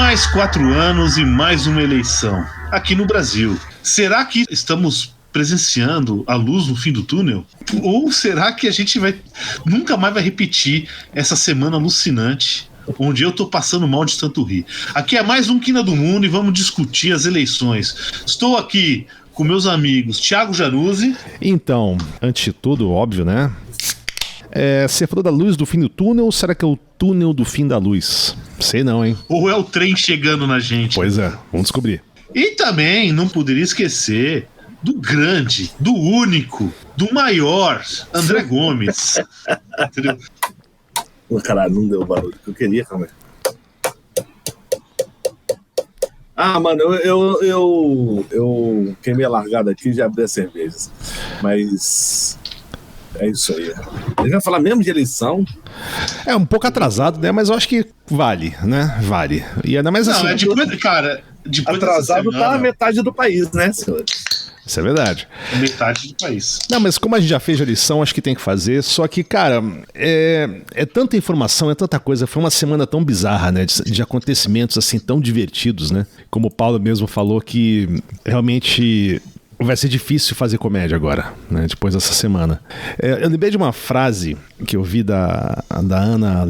Mais 4 anos e mais uma eleição aqui no Brasil. Será que estamos presenciando a luz no fim do túnel? Ou será que a gente nunca mais vai repetir essa semana alucinante, onde eu tô passando mal de tanto rir? Aqui é mais um Quina do Mundo e vamos discutir as eleições. Estou aqui com meus amigos Thiago Januzzi. Então, antes de tudo, óbvio, né? Você falou da luz do fim do túnel, ou será que é o túnel do fim da luz? Sei não, hein? Ou é o trem chegando na gente? Pois é, vamos descobrir. E também não poderia esquecer do grande, do único, do maior André Gomes. Entendeu? Caralho, não deu o barulho que eu queria, calma aí. Ah, mano, eu queimei a largada aqui e já abri as cervejas. Mas é isso aí. A gente vai falar mesmo de eleição? É um pouco atrasado, né? Mas eu acho que vale, né? Vale. E ainda mais assim. Não, depois, cara, depois atrasado tá a metade do país, né, senhor? Isso é verdade. Metade do país. Não, mas como a gente já fez a lição, acho que tem que fazer. Só que, cara, é tanta informação, é tanta coisa. Foi uma semana tão bizarra, né? De acontecimentos assim tão divertidos, né? Como o Paulo mesmo falou, que realmente vai ser difícil fazer comédia agora, né? Depois dessa semana. Eu lembrei de uma frase que eu vi da Ana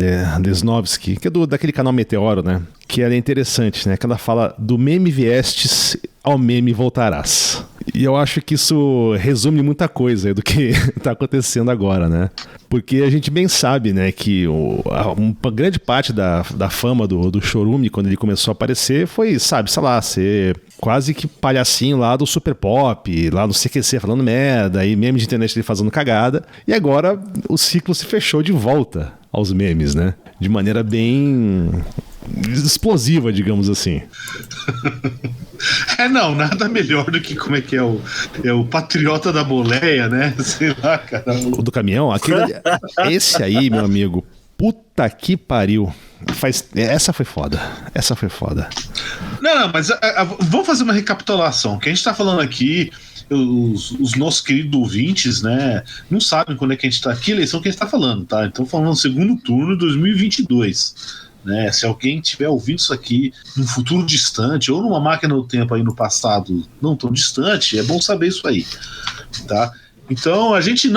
Lesnovski, que é daquele canal Meteoro, né? Que ela é interessante, né? Que ela fala: do meme viestes, ao meme voltarás. E eu acho que isso resume muita coisa do que está acontecendo agora, né? Porque a gente bem sabe, né, que uma grande parte da fama do Chorume, quando ele começou a aparecer, foi, sabe, sei lá, ser quase que palhacinho lá do Super Pop, lá no CQC falando merda, e meme de internet ele fazendo cagada. E agora o ciclo se fechou de volta aos memes, né? De maneira bem explosiva, digamos assim. Não, nada melhor do que como é que é o patriota da boleia, né? Sei lá, cara. O do caminhão? Esse aí, meu amigo, puta que pariu. Essa foi foda. Essa foi foda. Não, mas vamos fazer uma recapitulação. O que a gente tá falando aqui, os nossos queridos ouvintes, né, não sabem quando é que a gente tá aqui, eleição que a gente tá falando, tá? Então falando segundo turno de 2022. Né, se alguém estiver ouvindo isso aqui num futuro distante ou numa máquina do tempo aí no passado não tão distante, é bom saber isso aí, tá? Então a gente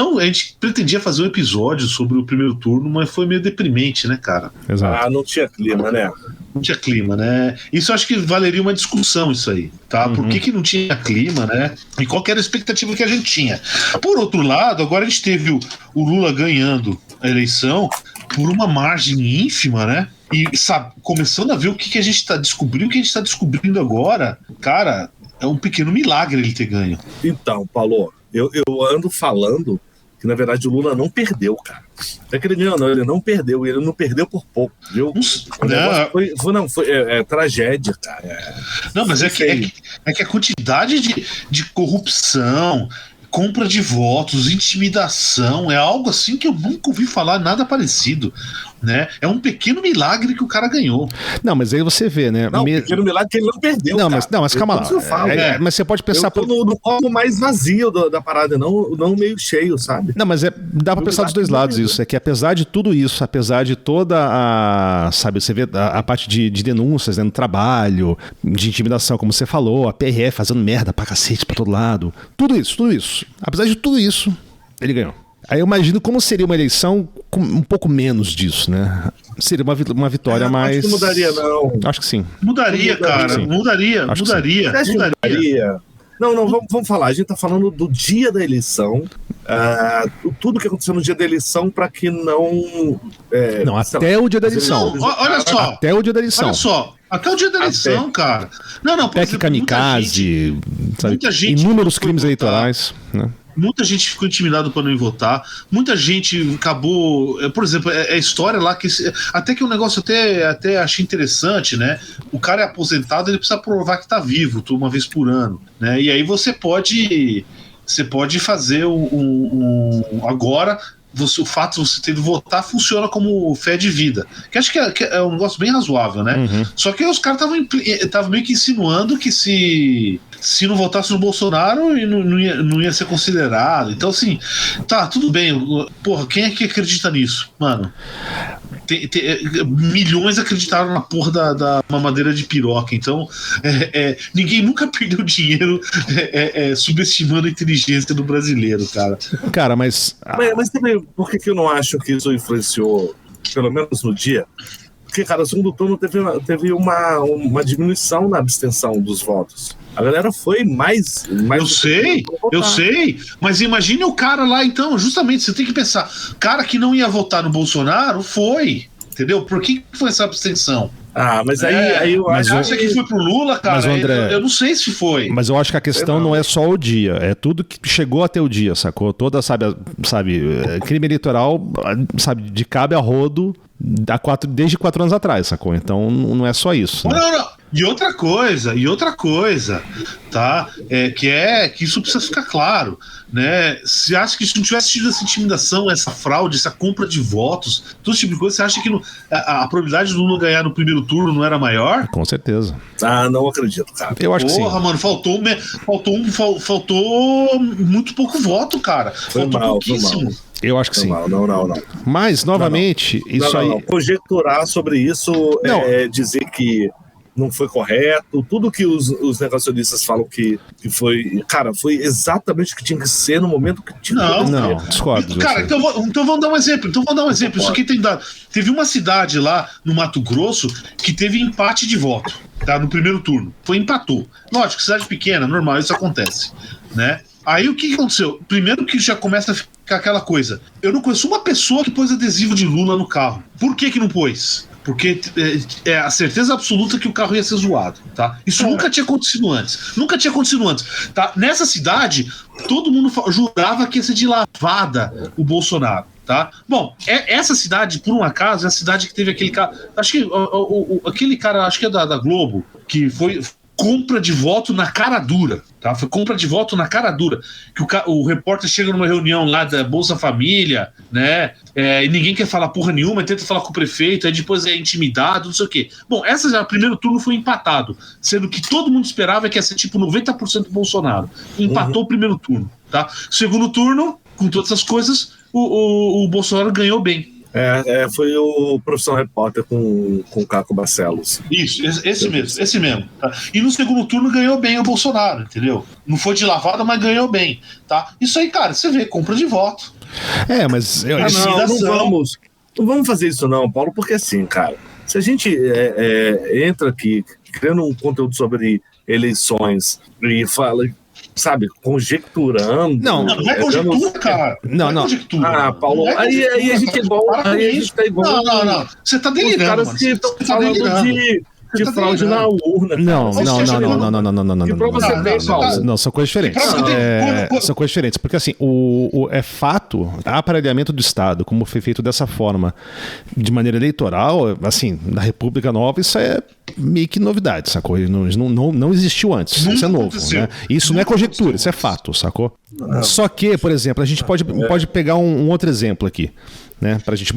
pretendia fazer um episódio sobre o primeiro turno, mas foi meio deprimente, né, cara? Exato. Não tinha clima, né? Não tinha clima, né? Isso eu acho que valeria uma discussão, isso aí, tá? Por que não tinha clima, né? E qual que era a expectativa que a gente tinha? Por outro lado, agora a gente teve o Lula ganhando a eleição por uma margem ínfima, né? E, sabe, começando a ver o que a gente está descobrindo, o que a gente está descobrindo agora, cara, é um pequeno milagre ele ter ganho. Então, Paulo, eu ando falando que, na verdade, o Lula não perdeu, cara. Não é que ele ganhou, não, ele não perdeu, e ele não perdeu por pouco, viu? Foi tragédia, cara. Não, mas é que a quantidade de corrupção, compra de votos, intimidação, é algo assim que eu nunca ouvi falar nada parecido, né? É um pequeno milagre que o cara ganhou. Não, mas aí você vê, né? Pequeno milagre que ele não perdeu, mas calma lá. Mas você pode pensar... Eu tô no copo mais vazio da parada, não meio cheio, sabe? Não, mas dá pra pensar dos dois lados isso. É que apesar de tudo isso, apesar de toda a... Sabe, você vê a parte de denúncias, né, no trabalho, de intimidação, como você falou, a PRF fazendo merda pra cacete pra todo lado. Tudo isso. Apesar de tudo isso, ele ganhou. Aí eu imagino como seria uma eleição com um pouco menos disso, né? Seria uma vitória mais... Acho que mudaria, não. Acho que sim. Mudaria, cara. Sim. Mudaria. Não, vamos falar. A gente tá falando do dia da eleição. Tudo que aconteceu no dia da eleição para que não... não, até o dia da eleição. Não, olha só. Até o dia da eleição. Olha só. Até o dia da eleição, cara. Não, por exemplo, kamikaze, muita gente inúmeros crimes eleitorais, né? Muita gente ficou intimidada para não ir votar. Muita gente acabou... Por exemplo, a história lá que... Até que um negócio até achei interessante, né? O cara é aposentado, ele precisa provar que tá vivo uma vez por ano, né? E aí você pode fazer agora... o fato de você ter de votar funciona como fé de vida. Que acho que é um negócio bem razoável, né? Uhum. Só que os caras estavam meio que insinuando que se não votasse no Bolsonaro, não ia ser considerado. Então, assim, tá, tudo bem. Porra, quem é que acredita nisso? Mano, milhões acreditaram na porra da mamadeira de piroca. Então, ninguém nunca perdeu dinheiro subestimando a inteligência do brasileiro, cara. Cara, mas também, por que eu não acho que isso influenciou, pelo menos no dia? Porque, cara, o segundo turno teve uma diminuição na abstenção dos votos. A galera foi mais eu sei, mas imagine o cara lá, então, justamente, você tem que pensar, cara que não ia votar no Bolsonaro foi, entendeu? Por que foi essa abstenção? Mas aí eu acho. Acha que foi pro Lula, cara? Mas, André, eu não sei se foi. Mas eu acho que a questão não é só o dia, é tudo que chegou até o dia, sacou? Toda, sabe, crime eleitoral, sabe, de cabo a rodo desde 4 anos atrás, sacou? Então não é só isso. Né? Não. E outra coisa, tá? Que isso precisa ficar claro, né? Você acha que se não tivesse tido essa intimidação, essa fraude, essa compra de votos, todo tipo de coisa, você acha que a probabilidade do Lula ganhar no primeiro turno não era maior? Com certeza. Não acredito, cara. Eu acho que sim. Mano, faltou muito pouco voto, cara. Faltou pouquíssimo. Eu acho que sim. Não. Mas, novamente, isso aí... Conjecturar sobre isso é dizer que não foi correto, tudo que os negacionistas falam que foi... Cara, foi exatamente o que tinha que ser no momento que tinha que ser. Não, discordo. Cara, então vamos dar um exemplo. Isso aqui tem dado. Teve uma cidade lá no Mato Grosso que teve empate de voto, tá? No primeiro turno. Empatou. Lógico, cidade pequena, normal, isso acontece, né? Aí o que aconteceu? Primeiro que já começa a ficar aquela coisa. Eu não conheço uma pessoa que pôs adesivo de Lula no carro. Por que não pôs? Porque é a certeza absoluta que o carro ia ser zoado, tá? Isso nunca tinha acontecido antes. Tá? Nessa cidade, todo mundo jurava que ia ser de lavada o Bolsonaro, tá? Bom, essa cidade, por um acaso, é a cidade que teve aquele cara... Acho que aquele cara, acho que é da Globo, que foi... compra de voto na cara dura, tá? Foi compra de voto na cara dura. Que o repórter chega numa reunião lá da Bolsa Família, né? E ninguém quer falar porra nenhuma, tenta falar com o prefeito, aí depois é intimidado, não sei o quê. Bom, o primeiro turno foi empatado, sendo que todo mundo esperava que ia ser tipo 90% Bolsonaro. Empatou o primeiro turno, tá? Segundo turno, com todas essas coisas, o Bolsonaro ganhou bem. Foi o Profissional Repórter com o Caco Barcelos. Isso, esse mesmo. Tá? E no segundo turno ganhou bem o Bolsonaro, entendeu? Não foi de lavada, mas ganhou bem, tá? Isso aí, cara, você vê, compra de voto. Mas... Não vamos fazer isso não, Paulo, porque assim, cara, se a gente entra aqui criando um conteúdo sobre eleições e fala... sabe, conjecturando. Não é conjectura, cara. Não. É conjectura. Paulo, aí a gente é igual. Aí a gente tá igual. Não. Você tá delirando. Os caras que estão falando de fraude na urna. Não. Que prova você tem, Paulo? Não, são coisas diferentes. São coisas diferentes, porque assim, é fato, o aparelhamento do Estado, como foi feito dessa forma, de maneira eleitoral, assim, na República Nova, isso é meio que novidade, sacou? Não existiu antes, isso é novo, né? Isso não é conjectura, isso é fato, sacou? Só que, por exemplo, a gente pode pegar um outro exemplo aqui, né, para a gente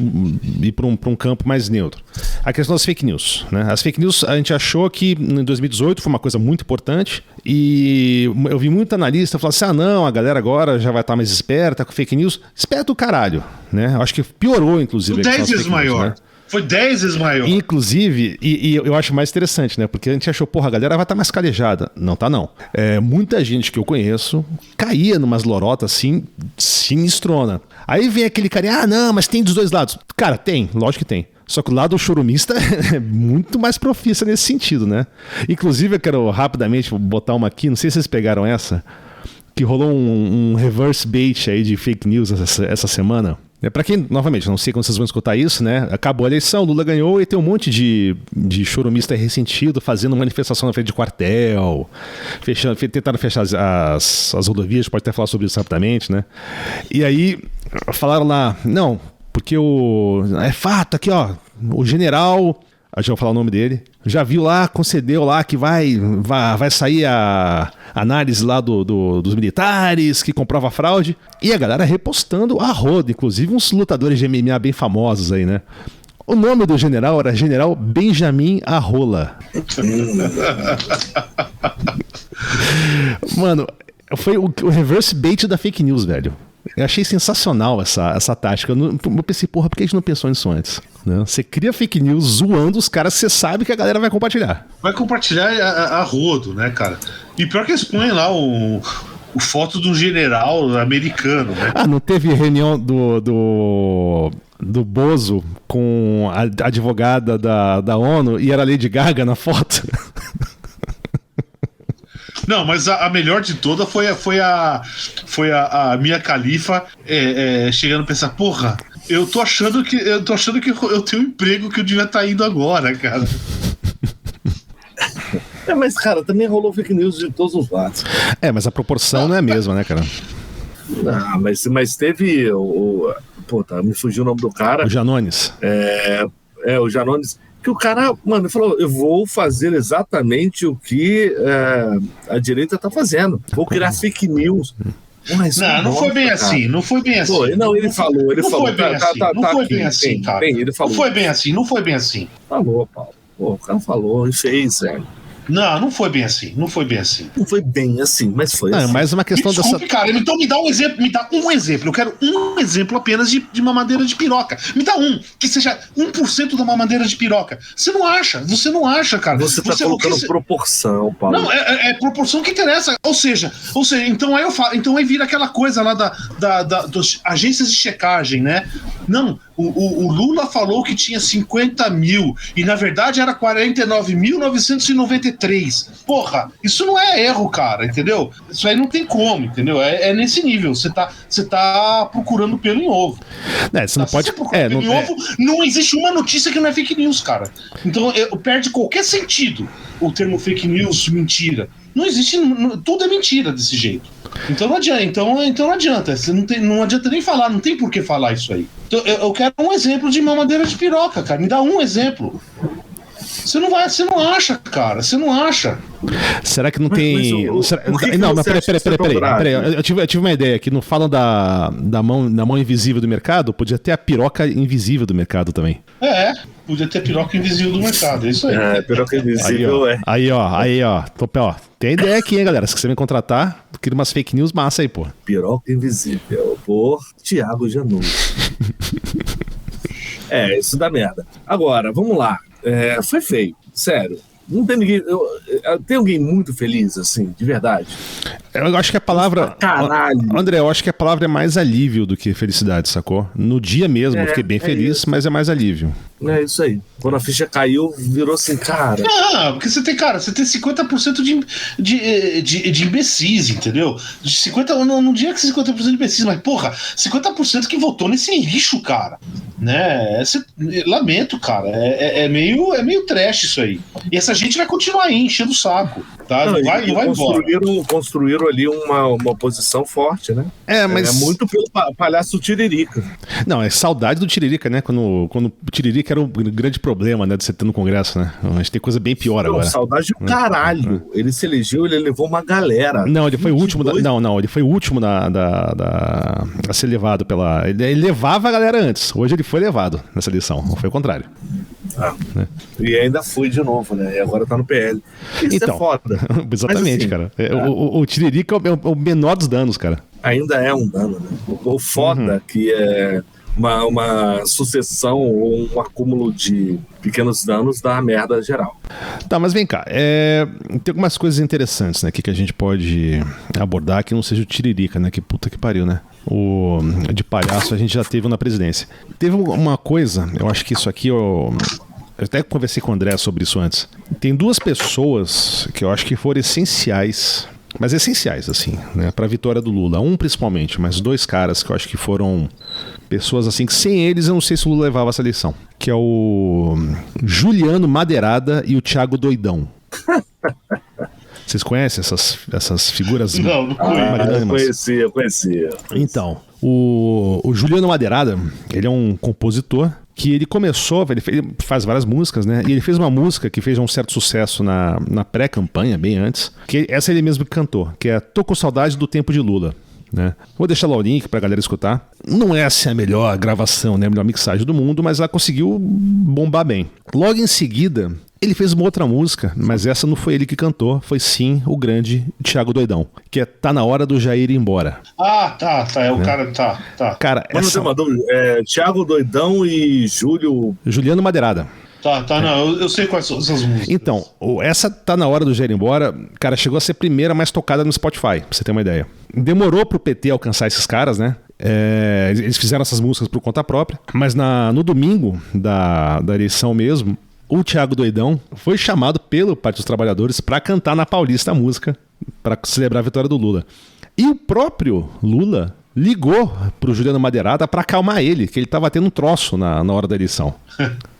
ir para um campo mais neutro. A questão das fake news, né? As fake news, a gente achou que em 2018 foi uma coisa muito importante e eu vi muito analista falar assim, não, a galera agora já vai estar mais esperta com fake news. Esperta o caralho, né? Eu acho que piorou, inclusive. 10 vezes maior. Né? Foi 10 vezes maior. Inclusive, e eu acho mais interessante, né? Porque a gente achou, porra, a galera vai estar mais calejada. Não tá, não. Muita gente que eu conheço caía numas lorotas assim, sinistrona. Aí vem aquele cara, não, mas tem dos dois lados. Cara, tem, lógico que tem. Só que o lado chorumista é muito mais profissa nesse sentido, né? Inclusive, eu quero rapidamente botar uma aqui, não sei se vocês pegaram essa, que rolou um reverse bait aí de fake news essa semana. Pra quem, novamente, não sei quando vocês vão escutar isso, né? Acabou a eleição, Lula ganhou e tem um monte de chorumista ressentido fazendo manifestação na frente de quartel, tentaram fechar as rodovias, pode até falar sobre isso rapidamente, né? E aí falaram lá, não, porque é fato aqui, ó, o general, a gente vai falar o nome dele, já viu lá, concedeu lá que vai sair a análise lá dos militares, que comprova a fraude, e a galera repostando a roda, inclusive uns lutadores de MMA bem famosos aí, né? O nome do general era General Benjamin Arrola. Mano, foi o reverse bait da fake news, velho. Eu achei sensacional essa tática. Eu pensei, porra, por que a gente não pensou nisso antes? Né? Você cria fake news zoando os caras, você sabe que a galera vai compartilhar. Vai compartilhar a rodo, né, cara? E pior que eles põem lá o foto de um general americano, né? Ah, não teve reunião do Bozo com a advogada da ONU e era a Lady Gaga na foto? Não, mas a melhor de toda foi a Mia Khalifa chegando a pensar, porra, eu tô achando que eu tenho um emprego que eu devia estar indo agora, cara. Mas, cara, também rolou fake news de todos os lados. Mas a proporção não é a mesma, né, cara? Não, mas teve me fugiu o nome do cara. O Janones. O Janones. Que o cara, mano, falou, eu vou fazer exatamente o que a direita tá fazendo. Vou criar fake news. Não foi bem assim, não foi bem assim. Ele falou. Não foi bem assim, não foi bem assim, cara. Ele falou. Não foi bem assim. Falou, Paulo. O cara falou e fez, velho. Não foi bem assim. Não foi bem assim, mas foi assim. É mais uma questão Desculpe, cara, então me dá um exemplo. Eu quero um exemplo apenas de mamadeira de piroca. Me dá que seja 1% da mamadeira de piroca. Você não acha, cara. Você tá colocando proporção, Paulo. Não, é proporção que interessa. Ou seja, então aí eu falo, então aí vira aquela coisa lá das agências de checagem, né? Não, o Lula falou que tinha 50 mil e na verdade era 49.993. Porra, isso não é erro, cara, entendeu? Isso aí não tem como, entendeu? É nesse nível. Você tá procurando pelo em ovo. Você não pode. Pelo em ovo, não existe uma notícia que não é fake news, cara. Então perde qualquer sentido o termo fake news, mentira. Não existe, tudo é mentira desse jeito. Então não adianta, então não adianta. Não adianta nem falar, não tem por que falar isso aí. Então, eu quero um exemplo de mamadeira de piroca, cara. Me dá um exemplo. Você não acha, cara. Você não acha. Será que não tem. Peraí. Eu tive uma ideia aqui. Não falam da mão invisível do mercado? Podia ter a piroca invisível do mercado também. Podia ter a piroca invisível do mercado. É isso aí. Piroca invisível, Aí, ó. Tem ideia aqui, hein, galera? Se quiser me contratar, cria umas fake news massa aí, pô. Piroca invisível por Thiago Janus. Isso dá merda. Agora, vamos lá. Foi feio, sério. Não tem ninguém. Tem alguém muito feliz, assim, de verdade? Eu acho que a palavra. Caralho. André, eu acho que a palavra é mais alívio do que felicidade, sacou? No dia mesmo eu fiquei bem feliz, mas é mais alívio. É isso aí. Quando a ficha caiu, virou assim, cara. Porque você tem 50% de imbecis, entendeu? Não diria que 50% de imbecis, mas, porra, 50% que votou nesse lixo, cara. Né? Lamento, cara. É meio trash isso aí. E essa gente vai continuar aí, enchendo o saco. Tá? Não vai embora. Construíram ali uma posição forte, né? Mas... É muito pelo palhaço Tiririca. Não, é saudade do Tiririca, né? Quando o Tiririca era o grande problema, né, de você ter no Congresso, né? A gente tem coisa bem pior agora. Saudade do caralho. Ele se elegeu, ele levou uma galera. Não, ele foi o último. Ele foi o último a ser levado pela. Ele levava a galera antes. Hoje ele foi levado nessa eleição. Não foi o contrário. Né? E ainda foi de novo, né? E agora tá no PL. Isso é foda. Exatamente, assim, cara. O Tiririca é o menor dos danos, cara. Ainda é um dano, né? O foda que é uma sucessão ou um acúmulo de pequenos danos dá merda geral. Tá, mas vem cá. Tem algumas coisas interessantes, né, que a gente pode abordar que não seja o Tiririca, né? Que puta que pariu, né? O de palhaço a gente já teve na presidência. Teve uma coisa, eu acho que isso aqui eu até conversei com o André sobre isso antes. Tem duas pessoas que eu acho que foram essenciais, mas essenciais, assim, né, para a vitória do Lula. Um principalmente, mas dois caras que eu acho que foram pessoas assim que sem eles eu não sei se o Lula levava essa eleição. Que é o Juliano Madeirada e o Thiago Doidão. Vocês conhecem essas figuras? Não eu conhecia. Então, o Juliano Madeirada, ele é um compositor que ele começou, ele faz várias músicas, né? E ele fez uma música que fez um certo sucesso na pré-campanha, bem antes, que essa ele mesmo que cantou, que é Tô com Saudade do Tempo de Lula. Né? Vou deixar lá o link pra galera escutar. Não é assim a melhor gravação, né? A melhor mixagem do mundo, mas ela conseguiu bombar bem. Logo em seguida, Ele fez uma outra música, mas essa não foi ele que cantou, foi sim o grande Thiago Doidão, que é Tá Na Hora do Jair Ir Embora. Ah, tá, é o cara, tá. Cara, Mas essa... não tem uma dúvida, Thiago Doidão e Juliano Madeirada. Tá, não, eu sei quais são essas músicas. Então, essa Tá Na Hora do Jair Ir Embora, cara, chegou a ser a primeira mais tocada no Spotify, pra você ter uma ideia. Demorou pro PT alcançar esses caras, né? Eles fizeram essas músicas por conta própria, mas no domingo da eleição mesmo, o Thiago Doidão foi chamado pelo Partido dos Trabalhadores para cantar na Paulista a música, para celebrar a vitória do Lula. E o próprio Lula ligou pro Juliano Madeirada para acalmar ele, que ele tava tendo um troço na hora da eleição.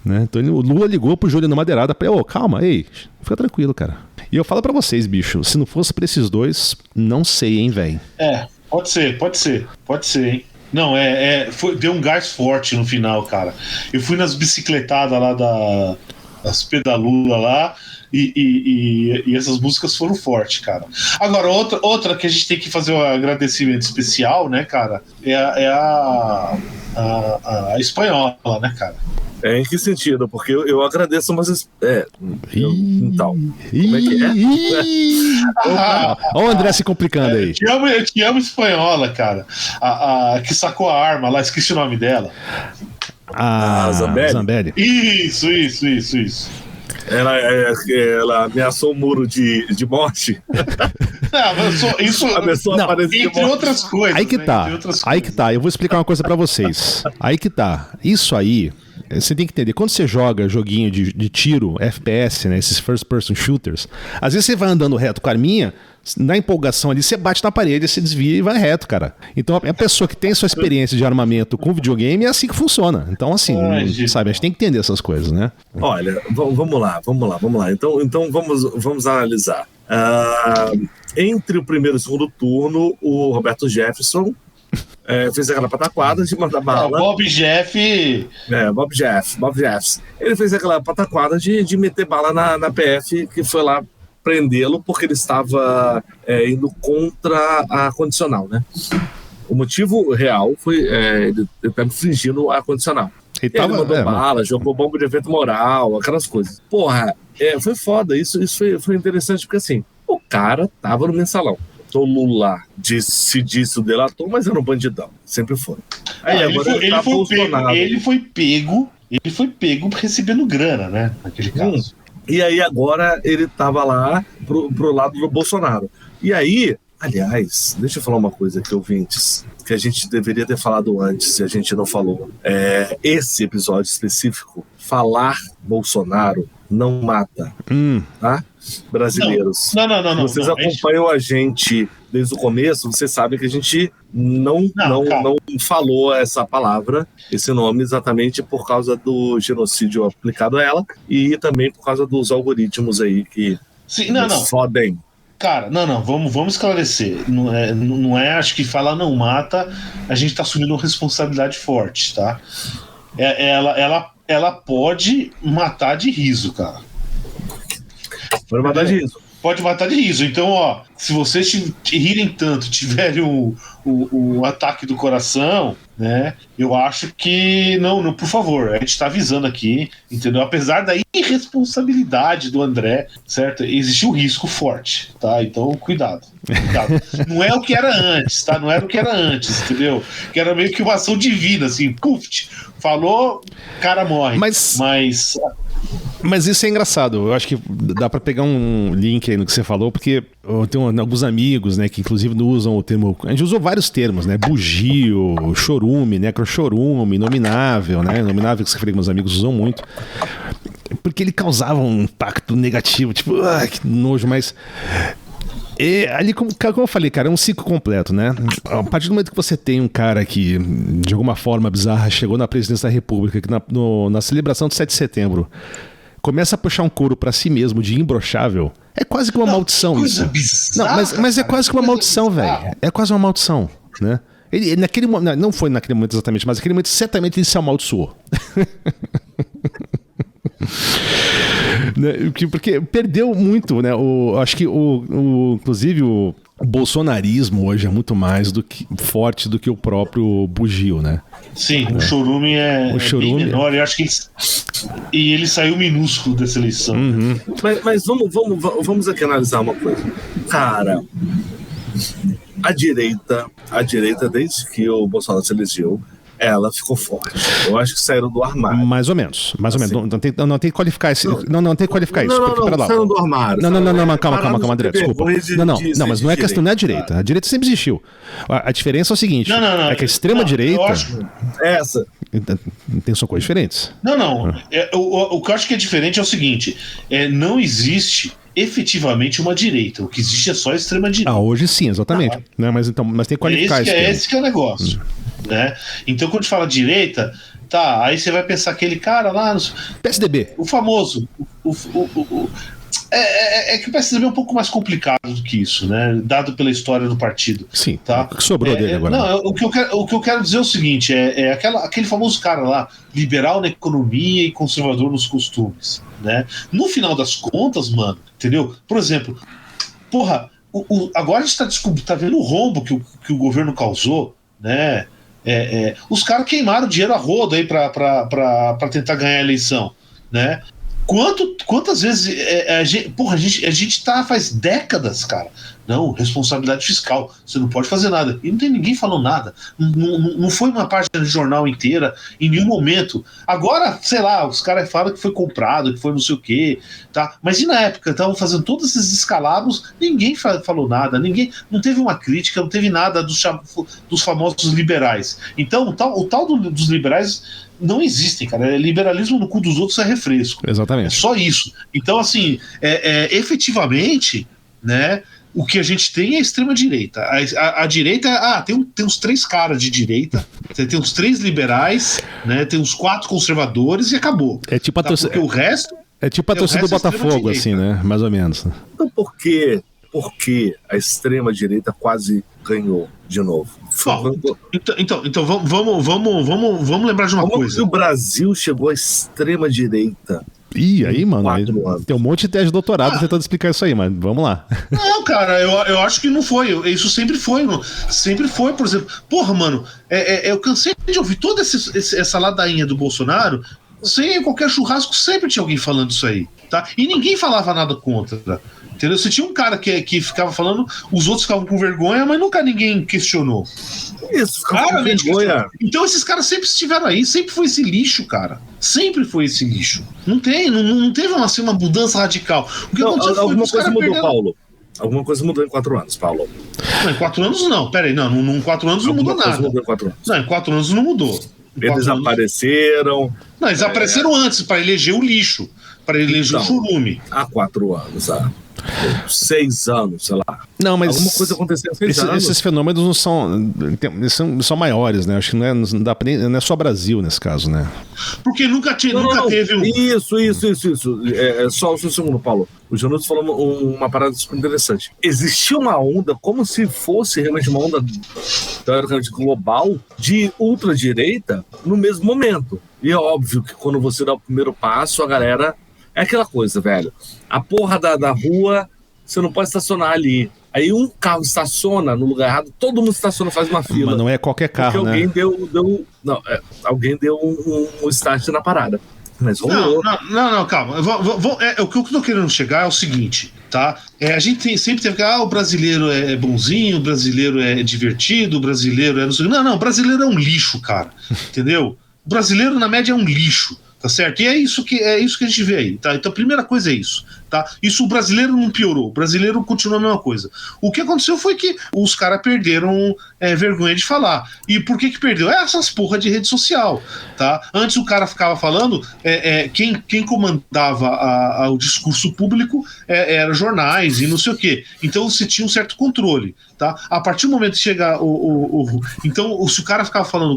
Né? Então o Lula ligou pro Juliano Madeirada para calma, fica tranquilo, cara. E eu falo para vocês, bicho, se não fosse pra esses dois, não sei, hein, velho. Pode ser, hein. Não, deu um gás forte no final, cara. Eu fui nas bicicletadas lá das pedalula lá e essas músicas foram fortes, cara. Agora, outra que a gente tem que fazer um agradecimento especial, né, cara, é a espanhola, né, cara? Em que sentido? Porque eu agradeço, mas... então, como é que é? Olha o André se complicando aí. Eu te amo espanhola, cara. A que sacou a arma lá, esqueci o nome dela. A Zambelli. Isso. Ela ameaçou o muro de morte. Isso entre outras coisas. Aí que tá. Eu vou explicar uma coisa pra vocês. Aí que tá. Isso aí, você tem que entender. Quando você joga joguinho de tiro, FPS, né, esses first person shooters, às vezes você vai andando reto com a arminha, na empolgação ali, você bate na parede, você desvia e vai reto, cara. Então a pessoa que tem sua experiência de armamento com videogame é assim que funciona. Então assim, sabe, a gente tem que entender essas coisas, né? Olha, vamos lá. Então vamos analisar. Entre o primeiro e o segundo turno, o Roberto Jefferson fez aquela pataquada de mandar bala. Bob Jeff. Bob Jeffs. Ele fez aquela pataquada de meter bala na PF, que foi lá prendê-lo porque ele estava indo contra a condicional, né? O motivo real foi ele estava infringindo a condicional. Ele mandou bala, jogou bomba de evento moral, aquelas coisas. Porra, foi foda. Isso foi interessante porque assim, o cara tava no mensalão. O Lula se disse o delator, mas era um bandidão. Sempre foi. Aí, ele foi pego recebendo grana, né? Naquele caso. E aí agora ele tava lá pro lado do Bolsonaro. E aí, aliás, deixa eu falar uma coisa aqui, ouvintes, que a gente deveria ter falado antes, se a gente não falou. Esse episódio específico, falar Bolsonaro não mata, tá? Brasileiros. Não. Vocês acompanham a gente desde o começo, vocês sabem que a gente não falou essa palavra, esse nome, exatamente por causa do genocídio aplicado a ela e também por causa dos algoritmos aí que fodem. Cara, vamos esclarecer. Não é, acho que falar não mata, a gente tá assumindo uma responsabilidade forte, tá? Ela pode matar de riso, cara. Pode matar de riso. Pode matar de riso. Então, se vocês rirem tanto, tiverem o ataque do coração, né? Eu acho que não, por favor, a gente tá avisando aqui, entendeu? Apesar da irresponsabilidade do André, certo? Existe um risco forte, tá? Então, cuidado. Não é o que era antes, tá? Não era o que era antes, entendeu? Que era meio que uma ação divina, assim, puf, falou, cara morre. Mas isso é engraçado. Eu acho que dá pra pegar um link aí no que você falou, porque eu tenho alguns amigos, né, que inclusive não usam o termo. A gente usou vários termos, né? Bugio, chorume, necrochorume, inominável, né? Inominável, que você falei que meus amigos usam muito. Porque ele causava um impacto negativo, tipo, que nojo, mas. Ali, como eu falei, cara, é um ciclo completo, né? A partir do momento que você tem um cara que, de alguma forma bizarra, chegou na presidência da República, que na celebração do 7 de setembro, começa a puxar um couro pra si mesmo de imbrochável, é quase que uma maldição isso. Bizarra, mas é quase que uma maldição, velho. É quase uma maldição, né? Ele, naquele momento, não foi naquele momento exatamente, mas naquele momento certamente ele se amaldiçoou. Porque perdeu muito, né? Acho que inclusive o bolsonarismo hoje é muito mais forte do que o próprio bugio, né? Sim, o Chorume é bem menor, eu acho que ele saiu minúsculo dessa eleição. Uhum. Mas vamos aqui analisar uma coisa. Cara, a direita, desde que o Bolsonaro se elegeu, ela ficou forte. Eu acho que saíram do armário. Mais ou menos. Assim. Não tem que qualificar isso. Não tem que qualificar isso. Não, saíram do armário. Não, calma, André, desculpa. Não, mas não é questão, não é a direita. A direita sempre existiu. A diferença é o seguinte: é que a extrema-direita. Essa. São coisas diferentes. O que eu acho que é diferente é o seguinte: não existe efetivamente uma direita. O que existe é só a extrema-direita. Hoje sim, exatamente. Mas tem que qualificar isso. Esse que é o negócio. Né? Então, quando a gente fala direita, aí você vai pensar aquele cara lá no PSDB. O famoso. É que o PSDB é um pouco mais complicado do que isso, né? Dado pela história do partido. Sim. Tá? O que sobrou dele agora? O que eu quero dizer é o seguinte: aquele famoso cara lá, liberal na economia e conservador nos costumes. Né? No final das contas, mano, entendeu? Por exemplo, agora a gente tá vendo o rombo que o governo causou, né? Os caras queimaram dinheiro a rodo aí para tentar ganhar a eleição, né? Quantas vezes a gente tá faz décadas, cara. Não, responsabilidade fiscal, você não pode fazer nada. E não tem ninguém falando nada. Não foi uma página de jornal inteira, em nenhum momento. Agora, sei lá, os caras falam que foi comprado, que foi não sei o quê, tá? Mas e na época, estavam fazendo todos esses descalabros, ninguém falou nada, não teve uma crítica, não teve nada dos famosos liberais. Então, o tal dos liberais não existem, cara. Liberalismo no cu dos outros é refresco. Exatamente. É só isso. Então, assim, efetivamente, né? O que a gente tem é a extrema-direita. A direita, tem uns 3 caras de direita, tem uns 3 liberais, né? Tem uns 4 conservadores e acabou. É tipo a torcida. Porque o resto. É tipo a torcida do Botafogo, assim, né? Mais ou menos. Então, por que a extrema-direita quase ganhou de novo? Então vamos lembrar de uma coisa. O Brasil chegou à extrema-direita. Ih, aí, mano, tem um monte de tese de doutorado tentando explicar isso aí, mas vamos lá. Não, cara, eu acho que não foi. Isso sempre foi, mano. Sempre foi, por exemplo. Porra, mano, eu cansei de ouvir toda essa ladainha do Bolsonaro. Sem qualquer churrasco, sempre tinha alguém falando isso aí, tá? E ninguém falava nada contra. Entendeu? Você tinha um cara que ficava falando, os outros ficavam com vergonha, mas nunca ninguém questionou. Isso, cara, vergonha. Então esses caras sempre estiveram aí, sempre foi esse lixo, cara. Sempre foi esse lixo. Não teve uma mudança radical. O que aconteceu foi alguma coisa mudou, Paulo. Alguma coisa mudou em 4 anos, Paulo. Não, em 4 anos não. Peraí, não. Em 4 anos não mudou nada. Mudou em 4 anos. Não, em 4 anos não mudou. Eles apareceram. Não, eles apareceram antes, para eleger o lixo. Para eleger o churume. Há 4 anos, 6 anos, sei lá. Não, mas alguma coisa aconteceu há 6 anos. Esses fenômenos não são maiores, né? Acho que não é só Brasil nesse caso, né? Porque nunca teve Isso. Só um segundo, Paulo. O Janus falou uma parada super interessante. Existia uma onda, como se fosse realmente uma onda teoricamente global de ultradireita no mesmo momento. E é óbvio que quando você dá o primeiro passo, a galera... É aquela coisa, velho. A porra da rua, você não pode estacionar ali. Aí um carro estaciona no lugar errado, todo mundo estaciona, faz uma fila. Mas não é qualquer carro, porque alguém deu um start na parada. Mas não, calma. O que eu tô querendo chegar é o seguinte, tá? A gente sempre teve que o brasileiro é bonzinho, o brasileiro é divertido, o brasileiro é... Não, o brasileiro é um lixo, cara. Entendeu? O brasileiro, na média, é um lixo. Tá certo? E é isso que a gente vê aí, tá? Então a primeira coisa é isso, tá? Isso o brasileiro não piorou, o brasileiro continua a mesma coisa. O que aconteceu foi que os caras perderam vergonha de falar. E por que perdeu? Essas porra de rede social, tá? Antes o cara ficava falando, quem comandava o discurso público era jornais e não sei o quê. Então você tinha um certo controle, tá? A partir do momento que chega então, se o cara ficava falando,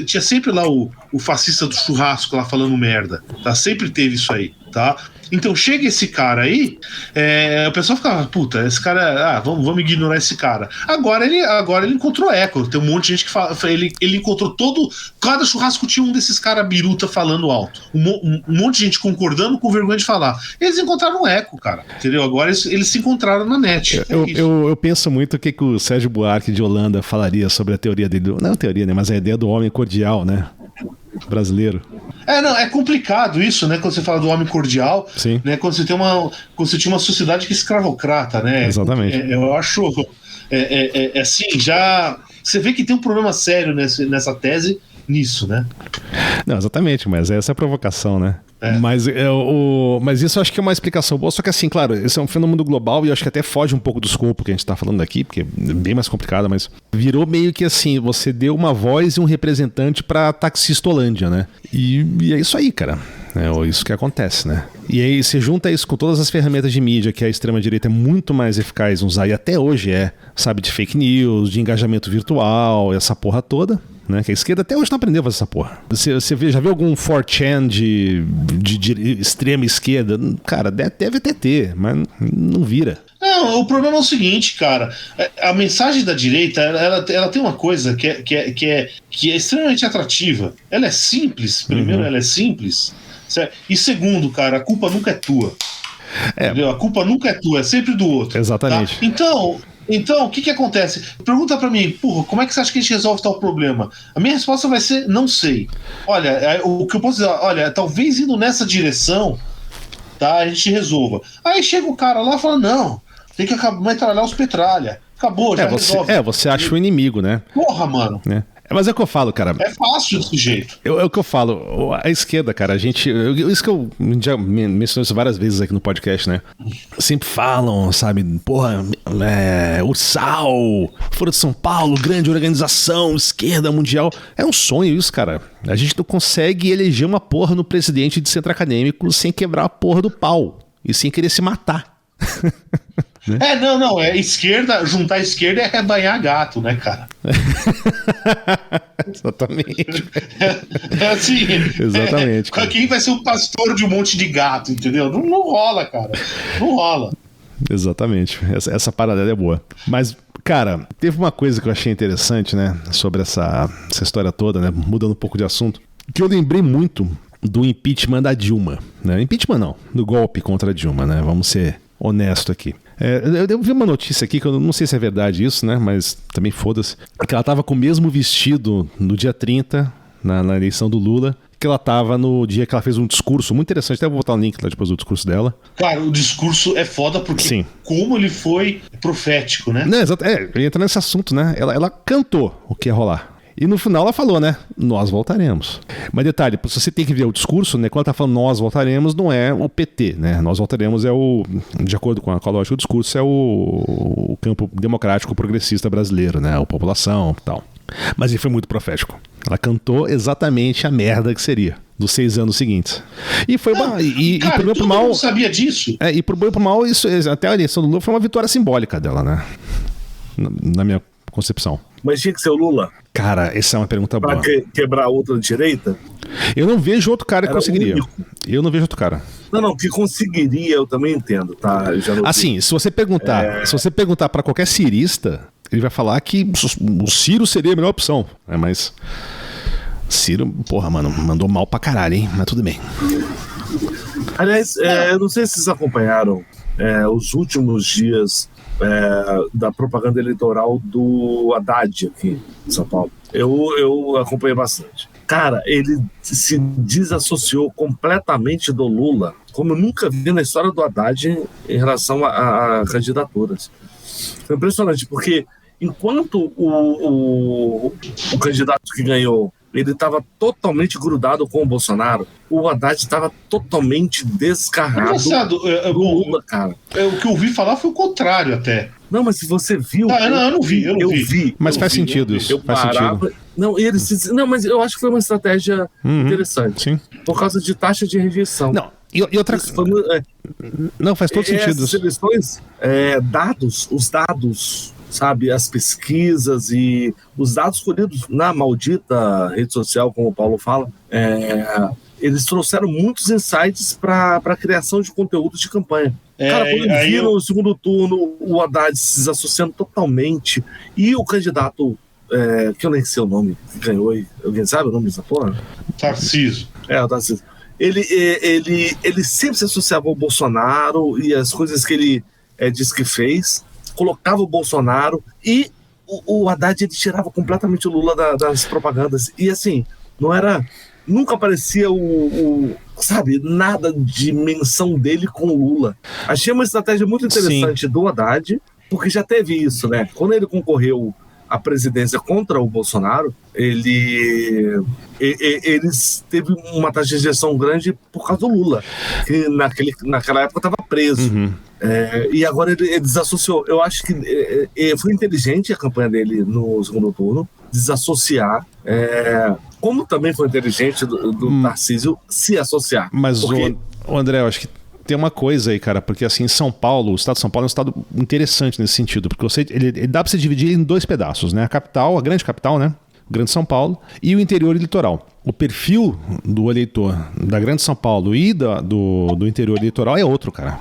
tinha sempre lá o fascista do churrasco lá falando merda, tá? Sempre teve isso aí, tá? Então chega esse cara aí, o pessoal ficava, puta, esse cara, vamos ignorar esse cara. Agora ele encontrou eco, tem um monte de gente que fala, ele encontrou cada churrasco tinha um desses caras biruta falando alto, um monte de gente concordando com vergonha de falar. Eles encontraram eco, cara, entendeu? Agora eles se encontraram na net. Eu penso muito o que o Sérgio Buarque de Holanda falaria sobre a teoria dele, não a teoria, né, mas a ideia do homem cordial, né, brasileiro. É complicado isso, né? Quando você fala do homem cordial, sim, né? Quando você tinha uma sociedade que é escravocrata, né? Exatamente. Eu acho assim, já você vê que tem um problema sério nessa tese nisso, né? Não, exatamente, mas essa é a provocação, né? Mas isso eu acho que é uma explicação boa, só que assim, claro, esse é um fenômeno global e eu acho que até foge um pouco do escopo que a gente tá falando aqui, porque é bem mais complicado, mas virou meio que assim, você deu uma voz e um representante pra Taxistolândia, né? E é isso aí, cara. É isso que acontece, né? E aí você junta isso com todas as ferramentas de mídia que a extrema-direita é muito mais eficaz em usar, e até hoje sabe, de fake news, de engajamento virtual, essa porra toda, né? Que a esquerda até hoje não aprendeu a fazer essa porra. Você já viu algum 4chan de extrema esquerda? Cara, deve até ter, mas não vira. Não, o problema é o seguinte, cara. A mensagem da direita, ela tem uma coisa que é extremamente atrativa. Ela é simples, primeiro, ela é simples. Certo? E segundo, cara, a culpa nunca é tua. Entendeu? A culpa nunca é tua, é sempre do outro. Exatamente. Tá? Então, o que acontece? Pergunta pra mim, porra, como é que você acha que a gente resolve tal problema? A minha resposta vai ser, não sei. Olha, o que eu posso dizer, olha, talvez indo nessa direção, tá, a gente resolva. Aí chega o cara lá e fala, não, tem que metralhar os Petralha. Acabou, já resolve. Você acha o inimigo, né? Porra, mano. Mas é o que eu falo, cara. É fácil desse jeito. É o que eu falo. A esquerda, cara, isso que eu já mencionei isso várias vezes aqui no podcast, né? Sempre falam, sabe? Porra, Ursal, Foro de São Paulo, grande organização, esquerda mundial. É um sonho isso, cara. A gente não consegue eleger uma porra no presidente de centro acadêmico sem quebrar a porra do pau e sem querer se matar. Né? Não, esquerda, juntar a esquerda é rebanhar gato, né, cara? Exatamente. Assim, exatamente. Quem vai ser o pastor de um monte de gato, entendeu? Não rola, cara. Não rola. Exatamente. Essa paralela é boa. Mas, cara, teve uma coisa que eu achei interessante, né, sobre essa história toda, né, mudando um pouco de assunto, que eu lembrei muito do impeachment da Dilma, né? Impeachment não, do golpe contra a Dilma, né? Vamos ser honesto aqui. Eu vi uma notícia aqui, que eu não sei se é verdade isso, né? Mas também foda-se. Que ela tava com o mesmo vestido no dia 30, na eleição do Lula, que ela tava no dia que ela fez um discurso muito interessante. Até vou botar o link lá depois do discurso dela. Cara, o discurso é foda porque sim, como ele foi profético, né? Não, exato. Entra nesse assunto, né? Ela cantou o que ia rolar. E no final ela falou, né? Nós voltaremos. Mas detalhe, se você tem que ver o discurso, né? Quando ela tá falando nós voltaremos, não é o PT, né? Nós voltaremos de acordo com a lógica do discurso, é o campo democrático progressista brasileiro, né? A população e tal. Mas ele foi muito profético. Ela cantou exatamente a merda que seria dos 6 anos seguintes. E foi cara, pro bem pro mal. Não sabia disso. E pro bem pro mal, isso, até a eleição do Lula foi uma vitória simbólica dela, né? Na minha concepção. Mas tinha que ser o Lula? Cara, essa é uma pergunta boa. Pra quebrar outra direita? Eu não vejo outro cara que conseguiria. Eu não vejo outro cara. Não, que conseguiria, eu também entendo, tá? Assim, se você perguntar pra qualquer cirista, ele vai falar que o Ciro seria a melhor opção. Mas Ciro, porra, mano, mandou mal pra caralho, hein? Mas tudo bem. Aliás, eu não sei se vocês acompanharam os últimos dias da propaganda eleitoral do Haddad aqui em São Paulo. Eu acompanhei bastante. Cara, ele se desassociou completamente do Lula, como eu nunca vi na história do Haddad em relação a candidaturas. Foi impressionante, porque enquanto o candidato que ganhou ele estava totalmente grudado com o Bolsonaro, o Haddad estava totalmente descarrado do Lula, cara. O que eu ouvi falar foi o contrário até. Não, mas se você viu... eu não vi. Eu vi. Mas faz sentido isso. Faz sentido. Não, mas eu acho que foi uma estratégia interessante. Sim. Por causa de taxa de rejeição. Não, e outra coisa... Não, faz todo sentido. Essas eleições, os dados, sabe, as pesquisas e os dados colhidos na maldita rede social, como o Paulo fala, eles trouxeram muitos insights para a criação de conteúdo de campanha. Cara, quando eles viram no segundo turno o Haddad se desassociando totalmente e o candidato, que eu nem sei o nome, que ganhou, alguém sabe o nome dessa porra? Tarcísio. O Tarcísio. Ele sempre se associava ao Bolsonaro e as coisas que ele disse que fez, colocava o Bolsonaro e o Haddad ele tirava completamente o Lula das propagandas. E assim, nunca aparecia sabe, nada de menção dele com o Lula. Achei uma estratégia muito interessante do Haddad, porque já teve isso, né? Quando ele concorreu à presidência contra o Bolsonaro, ele teve uma taxa de rejeição grande por causa do Lula, que naquela época estava preso. E agora ele desassociou. Eu acho que foi inteligente a campanha dele no segundo turno, desassociar, como também foi inteligente do Tarcísio se associar. Mas o André, eu acho que tem uma coisa aí, cara, porque assim, São Paulo, o estado de São Paulo é um estado interessante nesse sentido, porque ele dá para se dividir em dois pedaços, né? A capital, a grande capital, né? Grande São Paulo, e o interior e litoral. O perfil do eleitor da Grande São Paulo e do interior litoral é outro, cara.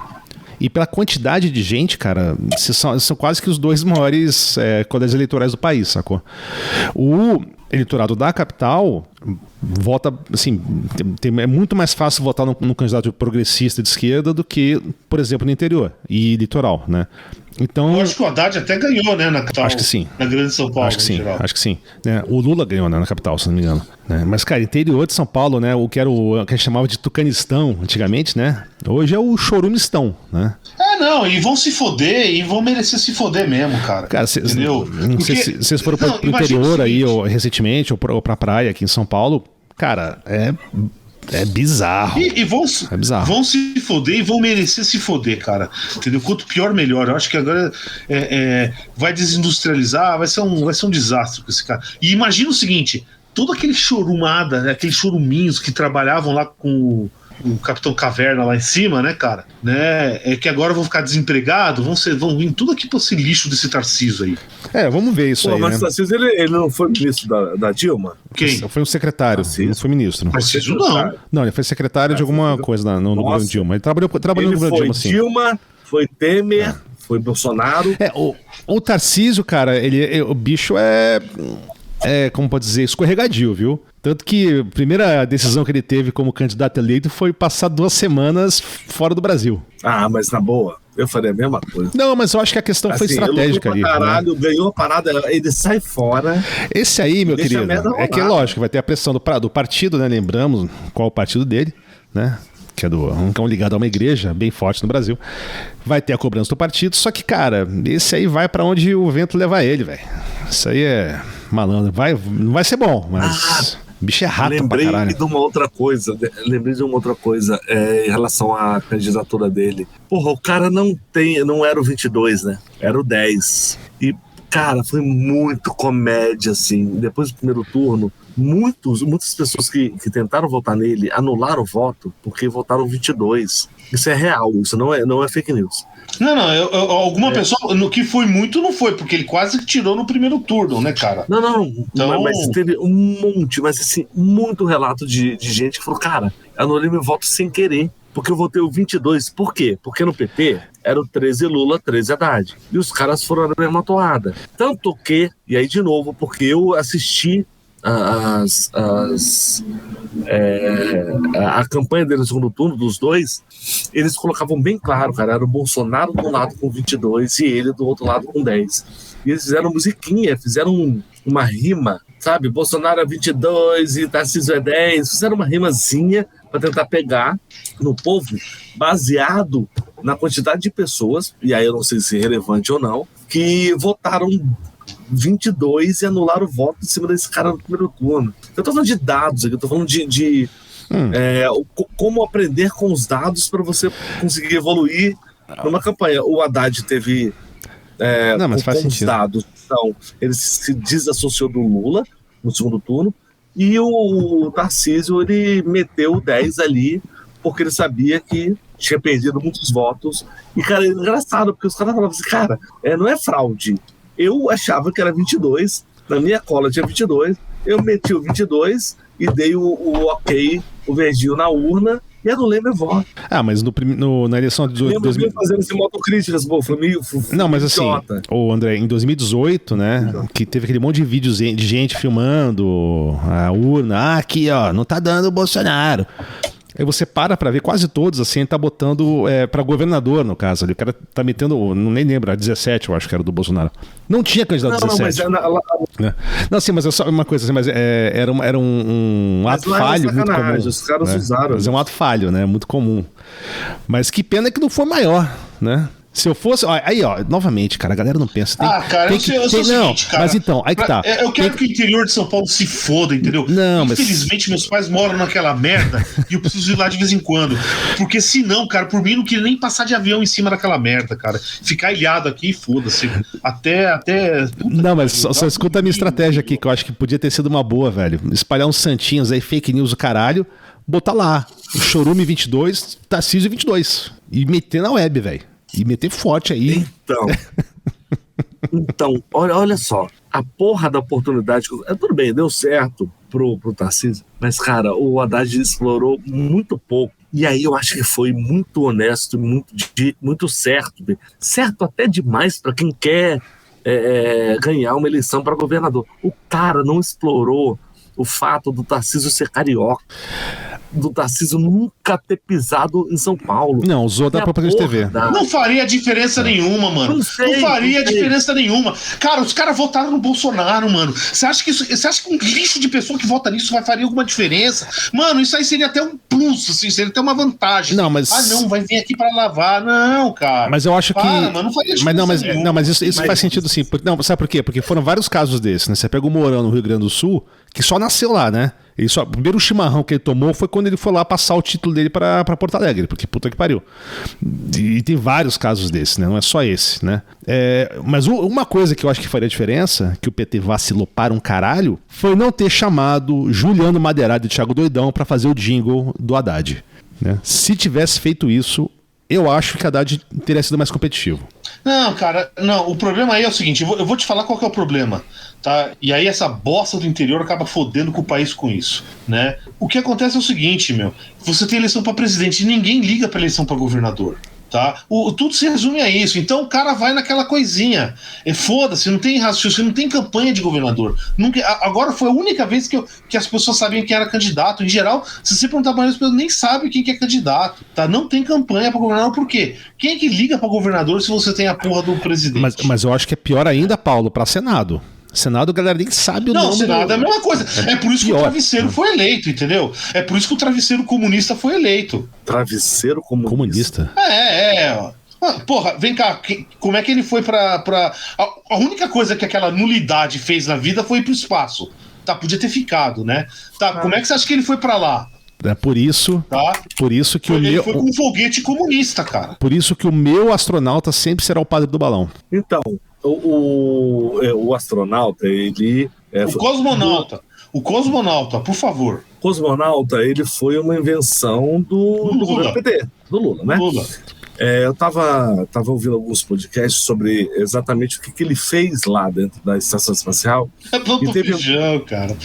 E pela quantidade de gente, cara, são quase que os dois maiores colégios eleitorais do país, sacou? O eleitorado da capital vota, assim, é muito mais fácil votar no candidato progressista de esquerda do que, por exemplo, no interior e litoral, né? Então, eu acho que o Haddad até ganhou, né, na capital. Acho que sim. Na Grande São Paulo. Acho que sim, acho que sim. O Lula ganhou, né, na capital, se não me engano. Mas, cara, interior de São Paulo, né, o que a gente chamava de Tucanistão antigamente, né? Hoje é o Chorumistão, né? Não, e vão se foder, e vão merecer se foder mesmo, cara. Cara, entendeu? Não sei se vocês foram pro interior aí, ou recentemente, ou pra praia aqui em São Paulo, cara, é bizarro. E vão se foder e vão merecer se foder, cara. Entendeu? Quanto pior, melhor. Eu acho que agora vai desindustrializar, vai ser um desastre com esse cara. E imagina o seguinte: todo aquele chorumada, né, aqueles choruminhos que trabalhavam lá com o Capitão Caverna lá em cima, né, cara? Né, que agora vão ficar desempregados, vão vir tudo aqui pra esse lixo desse Tarcísio aí. Vamos ver isso aí, mas né? o Tarcísio, ele não foi ministro da Dilma? Quem? Foi um secretário, não foi ministro. Tarcísio não. Não, ele foi secretário de alguma coisa no governo Dilma. Ele trabalhou no governo Dilma, sim. Dilma, foi Temer, foi Bolsonaro. O Tarcísio, cara, o bicho como pode dizer, escorregadio, viu? Tanto que a primeira decisão que ele teve como candidato eleito foi passar 2 semanas fora do Brasil. Mas na boa, eu faria a mesma coisa. Não, mas eu acho que a questão foi estratégica ali. Caralho, ganhou a parada, ele sai fora. Esse aí, meu querido, que é lógico, vai ter a pressão do partido, né? Lembramos qual o partido dele, né? Que é um ligado a uma igreja bem forte no Brasil. Vai ter a cobrança do partido, só que, cara, esse aí vai pra onde o vento levar ele, velho. Isso aí é malandro. Não vai ser bom, mas o bicho é rato pra caralho. Lembrei de uma outra coisa em relação à candidatura dele. Porra, o cara não era o 22, né? Era o 10. E, cara, foi muito comédia, assim. Depois do primeiro turno, muitas pessoas que tentaram votar nele anularam o voto porque votaram 22. Isso é real, isso não é fake news. Alguma pessoa, no que foi muito, não foi, porque ele quase que tirou no primeiro turno, né, cara? Não, mas teve um monte, mas assim, muito relato de gente que falou, cara, anulei meu voto sem querer, porque eu votei o 22. Por quê? Porque no PT era o 13 Lula, 13 Haddad. E os caras foram na mesma toada. Tanto que, e aí de novo, porque eu assisti a campanha dele no segundo turno, dos dois, eles colocavam bem claro, cara, era o Bolsonaro de um lado com 22 e ele do outro lado com 10. E eles fizeram musiquinha, fizeram uma rima, sabe? Bolsonaro é 22 e Tarcísio é 10. Fizeram uma rimazinha para tentar pegar no povo, baseado na quantidade de pessoas, e aí eu não sei se é relevante ou não, que votaram 22 e anularam o voto em cima desse cara no primeiro turno. Eu tô falando de dados aqui, eu tô falando de como aprender com os dados para você conseguir evoluir numa campanha. O Haddad teve com os dados, então ele se desassociou do Lula no segundo turno, e o Tarcísio, ele meteu o 10 ali porque ele sabia que tinha perdido muitos votos. E, cara, é engraçado, porque os caras falavam assim, cara, não é fraude. Eu achava que era 22, na minha cola tinha 22, eu meti o 22 e dei o ok o verdinho na urna e a do Leme é voto. Mas na eleição de 2000 fazendo esse motocríticas, pô, foi meio não, mas assim, André, em 2018, né, que teve aquele monte de vídeos de gente filmando a urna, aqui, ó, não tá dando o Bolsonaro. Aí você para ver, quase todos, assim, tá botando pra governador, no caso ali. O cara tá metendo, nem lembro, a 17, eu acho que era do Bolsonaro. Não tinha candidato 17. Não, sim, mas é só uma coisa assim, mas era um ato falho muito comum. Os caras usaram. Mas é um ato falho, né, muito comum. Mas que pena que não foi maior, né? Se eu fosse. Aí, novamente, cara, a galera não pensa. Cara, eu sei o seguinte, cara. Mas então, aí que tá. Eu quero que o interior de São Paulo se foda, entendeu? Não, Infelizmente, meus pais moram naquela merda e eu preciso ir lá de vez em quando. Porque senão, cara, por mim, não queria nem passar de avião em cima daquela merda, cara. Ficar ilhado aqui e foda-se. Até. Não, mas só escuta a minha estratégia aqui, que eu acho que podia ter sido uma boa, velho. Espalhar uns santinhos aí, fake news do caralho, botar lá. Chorume 22, Tarcísio 22. E meter na web, velho. E meter forte aí. Então, olha só. A porra da oportunidade. Tudo bem, deu certo pro Tarcísio. Mas, cara, o Haddad explorou muito pouco. E aí eu acho que foi muito honesto, muito certo. Certo até demais para quem quer ganhar uma eleição para governador. O cara não explorou o fato do Tarcísio ser carioca, do Tarcísio nunca ter pisado em São Paulo. Não, usou da propaganda de TV. Não faria diferença nenhuma, mano. Não faria diferença nenhuma. Cara, os caras votaram no Bolsonaro, mano. Você acha que um lixo de pessoa que vota nisso faria alguma diferença? Mano, isso aí seria até um plus, assim, seria até uma vantagem. Não, mas... não, vai vir aqui pra lavar. Não, cara. Mas eu acho que... Mano, não faria diferença nenhuma. Mas isso faz sentido sim. Não, sabe por quê? Porque foram vários casos desses, né? Você pega o Mourão no Rio Grande do Sul, que só nasceu lá, né? O primeiro chimarrão que ele tomou foi quando ele foi lá passar o título dele pra Porto Alegre, porque puta que pariu. E tem vários casos desses, né? Não é só esse, né? Mas uma coisa que eu acho que faria diferença, que o PT vacilou para um caralho, foi não ter chamado Juliano Madeirado e Thiago Doidão pra fazer o jingle do Haddad, né? Se tivesse feito isso, eu acho que Haddad teria sido mais competitivo. Não, cara, não. O problema aí é o seguinte, eu vou te falar qual que é o problema, tá? E aí essa bosta do interior acaba fodendo com o país com isso, né? O que acontece é o seguinte, você tem eleição pra presidente e ninguém liga pra eleição pra governador, tá? Tudo se resume a isso. Então o cara vai naquela coisinha. Foda-se, não tem raciocínio, não tem campanha de governador. Agora foi a única vez que as pessoas sabiam quem era candidato. Em geral, se você perguntar para as pessoas, nem sabem quem que é candidato, tá? Não tem campanha para governador, por quê? Quem é que liga para governador se você tem a porra do presidente? Mas eu acho que é pior ainda, Paulo, para Senado. Senado, a galera nem sabe o nome. Não, Senado é a mesma coisa. É por isso que o Travesseiro foi eleito, entendeu? É por isso que o Travesseiro Comunista foi eleito. Travesseiro Comunista? Porra, vem cá, como é que ele foi pra... A única coisa que aquela nulidade fez na vida foi ir pro espaço. Tá, podia ter ficado, né? Tá, como é que você acha que ele foi pra lá? É por isso, que ele foi com um foguete comunista, cara. Por isso que o meu astronauta sempre será o padre do balão. Então, o astronauta, ele... O cosmonauta, por favor. O cosmonauta, ele foi uma invenção do governo PT, do Lula, né? Lula. Eu tava ouvindo alguns podcasts sobre exatamente o que ele fez lá dentro da estação espacial. Cara.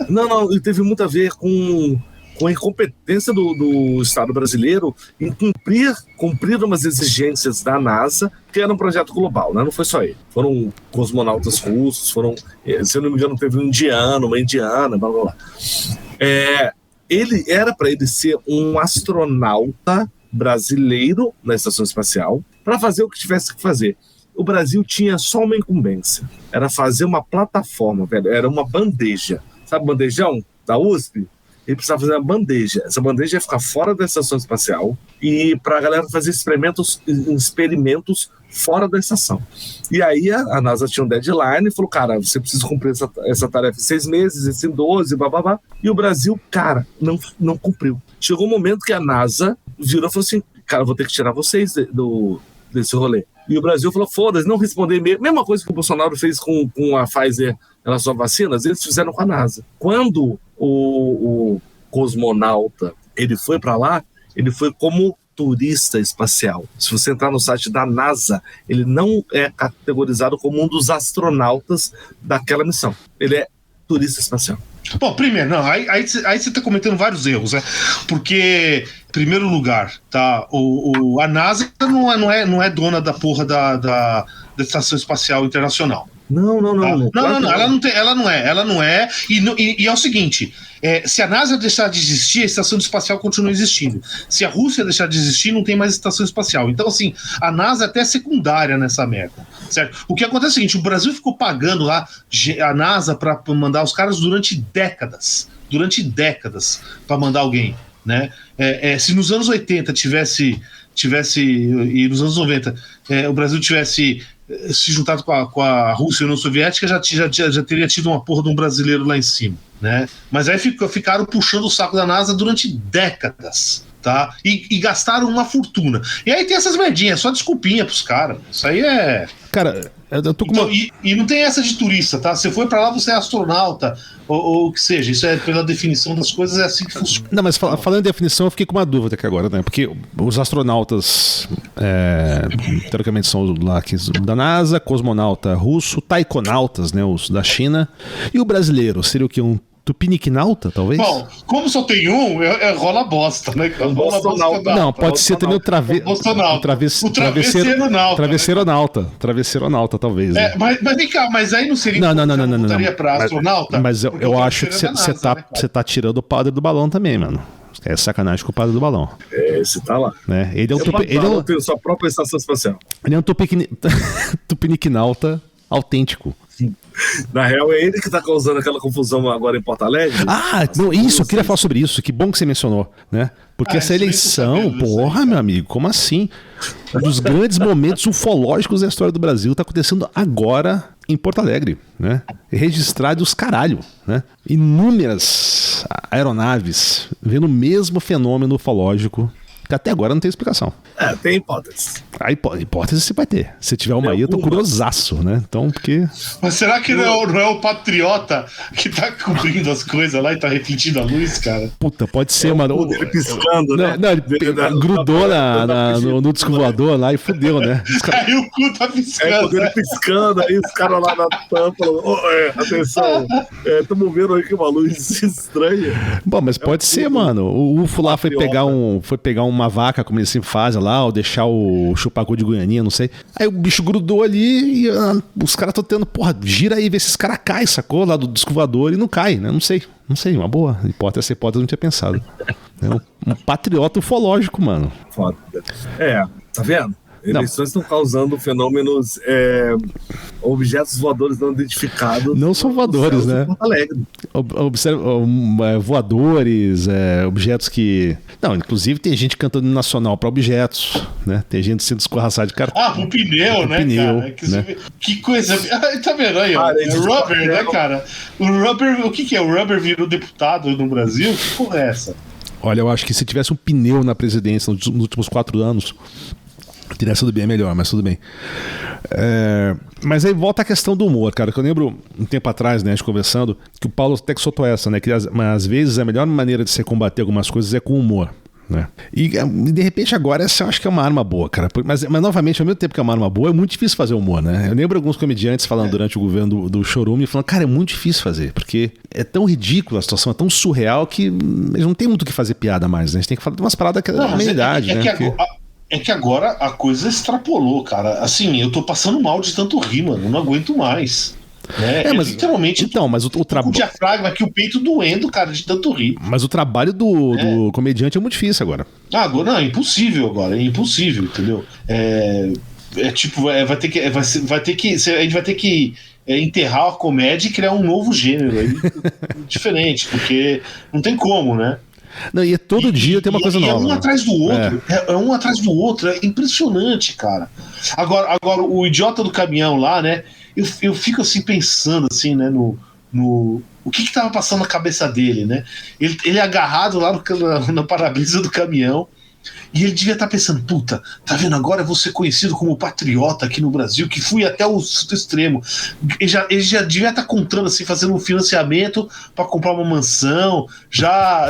Não, e teve muito a ver com a incompetência do Estado brasileiro em cumprir umas exigências da NASA, que era um projeto global, né? Não foi só ele. Foram cosmonautas russos, se eu não me engano, teve um indiano, uma indiana, blá blá blá. Ele era para ele ser um astronauta brasileiro na estação espacial para fazer o que tivesse que fazer. O Brasil tinha só uma incumbência, era fazer uma plataforma, velho, era uma bandeja, sabe, bandejão da USP? Ele precisava fazer uma bandeja. Essa bandeja ia ficar fora da estação espacial e para a galera fazer experimentos fora da estação. E aí a NASA tinha um deadline e falou, cara, você precisa cumprir essa tarefa em 6 meses, esse em 12, bababá. E o Brasil, cara, não cumpriu. Chegou um momento que a NASA virou e falou assim, cara, vou ter que tirar vocês desse rolê. E o Brasil falou, foda-se, não responder e-mail. Mesma coisa que o Bolsonaro fez com a Pfizer em relação a vacinas, eles fizeram com a NASA. Quando o cosmonauta ele foi para lá, ele foi como turista espacial. Se você entrar no site da NASA, ele não é categorizado como um dos astronautas daquela missão. Ele é turista espacial. Bom, primeiro, não, aí você tá cometendo vários erros, né? Porque, em primeiro lugar, tá, a NASA não é dona da porra da Estação Espacial Internacional. Não. Não, ela não é. E é o seguinte: se a NASA deixar de existir, a estação espacial continua existindo. Se a Rússia deixar de existir, não tem mais estação espacial. Então, assim, a NASA até é secundária nessa merda, certo? O que acontece é o seguinte: o Brasil ficou pagando lá a NASA para mandar os caras durante décadas para mandar alguém, né? Se nos anos 80 tivesse e nos anos 90 o Brasil tivesse se juntado com a Rússia e a União Soviética, já teria tido uma porra de um brasileiro lá em cima, né? Mas aí ficaram puxando o saco da NASA durante décadas, tá? E gastaram uma fortuna. E aí tem essas merdinhas, só desculpinha pros caras. Isso aí é... Cara, eu tô com então, e não tem essa de turista, tá? Você foi pra lá, você é astronauta, ou o que seja. Isso é pela definição das coisas, é assim que funciona. Não, mas falando em definição, eu fiquei com uma dúvida aqui agora, né? Porque os astronautas, teoricamente, são lá da NASA, cosmonauta russo, taikonautas, né? Os da China. E o brasileiro, seria o quê? Um tupiniquinauta, talvez? Bom, como só tem rola bosta, né? Rola bosta, não, pode ser também o travesseironauta, talvez. Né? Mas vem cá, mas aí não seria não. Pra astronauta? Mas eu acho que você tá tirando o padre do balão também, mano. É sacanagem com o padre do balão. Esse tá lá. Né? Ele tem sua própria estação espacial. Ele é um tupiniquinauta autêntico. Na real, é ele que tá causando aquela confusão agora em Porto Alegre. Eu queria falar sobre isso. Que bom que você mencionou, né? Porque essa eleição, porra, meu amigo, como assim? Um dos grandes momentos ufológicos da história do Brasil tá acontecendo agora em Porto Alegre, né? Registrados caralho, né? Inúmeras aeronaves vendo o mesmo fenômeno ufológico que até agora não tem explicação. Tem hipótese. A hipótese você vai ter. Se tiver uma aí, eu tô curiosaço, né? Então, porque... Mas será que não é o patriota que tá cobrindo as coisas lá e tá refletindo a luz, cara? Puta, pode ser, mano. Ele piscando, né? Não, ele grudou no disco voador lá e fudeu, né? Aí o cu tá piscando. Ele piscando, aí os caras lá na tampa, atenção, estamos vendo aí que uma luz estranha. Bom, mas pode ser, mano. O UFO lá foi pegar uma vaca, como eles sempre fazem lá, ou deixar o chupacu de Goianinha, não sei. Aí o bicho grudou ali e os caras estão tendo, porra, gira aí, vê se esse cara cai, sacou? Lá do disco voador e não cai, né? Não sei, uma boa hipótese. Essa hipótese eu não tinha pensado. É um patriota ufológico, mano. Foda. Tá vendo? Eleições estão causando fenômenos, objetos voadores não identificados. Não são voadores, né? Voadores, objetos que... Não, inclusive tem gente cantando nacional para objetos, né? Tem gente sendo escorraçada de cartão. O pneu, né, cara? Que coisa... Tá vendo aí, ó? É rubber, né, cara? O rubber... O que é? O rubber virou deputado no Brasil? Que porra é essa? Olha, eu acho que se tivesse um pneu na presidência nos últimos 4 anos... teria sido bem melhor, mas tudo bem. Mas aí volta a questão do humor, cara, que eu lembro um tempo atrás, né, a gente conversando, que o Paulo até que soltou essa, né, que às vezes a melhor maneira de você combater algumas coisas é com humor, né? E de repente agora essa eu acho que é uma arma boa, cara, mas novamente, ao mesmo tempo que é uma arma boa, é muito difícil fazer humor, né? Eu lembro alguns comediantes falando durante o governo do Chorume, falando, cara, é muito difícil fazer, porque é tão ridícula a situação, é tão surreal que eles não tem muito o que fazer piada mais, né? A gente tem que falar de umas paradas que é da humanidade, né? É que agora a coisa extrapolou, cara. Assim, eu tô passando mal de tanto rir, mano. Eu não aguento mais. Mas literalmente. Então, mas o trabalho. O diafragma aqui, o peito doendo, cara, de tanto rir. Mas o trabalho do comediante é muito difícil agora. Agora, não, é impossível agora. É impossível, entendeu? Vai ter que. A gente vai ter que enterrar a comédia e criar um novo gênero aí diferente, porque não tem como, né? Não, e todo dia tem uma coisa nova. É um atrás do outro. É um atrás do outro. É impressionante, cara. Agora o idiota do caminhão lá, né? Eu fico assim pensando assim, né? O que tava passando na cabeça dele, né? Ele agarrado lá no para-brisa do caminhão. E ele devia estar pensando, puta, tá vendo, agora eu vou ser conhecido como patriota aqui no Brasil, que fui até o extremo. Ele já devia estar contando assim, fazendo um financiamento para comprar uma mansão, já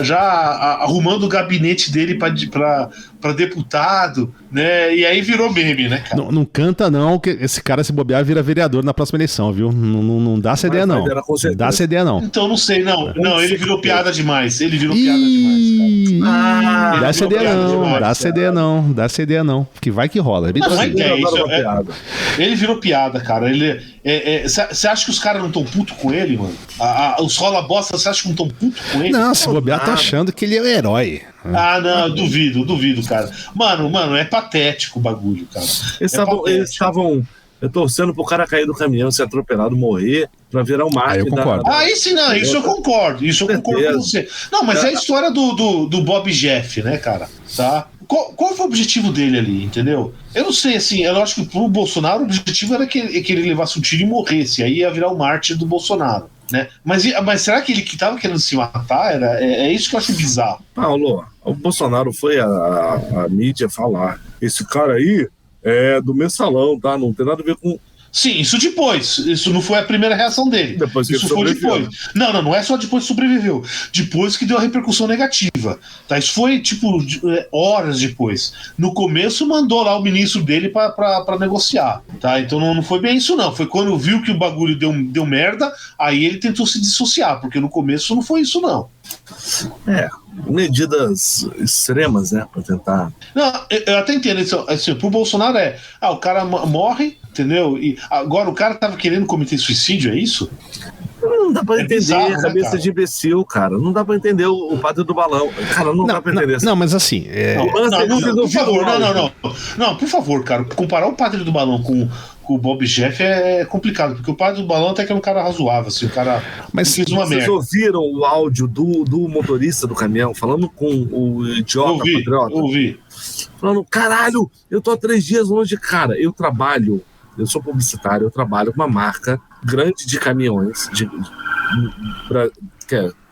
arrumando o gabinete dele para pra deputado, né? E aí virou meme, né, cara? Não canta não, que esse cara se bobear vira vereador na próxima eleição, viu? Não dá essa ideia não. Não dá essa ideia não. Então não sei, não, ele virou piada demais. Ele virou piada demais, cara. Dá essa ideia não, dá essa ideia não, dá essa ideia não. Que vai que rola. Ele virou piada, cara. Você acha que os caras não estão putos com ele, mano? Os rola bosta, você acha que não estão putos com ele? Não, se bobear tá achando que ele é o herói. Não, eu duvido, cara. Mano, é patético o bagulho, cara. Eles estavam torcendo pro cara cair do caminhão, ser atropelado, morrer, pra virar um mártir. Eu concordo. Isso eu concordo. Isso eu concordo com você. Não, mas é a história do Bob Jeff, né, cara? Tá? Qual foi o objetivo dele ali, entendeu? Eu não sei, assim, eu acho que pro Bolsonaro o objetivo era que ele levasse um tiro e morresse, aí ia virar o mártir do Bolsonaro, né? Mas será que ele que tava querendo se matar? É isso que eu acho bizarro. Paulo, o Bolsonaro foi a mídia falar, esse cara aí é do mensalão, tá? Não tem nada a ver com... Sim, isso depois. Isso não foi a primeira reação dele. Depois que isso foi depois. Não é só depois que sobreviveu. Depois que deu a repercussão negativa. Tá? Isso foi, horas depois. No começo, mandou lá o ministro dele pra negociar. Tá? Então não foi bem isso, não. Foi quando viu que o bagulho deu merda, aí ele tentou se dissociar, porque no começo não foi isso, não. Medidas extremas, né, pra tentar... Não, eu até entendo isso, assim, pro Bolsonaro o cara morre, entendeu? E agora o cara tava querendo cometer suicídio, é isso? Não dá pra entender, bizarro, cabeça cara? De imbecil, cara. Não dá pra entender o padre do balão. Cara, não dá pra entender. Não, mas assim... Por favor, não, por favor, cara, comparar o padre do balão com o Bob Jeff é complicado, porque o padre do balão até que é um cara razoável, assim, o cara fez uma merda. Vocês ouviram o áudio do motorista do caminhão falando com o idiota patriota? Ouvi. Falando, caralho, eu tô há 3 dias longe. Cara, eu sou publicitário, eu trabalho com uma marca grande de caminhões, que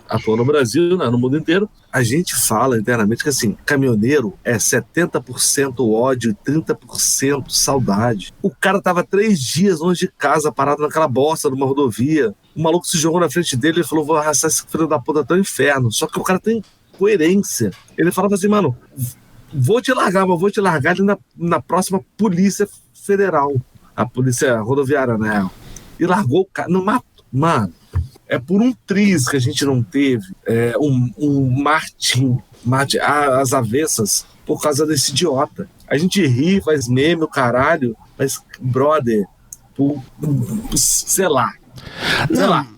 atua no Brasil, né, no mundo inteiro. A gente fala internamente que, assim, caminhoneiro é 70% ódio e 30% saudade. O cara tava 3 dias longe de casa, parado naquela bosta de uma rodovia. O maluco se jogou na frente dele e falou, vou arrastar esse filho da puta até o inferno. Só que o cara tem coerência. Ele falava assim, mano, vou te largar, mas vou te largar na próxima Polícia Federal. A Polícia Rodoviária, né? E largou o cara no mato. Mano, é por um triz que a gente não teve um Martin às avessas por causa desse idiota. A gente ri, faz meme, o caralho, mas, brother, sei lá.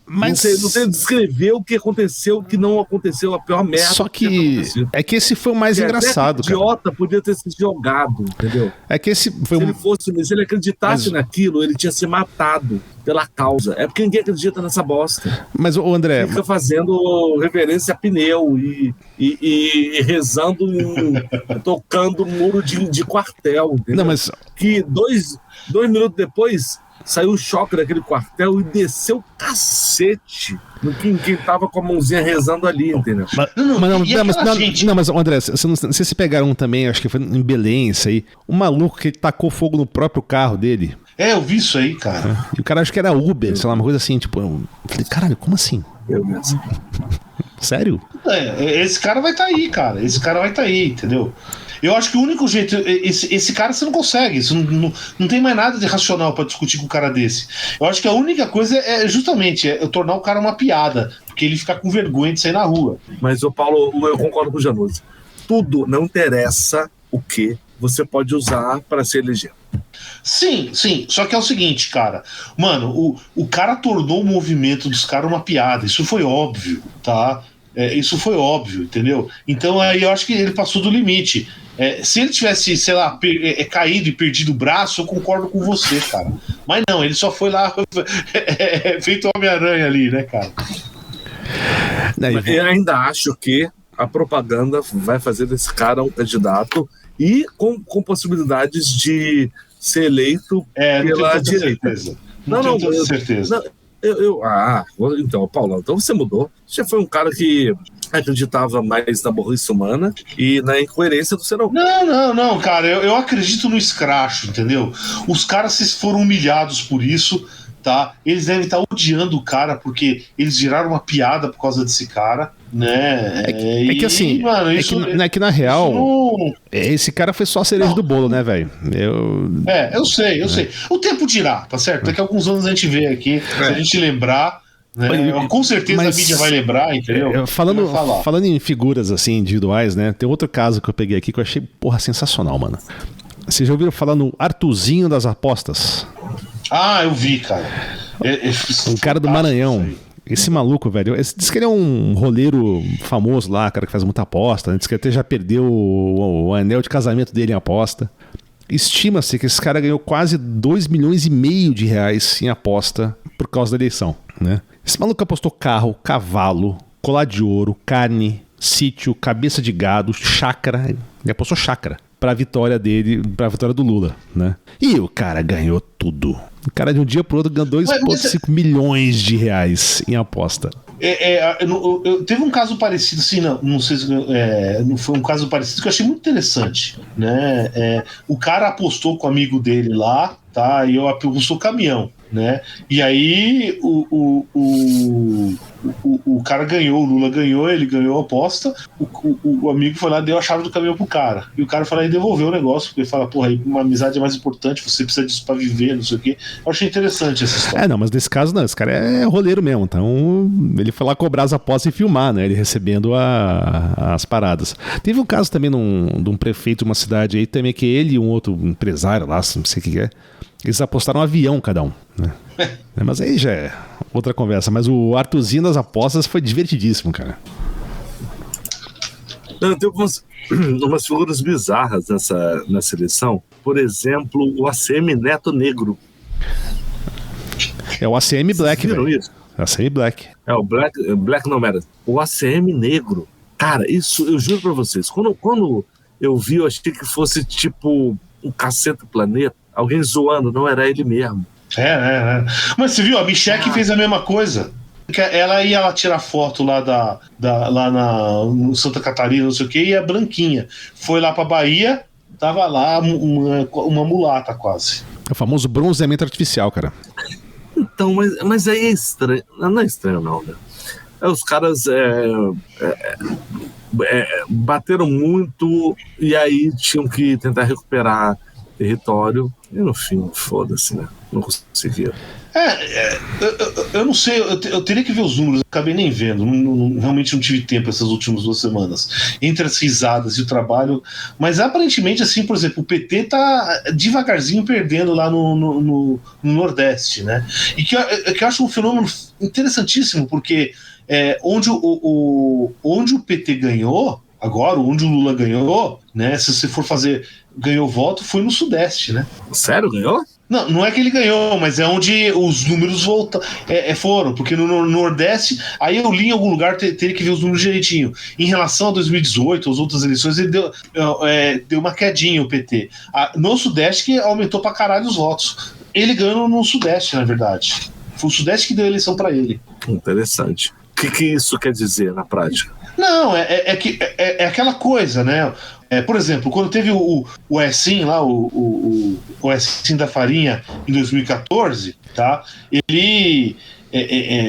Mas... Não sei descrever o que aconteceu, o que não aconteceu, a pior merda. Só que é que esse foi o mais engraçado, cara. O idiota podia ter se jogado, entendeu? É que esse foi se ele acreditasse naquilo, ele tinha se matado pela causa. É porque ninguém acredita nessa bosta. Mas o André... Fica fazendo reverência a pneu e rezando, tocando muro de quartel, entendeu? Não, mas... Que 2 minutos depois... Saiu o choque daquele quartel e desceu o cacete no quem tava com a mãozinha rezando ali, entendeu? Mas André, não sei se pegaram também, acho que foi em Belém isso aí, um maluco que tacou fogo no próprio carro dele. Eu vi isso aí, cara. E o cara acho que era Uber, sei lá, uma coisa assim, tipo, eu falei, caralho, como assim? Eu mesmo. Sério? Esse cara vai estar aí, cara. Esse cara vai estar aí, entendeu? Eu acho que o único jeito... Esse cara você não consegue. Isso não tem mais nada de racional pra discutir com um cara desse. Eu acho que a única coisa é justamente tornar o cara uma piada. Porque ele fica com vergonha de sair na rua. Mas, Paulo, eu concordo com o Januzzi. Tudo não interessa o que você pode usar para se eleger. Sim. Só que é o seguinte, cara. Mano, o cara tornou o movimento dos caras uma piada. Isso foi óbvio, tá? Isso foi óbvio, entendeu? Então aí eu acho que ele passou do limite. Se ele tivesse, sei lá, caído e perdido o braço, eu concordo com você, cara. Mas não, ele só foi lá feito Homem-Aranha ali, né, cara? Eu ainda acho que a propaganda vai fazer desse cara um candidato e com possibilidades de ser eleito pela direita. Não tenho certeza. Então, Paulo, então você mudou. Você foi um cara que acreditava mais na burrice humana e na incoerência do ser humano. Não, cara, eu acredito no escracho, entendeu? Os caras foram humilhados por isso, tá? Eles devem estar odiando o cara porque eles viraram uma piada por causa desse cara, né? É que assim, mano, é que na real, esse cara foi só a cereja do bolo, né, velho? Eu sei. O tempo dirá, tá certo? Daqui a alguns anos a gente vê aqui, se a gente lembrar, né? Com certeza a mídia vai lembrar, entendeu? Falando em figuras assim, individuais, né? Tem outro caso que eu peguei aqui que eu achei, porra, sensacional, mano. Vocês já ouviram falar no Artuzinho das apostas? Ah, eu vi, cara. Um cara do Maranhão. Esse maluco, velho, diz que ele é um roleiro famoso lá, cara que faz muita aposta, né? Diz que até já perdeu o anel de casamento dele em aposta. Estima-se que esse cara ganhou quase 2,5 milhões de reais em aposta por causa da eleição, né? Esse maluco apostou carro, cavalo, colar de ouro, carne, sítio, cabeça de gado, chácara. Ele apostou chácara pra vitória dele, pra vitória do Lula, né? E o cara ganhou tudo. O cara de um dia pro outro ganhou 2,5 milhões de reais em aposta. Teve um caso parecido, assim, não sei se não foi um caso parecido que eu achei muito interessante, né? O cara apostou com o amigo dele lá, tá? E eu apostou o caminhão, né? E aí o cara ganhou, o Lula ganhou, ele ganhou a aposta, o amigo foi lá e deu a chave do caminhão pro cara. E o cara foi lá e devolveu o negócio, porque ele fala, porra, uma amizade é mais importante, você precisa disso pra viver, não sei o quê. Eu achei interessante essa história. Não, mas nesse caso não, esse cara é roleiro mesmo, então ele foi lá cobrar as apostas e filmar, né? Ele recebendo as paradas. Teve um caso também de um prefeito de uma cidade aí também, que ele e um outro empresário lá, não sei o que é, eles apostaram um avião cada um, né? Mas aí já é outra conversa. Mas o Artuzinho das apostas foi divertidíssimo, cara. Tem umas figuras bizarras nessa eleição. Por exemplo, o ACM Neto Negro. É o ACM Black, velho. Isso? ACM Black. É o Black No Matter. O ACM Negro. Cara, isso eu juro pra vocês. Quando eu vi, eu achei que fosse tipo um Caceta Planeta. Alguém zoando, não era ele mesmo. Mas você viu, a Michelle fez a mesma coisa. Ela ia lá tirar foto lá no Santa Catarina, não sei o que, e a Branquinha foi lá pra Bahia, tava lá uma mulata quase. É o famoso bronzeamento artificial, cara. Então, mas aí é estranho. Não é estranho, não, né? Os caras bateram muito e aí tinham que tentar recuperar território e no fim, foda-se, né? Não conseguiram. Eu não sei, eu teria que ver os números, acabei nem vendo, realmente não tive tempo essas últimas 2 semanas, entre as risadas e o trabalho, mas aparentemente, assim, por exemplo, o PT tá devagarzinho perdendo lá no Nordeste, né? E que eu acho um fenômeno interessantíssimo, porque onde o PT ganhou, agora, onde o Lula ganhou, né? Se você for ganhou voto, foi no Sudeste, né? Sério, ganhou? Não é que ele ganhou, mas é onde os números foram, porque no Nordeste, aí eu li em algum lugar, teria que ver os números direitinho. Em relação a 2018, as outras eleições, ele deu uma quedinha o PT. No Sudeste que aumentou pra caralho os votos. Ele ganhou no Sudeste, na verdade. Foi o Sudeste que deu a eleição pra ele. Interessante. O que isso quer dizer na prática? Não, é aquela coisa, né? Por exemplo, quando teve o Essim lá, o Essim da Farinha em 2014, tá? Ele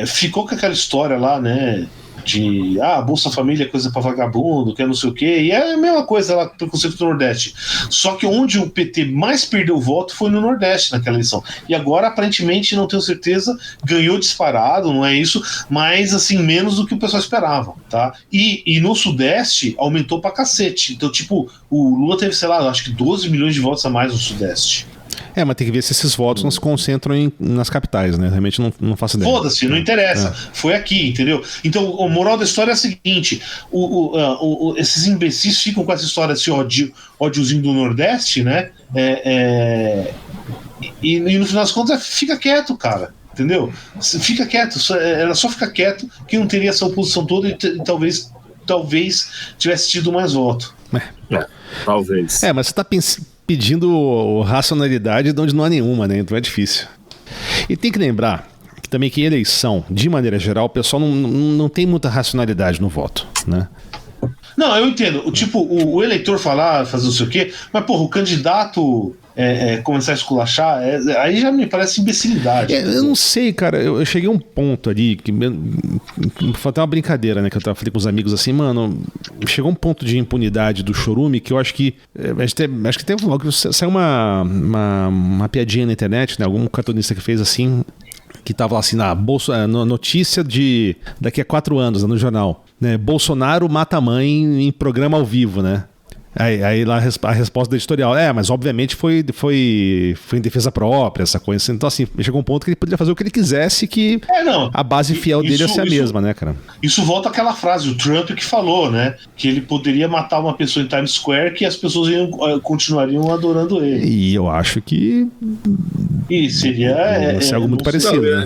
ficou com aquela história lá, né? De Bolsa Família é coisa pra vagabundo, que é não sei o quê, e é a mesma coisa lá pro conceito do Nordeste. Só que onde o PT mais perdeu voto foi no Nordeste naquela eleição. E agora, aparentemente, não tenho certeza, ganhou disparado, não é isso, mas assim, menos do que o pessoal esperava, tá? E no Sudeste aumentou pra cacete. Então, tipo, o Lula teve, sei lá, acho que 12 milhões de votos a mais no Sudeste. Mas tem que ver se esses votos não se concentram nas capitais, né? Realmente não faço ideia. Foda-se, não interessa. Foi aqui, entendeu? Então, a moral da história é a seguinte: esses imbecis ficam com essa história, esse ódiozinho do Nordeste, né? E no final das contas, fica quieto, cara. Entendeu? Fica quieto. Era só ficar quieto que não teria essa oposição toda e talvez tivesse tido mais voto. Talvez. Mas você tá pedindo racionalidade de onde não há nenhuma, né? Então é difícil. E tem que lembrar que também que em eleição, de maneira geral, o pessoal não tem muita racionalidade no voto, né? Não, eu entendo. O eleitor fazer não sei o quê, mas, porra, o candidato começar a esculachar, aí já me parece imbecilidade. Eu não sei, cara, eu cheguei a um ponto ali, que foi até uma brincadeira, né, que eu falei com os amigos assim, mano, chegou um ponto de impunidade do chorume que eu acho que acho que saiu uma piadinha na internet, né, algum cartunista que fez assim, que tava lá assim na notícia de daqui a 4 anos, né, no jornal, né, Bolsonaro mata a mãe em programa ao vivo, né. Aí lá a resposta do editorial, mas obviamente foi em defesa própria, essa coisa. Então, assim, chegou um ponto que ele poderia fazer o que ele quisesse, que a base fiel dele ia ser a mesma, né, cara? Isso volta àquela frase, o Trump que falou, né? Que ele poderia matar uma pessoa em Times Square que as pessoas continuariam adorando ele. E eu acho que... E seria... algo muito parecido, né?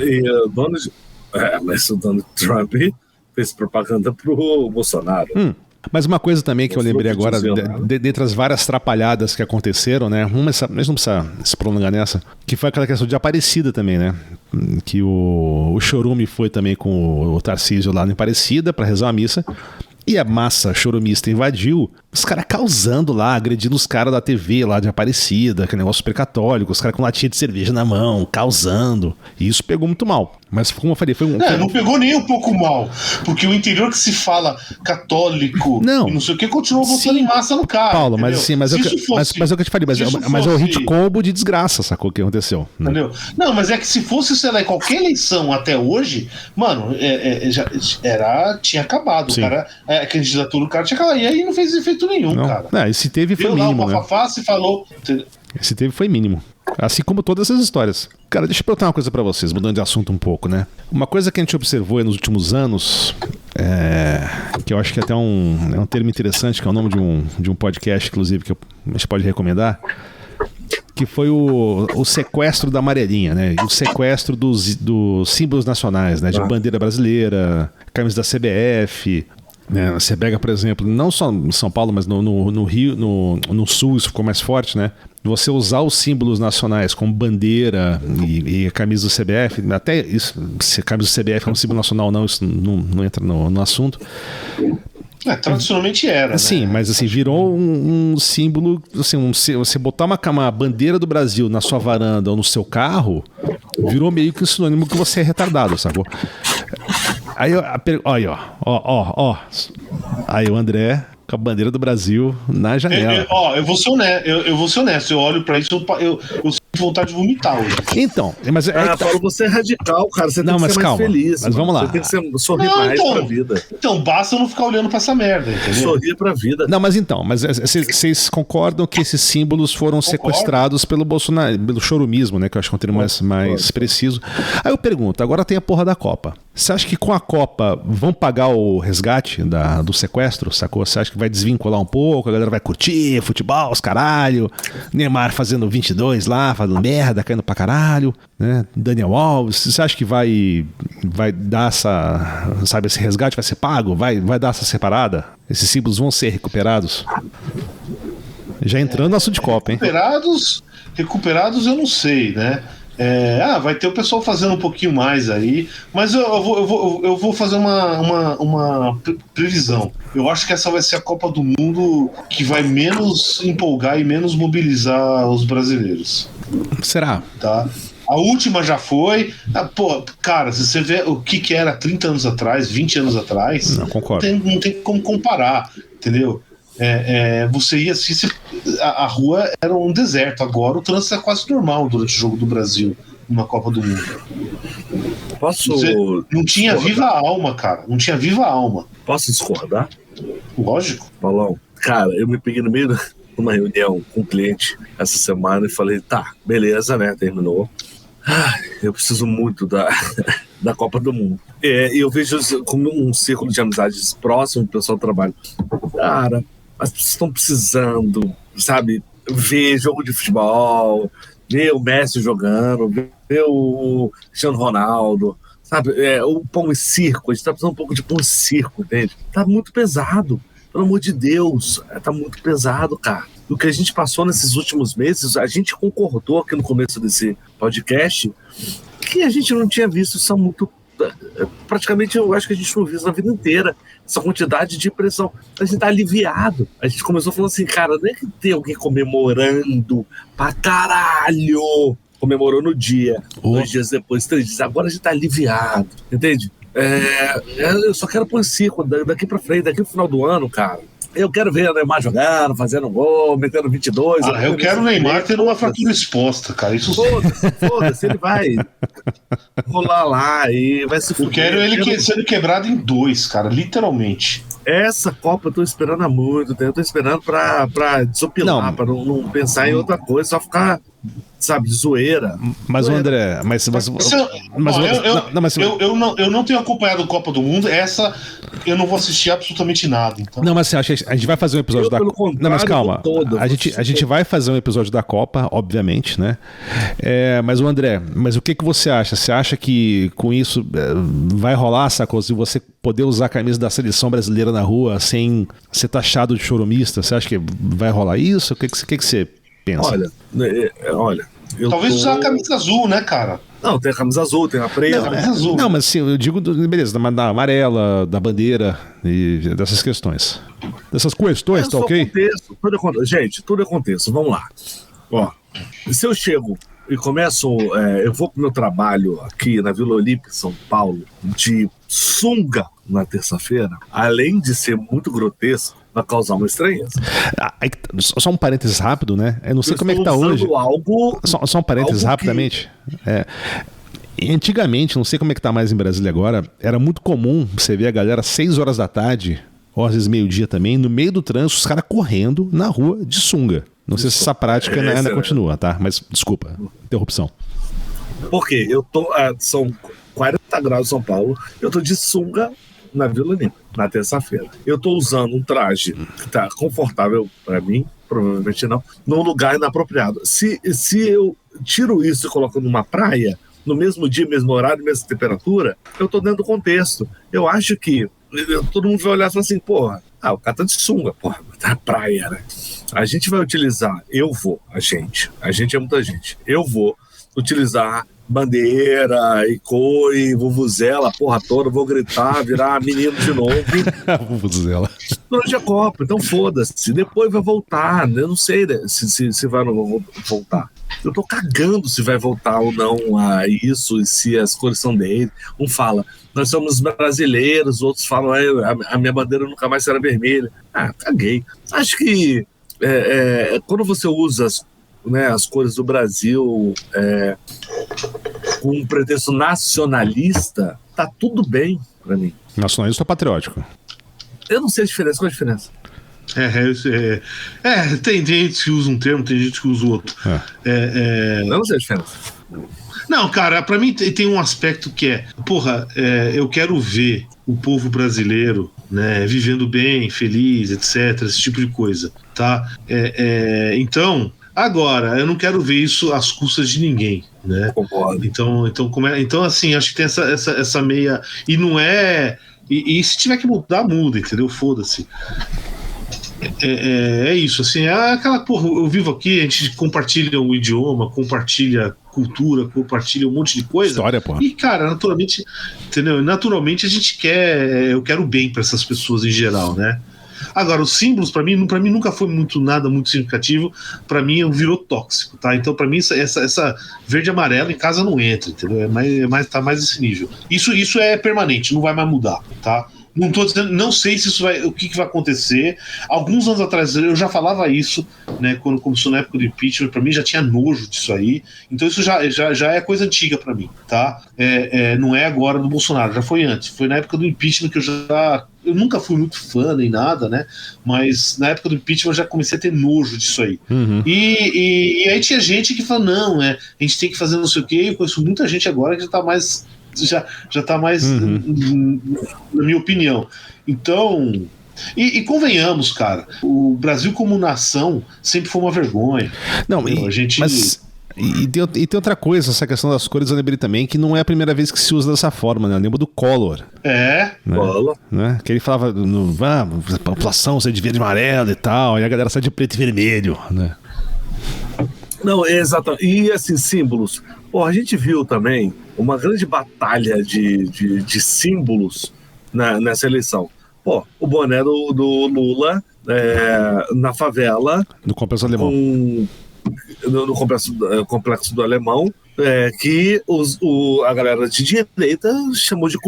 Mas o Donald Trump fez propaganda pro Bolsonaro. Mas uma coisa também que eu lembrei agora, dentre as várias trapalhadas que aconteceram, né? Mas não precisa se prolongar nessa, que foi aquela questão de Aparecida também, né? Que o chorume foi também com o Tarcísio lá em Aparecida para rezar a missa. E a massa chorumista invadiu, os caras causando lá, agredindo os caras da TV lá de Aparecida, aquele negócio super católico, os caras com latinha de cerveja na mão, causando. E isso pegou muito mal. Mas como eu falei, não pegou nem um pouco mal, porque o interior que se fala católico e não sei o que, continuou votando em massa no cara. Paulo, entendeu? Mas assim, mas é o que eu te falei, mas é o hit combo de desgraça, sacou o que aconteceu? Né? Entendeu? Não, mas é que se fosse, sei lá, qualquer eleição até hoje, mano, tinha acabado. Sim. O cara, a candidatura do cara tinha acabado. E aí não fez efeito nenhum, cara. E se teve foi mínimo, né? Se falou. Se teve foi mínimo. Assim como todas essas histórias. Cara, deixa eu perguntar uma coisa pra vocês, mudando de assunto um pouco, né? Uma coisa que a gente observou nos últimos anos, que eu acho que até é um termo interessante, que é o nome de um podcast, inclusive, que a gente pode recomendar, que foi o sequestro da amarelinha, né? E o sequestro dos símbolos nacionais, né? De bandeira brasileira, camisa da CBF... Você pega, por exemplo, não só em São Paulo, mas no Rio, no Sul, isso ficou mais forte, né? Você usar os símbolos nacionais como bandeira e a camisa do CBF, até isso, se a camisa do CBF é um símbolo nacional ou não, isso não entra no assunto. Tradicionalmente era, sim, né? Mas assim, virou um símbolo, assim, você botar uma bandeira do Brasil na sua varanda ou no seu carro, virou meio que um sinônimo que você é retardado, sacou? Aí, ó. Aí o André com a bandeira do Brasil na janela. Eu vou ser honesto. Eu olho pra isso, eu sinto vontade de vomitar hoje. Então, mas Paulo, você é radical, cara. Você tem que ser mais feliz. Mas vamos lá. Você tem que sorrir mais pra vida. Então, basta eu não ficar olhando pra essa merda, entendeu? Sorrir pra vida. Não, mas vocês concordam que esses símbolos foram sequestrados pelo Bolsonaro, pelo chorumismo, né? Que eu acho que é um termo mais preciso. Aí eu pergunto, agora tem a porra da Copa. Você acha que com a Copa vão pagar o resgate do sequestro, sacou? Você acha que vai desvincular um pouco, a galera vai curtir futebol, os caralho, Neymar fazendo 22 lá, fazendo merda, caindo pra caralho, né? Daniel Alves, você acha que vai dar esse resgate vai ser pago? Vai dar essa separada? Esses símbolos vão ser recuperados? Já entrando no assunto de Copa, hein? Recuperados eu não sei, né? Vai ter o pessoal fazendo um pouquinho mais aí, mas eu vou fazer uma previsão. Eu acho que essa vai ser a Copa do Mundo que vai menos empolgar e menos mobilizar os brasileiros. Será? Tá? A última já foi. Cara, se você vê o que era 30 anos atrás, 20 anos atrás, não concordo. Não tem como comparar, entendeu? Você ia assim, a rua era um deserto. Agora o trânsito é quase normal durante o jogo do Brasil numa Copa do Mundo. Não tinha viva alma, cara. Não tinha viva alma. Posso discordar? Lógico. Paulão, cara, eu me peguei no meio de uma reunião com um cliente essa semana e falei, tá, beleza, né? Terminou. Eu preciso muito da Copa do Mundo. E eu vejo como um círculo de amizades próximo do pessoal do trabalho. Cara, as pessoas estão precisando, sabe, ver jogo de futebol, ver o Messi jogando, ver o Cristiano Ronaldo, sabe, o pão e circo. A gente tá precisando um pouco de pão e circo, entende? Tá muito pesado, pelo amor de Deus, tá muito pesado, cara. Do que a gente passou nesses últimos meses, a gente concordou aqui no começo desse podcast que a gente não tinha visto isso há muito... praticamente eu acho que a gente não viu isso na vida inteira, essa quantidade de pressão. A gente tá aliviado. A gente começou falando assim, cara, não é que tem alguém comemorando pra caralho, comemorou no dia, 2 dias depois, 3 dias, agora a gente tá aliviado, entende? Eu só quero pôr circo daqui pra frente, daqui pro final do ano, cara. Eu quero ver o Neymar jogando, fazendo gol, metendo 22. Eu quero o Neymar tendo uma fratura exposta, cara. Isso foda-se, ele vai rolar lá e vai se fuder. Eu quero ele sendo quebrado em 2, cara, literalmente. Essa Copa eu tô esperando há muito tempo, eu tô esperando pra desopilar, pra não pensar em outra coisa, só ficar, sabe, zoeira. Mas o André, eu não tenho acompanhado a Copa do Mundo, essa eu não vou assistir absolutamente nada. Então. Não, mas assim, a gente vai fazer um episódio da Copa. Não, mas calma, a gente vai fazer um episódio da Copa, obviamente, né? Mas o André, o que você acha? Você acha que com isso vai rolar, sacou? Se você poder usar a camisa da seleção brasileira na rua sem ser taxado de choromista, você acha que vai rolar isso? O que você pensa? Olha, talvez usar a camisa azul, né, cara? Não, tem a camisa azul, tem a preta. Não, mas assim, eu digo, beleza, da amarela, da bandeira e dessas questões. Dessas questões, tá ok? Gente, tudo é contexto, vamos lá. Ó, se eu chego e começo, eu vou pro meu trabalho aqui na Vila Olímpia, São Paulo, de sunga na terça-feira, além de ser muito grotesco, vai causar uma estranheza. Só um parênteses rápido, né? Eu não sei como é que tá hoje. Só um parênteses rapidamente. Antigamente, não sei como é que tá mais em Brasília agora, era muito comum você ver a galera 6 horas da tarde, ou às vezes meio-dia também, no meio do trânsito, os caras correndo na rua de sunga. Não sei se essa prática ainda continua, tá? Mas desculpa, interrupção. Por quê? Eu tô. São 40 graus em São Paulo, eu tô de sunga na Vila Olímpia, na terça-feira. Eu tô usando um traje que tá confortável pra mim, provavelmente não, num lugar inapropriado. Se eu tiro isso e coloco numa praia, no mesmo dia, mesmo horário, mesma temperatura, eu tô dentro do contexto. Eu acho que todo mundo vai olhar e falar assim, porra, o cara tá de sunga, porra, tá na praia, né? A gente vai utilizar, a gente é muita gente, eu vou utilizar bandeira e coi, vuvuzela, porra toda, vou gritar, virar menino de novo. Vuvuzela. Durante a Copa, então foda-se, depois vai voltar, eu não sei se vai ou não voltar. Eu tô cagando se vai voltar ou não a isso, e se as cores são dele. Um fala, nós somos brasileiros, outros falam, a minha bandeira nunca mais será vermelha. Caguei. Acho que quando você usa as cores do Brasil com um pretexto nacionalista, tá tudo bem pra mim. Nacionalista ou patriótico? Eu não sei a diferença. Qual a diferença? Tem gente que usa um termo, tem gente que usa o outro. Eu não sei a diferença. Não, cara, pra mim tem um aspecto que eu quero ver o povo brasileiro, né, vivendo bem, feliz, etc, esse tipo de coisa, tá? Então, agora, eu não quero ver isso às custas de ninguém, né? Concordo. Então, assim, acho que tem essa meia, e não é, e se tiver que mudar, muda, entendeu? Foda-se. É isso, assim, aquela porra, eu vivo aqui, a gente compartilha o idioma, compartilha cultura, compartilha um monte de coisa. História, porra. E, cara, naturalmente, entendeu? Naturalmente a gente eu quero bem para essas pessoas em geral, né? Agora, os símbolos, pra mim nunca foi nada muito significativo, pra mim virou tóxico, tá? Então, pra mim, essa verde e amarelo em casa não entra, entendeu? Tá mais esse nível. Isso é permanente, não vai mais mudar, tá? Não tô dizendo, não sei se o que vai acontecer. Alguns anos atrás eu já falava isso, né? Quando começou na época do impeachment, pra mim já tinha nojo disso aí. Então isso já é coisa antiga pra mim, tá? Não é agora do Bolsonaro, já foi antes. Foi na época do impeachment que eu nunca fui muito fã nem nada, né? Mas na época do impeachment eu já comecei a ter nojo disso aí. Uhum. E aí tinha gente que fala, não, a gente tem que fazer não sei o quê. Eu conheço muita gente agora que já tá mais. Já tá mais, na minha opinião. Então, e convenhamos, cara, o Brasil como nação sempre foi uma vergonha. Não, e tem outra coisa, essa questão das cores, eu lembrei também, que não é a primeira vez que se usa dessa forma, né? Eu lembro do Collor. Né? Collor. Né? Que ele falava, a população sai de verde e amarelo e tal, e a galera sai de preto e vermelho, né? Não, exatamente. E assim, símbolos. Pô, a gente viu também uma grande batalha de símbolos nessa eleição. Pô, o boné do Lula na favela. No Complexo Alemão. No complexo do Alemão, que a galera de direita chamou de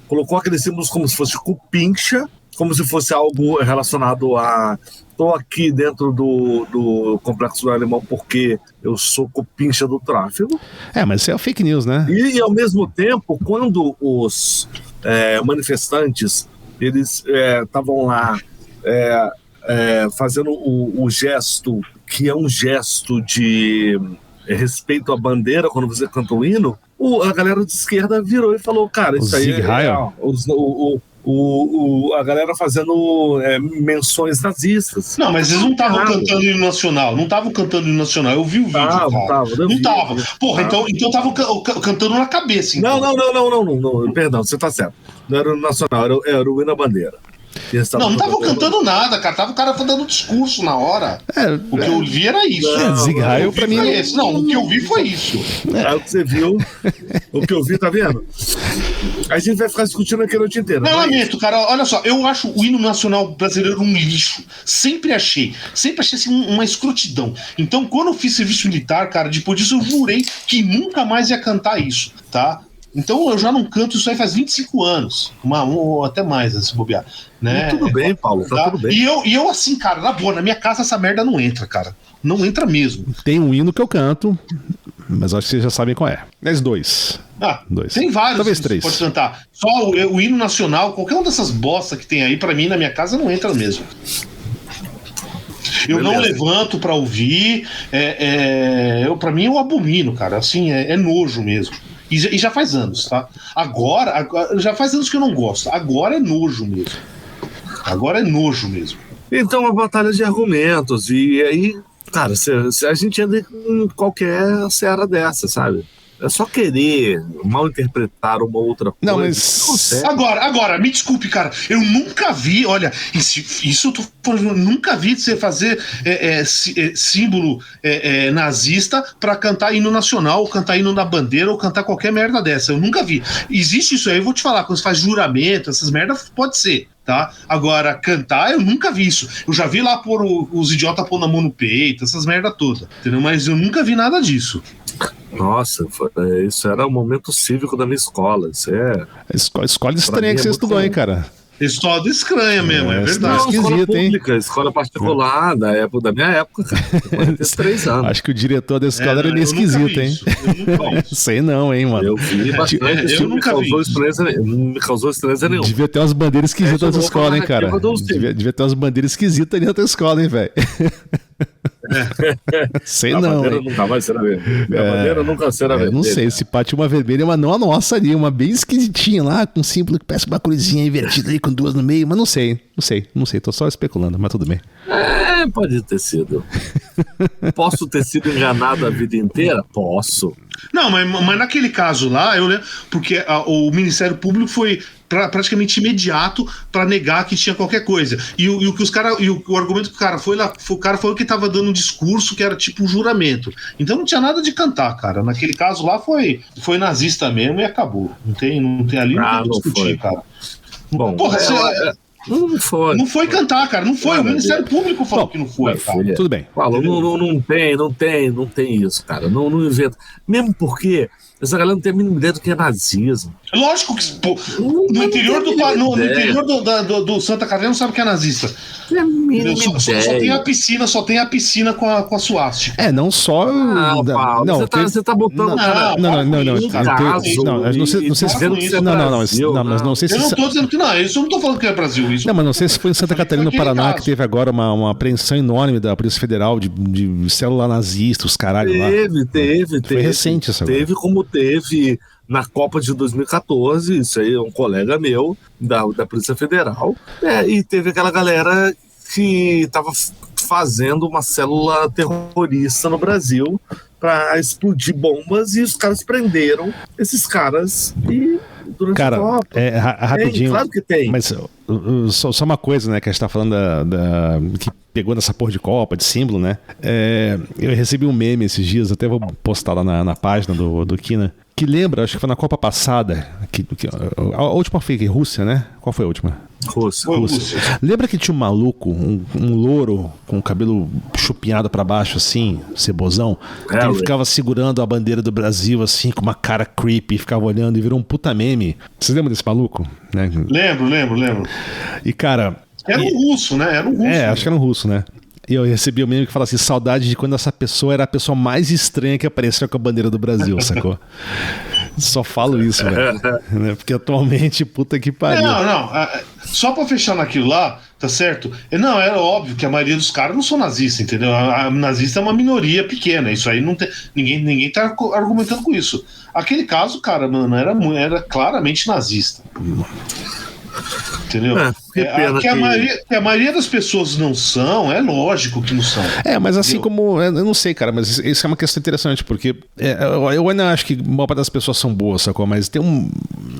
colocou aqueles símbolos como se fosse cupincha, como se fosse algo relacionado a estou aqui dentro do Complexo do Alemão porque eu sou cupincha do tráfego. Mas isso é fake news, né? E ao mesmo tempo, quando os manifestantes eles estavam lá fazendo o gesto, que é um gesto de respeito à bandeira quando você canta o hino, a galera de esquerda virou e falou, cara, isso aí a galera fazendo menções nazistas. Não, mas eles não estavam cantando hino nacional. Não estavam cantando hino nacional. Eu vi o vídeo. Não estavam. Porra, então estavam cantando na cabeça. Então. Não. Perdão, você tá certo. Não era o nacional, era o hino à bandeira. Não estavam cantando nada, cara. Tava o cara dando discurso na hora. O que eu vi era isso. Sieg Heil pra mim. Não, o que eu vi foi isso. O que você viu, o que eu vi, tá vendo? A gente vai ficar discutindo aqui a noite inteira. Não, lamento, cara. Olha só, eu acho o hino nacional brasileiro um lixo. Sempre achei assim uma escrotidão. Então, quando eu fiz serviço militar, cara, depois disso eu jurei que nunca mais ia cantar isso, tá? Então eu já não canto isso aí faz 25 anos. Ou até mais, se bobear. Né? Tudo bem, Paulo, tá tudo bem. E eu assim, cara, na boa, na minha casa essa merda não entra, cara. Não entra mesmo. Tem um hino que eu canto, mas acho que vocês já sabem qual é. Mas dois. Dois. Tem vários. Talvez três. Pode cantar. Só o hino nacional, qualquer uma dessas bostas que tem aí, pra mim, na minha casa, não entra mesmo. Eu não levanto pra ouvir. Pra mim, eu abomino, cara. Assim, é nojo mesmo. E já faz anos, tá? Agora, já faz anos que eu não gosto. Agora é nojo mesmo. Então, uma batalha de argumentos. E aí, cara, se a gente anda em qualquer seara dessa, sabe? É só querer mal interpretar uma outra coisa. Não, mas... Agora, me desculpe, cara. Eu nunca vi, olha, isso eu tô falando, nunca vi você fazer símbolo nazista pra cantar hino nacional, ou cantar hino da bandeira, ou cantar qualquer merda dessa. Eu nunca vi. Existe isso aí, eu vou te falar, quando você faz juramento, essas merdas, pode ser. Tá? Agora, cantar, eu nunca vi isso. Eu já vi lá os idiotas pondo a mão no peito, essas merda toda, entendeu? Mas eu nunca vi nada disso. Nossa, isso era o momento cívico da minha escola. Isso escola estranha que você estudou, hein, cara? História estranha mesmo, é verdade. Não, escola pública, escola particular, da minha época, cara. 43 anos. Acho que o diretor da escola era meio esquisito, hein? Sei não, hein, mano. Eu vi bastante. Eu nunca vi. Não me causou estranheza nenhuma. Devia ter umas bandeiras esquisitas na escola, hein, cara? Devia ter umas bandeiras esquisitas ali na tua escola, hein, velho? Sei não. A bandeira nunca mais será vermelha. A bandeira nunca será vermelha. Não sei, se pá tinha uma vermelha, mas não a nossa ali, uma bem esquisitinha lá, com um símbolo que parece uma cruzinha invertida ali com duas no meio, mas não sei, tô só especulando, mas tudo bem. Pode ter sido. Posso ter sido enganado a vida inteira? Posso. Não, mas naquele caso lá, eu lembro, porque o Ministério Público foi praticamente imediato para negar que tinha qualquer coisa. E o argumento que o cara foi lá, o cara foi o que estava dando um discurso que era tipo um juramento. Então não tinha nada de cantar, cara. Naquele caso lá foi nazista mesmo e acabou. Não tem ali, não tem que discutir, cara. Bom, porra, não foi. Não foi cantar, cara. Não foi. O Ministério Público falou que não foi, cara. Tudo bem. Paulo, não tem isso, cara. Não inventa. Mesmo porque essa galera não tem a mínima ideia do que é nazismo. Lógico que no interior do Santa Catarina não sabe o que é nazista. Só tem a piscina com a suástica. Não só. Paulo, você tá botando. Não, não sei se. Eu não tô dizendo que não, isso eu não tô falando que é Brasil. Isso. Não, mas não sei se foi em Santa Catarina, no Paraná, que teve agora uma apreensão enorme da Polícia Federal de célula nazista, os caralho lá. Teve. Foi recente essa Teve como teve na Copa de 2014, isso aí é um colega meu da Polícia Federal, e teve aquela galera que estava fazendo uma célula terrorista no Brasil para explodir bombas, e os caras prenderam esses caras e durante Cara, a Copa. rapidinho. Claro que tem. Mas só uma coisa, né, que a gente tá falando que pegou nessa porra de Copa, de símbolo, né? Eu recebi um meme esses dias, até vou postar lá na página do Kina, que lembra, acho que foi na Copa passada, a última foi aqui, Rússia, né? Qual foi a última? Rússia. Lembra que tinha um maluco, um louro com o cabelo chupinhado pra baixo, assim, cebosão, que ele ficava segurando a bandeira do Brasil, assim, com uma cara creepy, ficava olhando e virou um puta meme. Vocês lembram desse maluco? Né? Lembro. E, cara... Era um russo, né? Acho que era um russo, né? E eu recebi um meme que fala assim, saudade de quando essa pessoa era a pessoa mais estranha que apareceu com a bandeira do Brasil, sacou? Só falo isso, velho. Né? Porque atualmente, puta que pariu. Não. Só pra fechar naquilo lá, tá certo? Não, era óbvio que a maioria dos caras não são nazistas, entendeu? A nazista é uma minoria pequena. Isso aí não tem. Ninguém tá argumentando com isso. Aquele caso, cara, mano, era claramente nazista. Entendeu? Que a maioria das pessoas não são, é lógico que não são. Mas assim como. Eu não sei, cara, mas isso é uma questão interessante, porque eu ainda acho que uma parte das pessoas são boas, sacou? Mas tem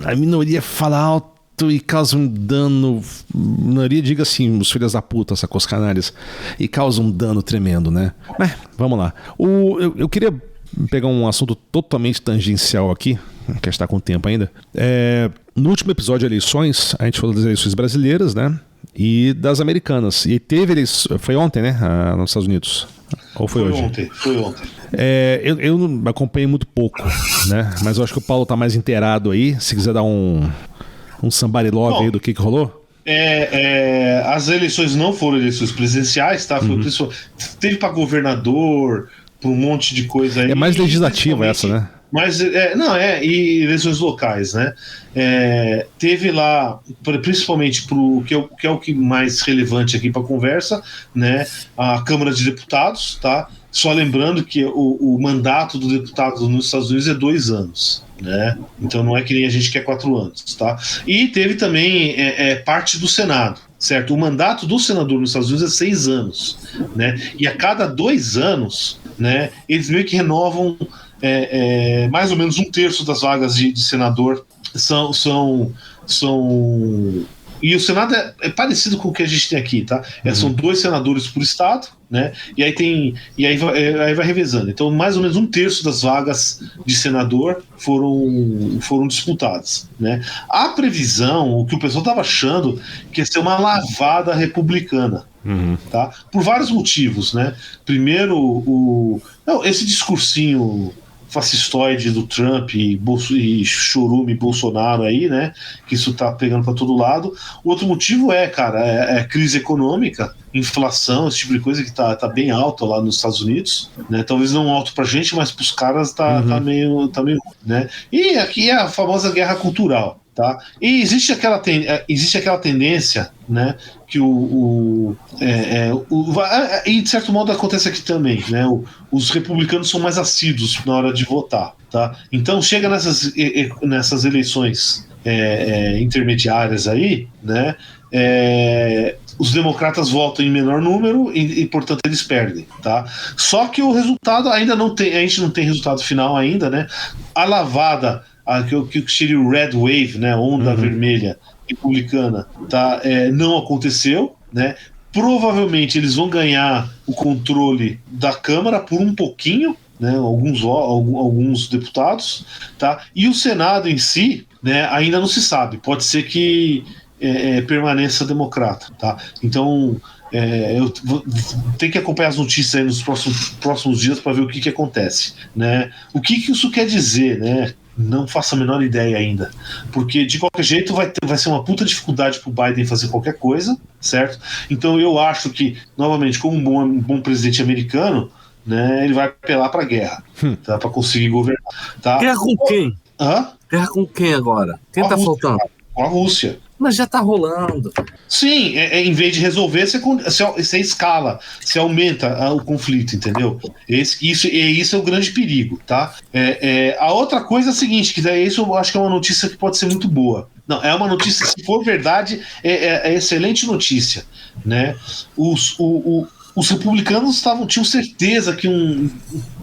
a minoria fala alto e causa um dano. Minoria, diga assim, os filhos da puta, sacou? Os canalhas. E causa um dano tremendo, né? Mas, vamos lá. Eu queria pegar um assunto totalmente tangencial aqui, que está com tempo ainda. No último episódio de eleições, a gente falou das eleições brasileiras, né? E das americanas. E teve eleições. Foi ontem, né? Nos Estados Unidos. Ou foi hoje? Foi ontem. Eu não acompanhei muito pouco, né? Mas eu acho que o Paulo tá mais inteirado aí. Se quiser dar um somebody love aí do que rolou. As eleições não foram eleições presidenciais, tá? Teve para governador, para um monte de coisa aí. É mais legislativa essa, né? Mas, e eleições locais, né? Teve lá, principalmente que é o que mais relevante aqui para a conversa, né? A Câmara de Deputados, tá? Só lembrando que o mandato do deputado nos Estados Unidos é 2 anos, né? Então não é que nem a gente quer 4 anos, tá? E teve também parte do Senado, certo? O mandato do senador nos Estados Unidos é 6 anos, né? E a cada 2 anos, né? Eles meio que renovam mais ou menos 1/3 das vagas de senador são e o Senado é parecido com o que a gente tem aqui, tá? São 2 senadores por estado, né? E aí vai revezando. Então, mais ou menos 1/3 das vagas de senador foram disputadas, né? A previsão, o que o pessoal estava achando, que ia ser uma lavada republicana. Tá? Por vários motivos, né? Primeiro, esse discursinho fascistoide do Trump e chorume Bolsonaro aí, né? Que isso tá pegando para todo lado. O outro motivo é crise econômica, inflação, esse tipo de coisa que tá bem alto lá nos Estados Unidos, né? Talvez não alto pra gente, mas pros caras tá meio, né? E aqui é a famosa guerra cultural, tá? E existe aquela tendência, né? Que e de certo modo acontece aqui também, né? Os republicanos são mais assíduos na hora de votar, tá? Então chega nessas eleições intermediárias aí, né? Os democratas votam em menor número e portanto eles perdem, tá? Só que o resultado ainda não tem, a gente não tem resultado final ainda, né? A lavada, que seria o Red Wave, né? Onda vermelha republicana, tá? Não aconteceu, né? Provavelmente eles vão ganhar o controle da Câmara por um pouquinho, né? Alguns deputados, tá? E o Senado em si, né? Ainda não se sabe. Pode ser que permaneça democrata, tá? Então eu tenho que acompanhar as notícias aí nos próximos dias para ver o que acontece, né? O que isso quer dizer, né? Não faço a menor ideia ainda, porque de qualquer jeito vai ser uma puta dificuldade pro Biden fazer qualquer coisa, certo? Então eu acho que, novamente, como um bom presidente americano, né, ele vai apelar pra guerra, tá? Pra conseguir governar, tá? Guerra com quem? Guerra com quem agora? Quem tá faltando? Com a Rússia. Mas já tá rolando. Sim, em vez de resolver, você escala, você aumenta o conflito, entendeu? Isso é o grande perigo, tá? A outra coisa é a seguinte, que daí isso eu acho que é uma notícia que pode ser muito boa. Não, é uma notícia, se for verdade, é excelente notícia, né? O os republicanos tinham certeza que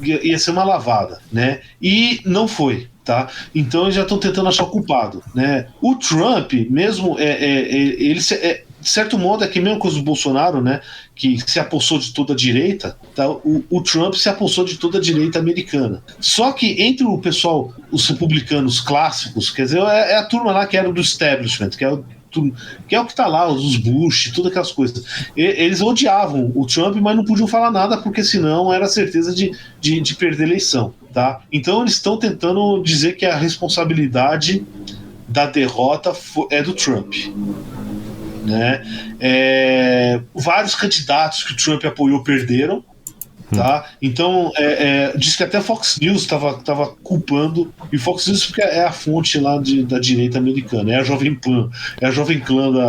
ia ser uma lavada, né? E não foi. Tá? Então eles já estão tentando achar o culpado, né? O Trump, mesmo, ele de certo modo é que mesmo coisa do Bolsonaro, né? Que se apossou de toda a direita, tá? O Trump se apossou de toda a direita americana. Só que entre o pessoal, os republicanos clássicos, quer dizer, é a turma lá que era do establishment, que é o que está lá, os Bush, todas aquelas coisas. Eles odiavam o Trump, mas não podiam falar nada, porque senão era certeza de perder a eleição. Tá? Então eles estão tentando dizer que a responsabilidade da derrota é do Trump. Né? Vários candidatos que o Trump apoiou perderam. Tá? Então diz que até Fox News estava culpando, e Fox News porque é a fonte lá da direita americana, é a Jovem Pan, é a Jovem Clã dos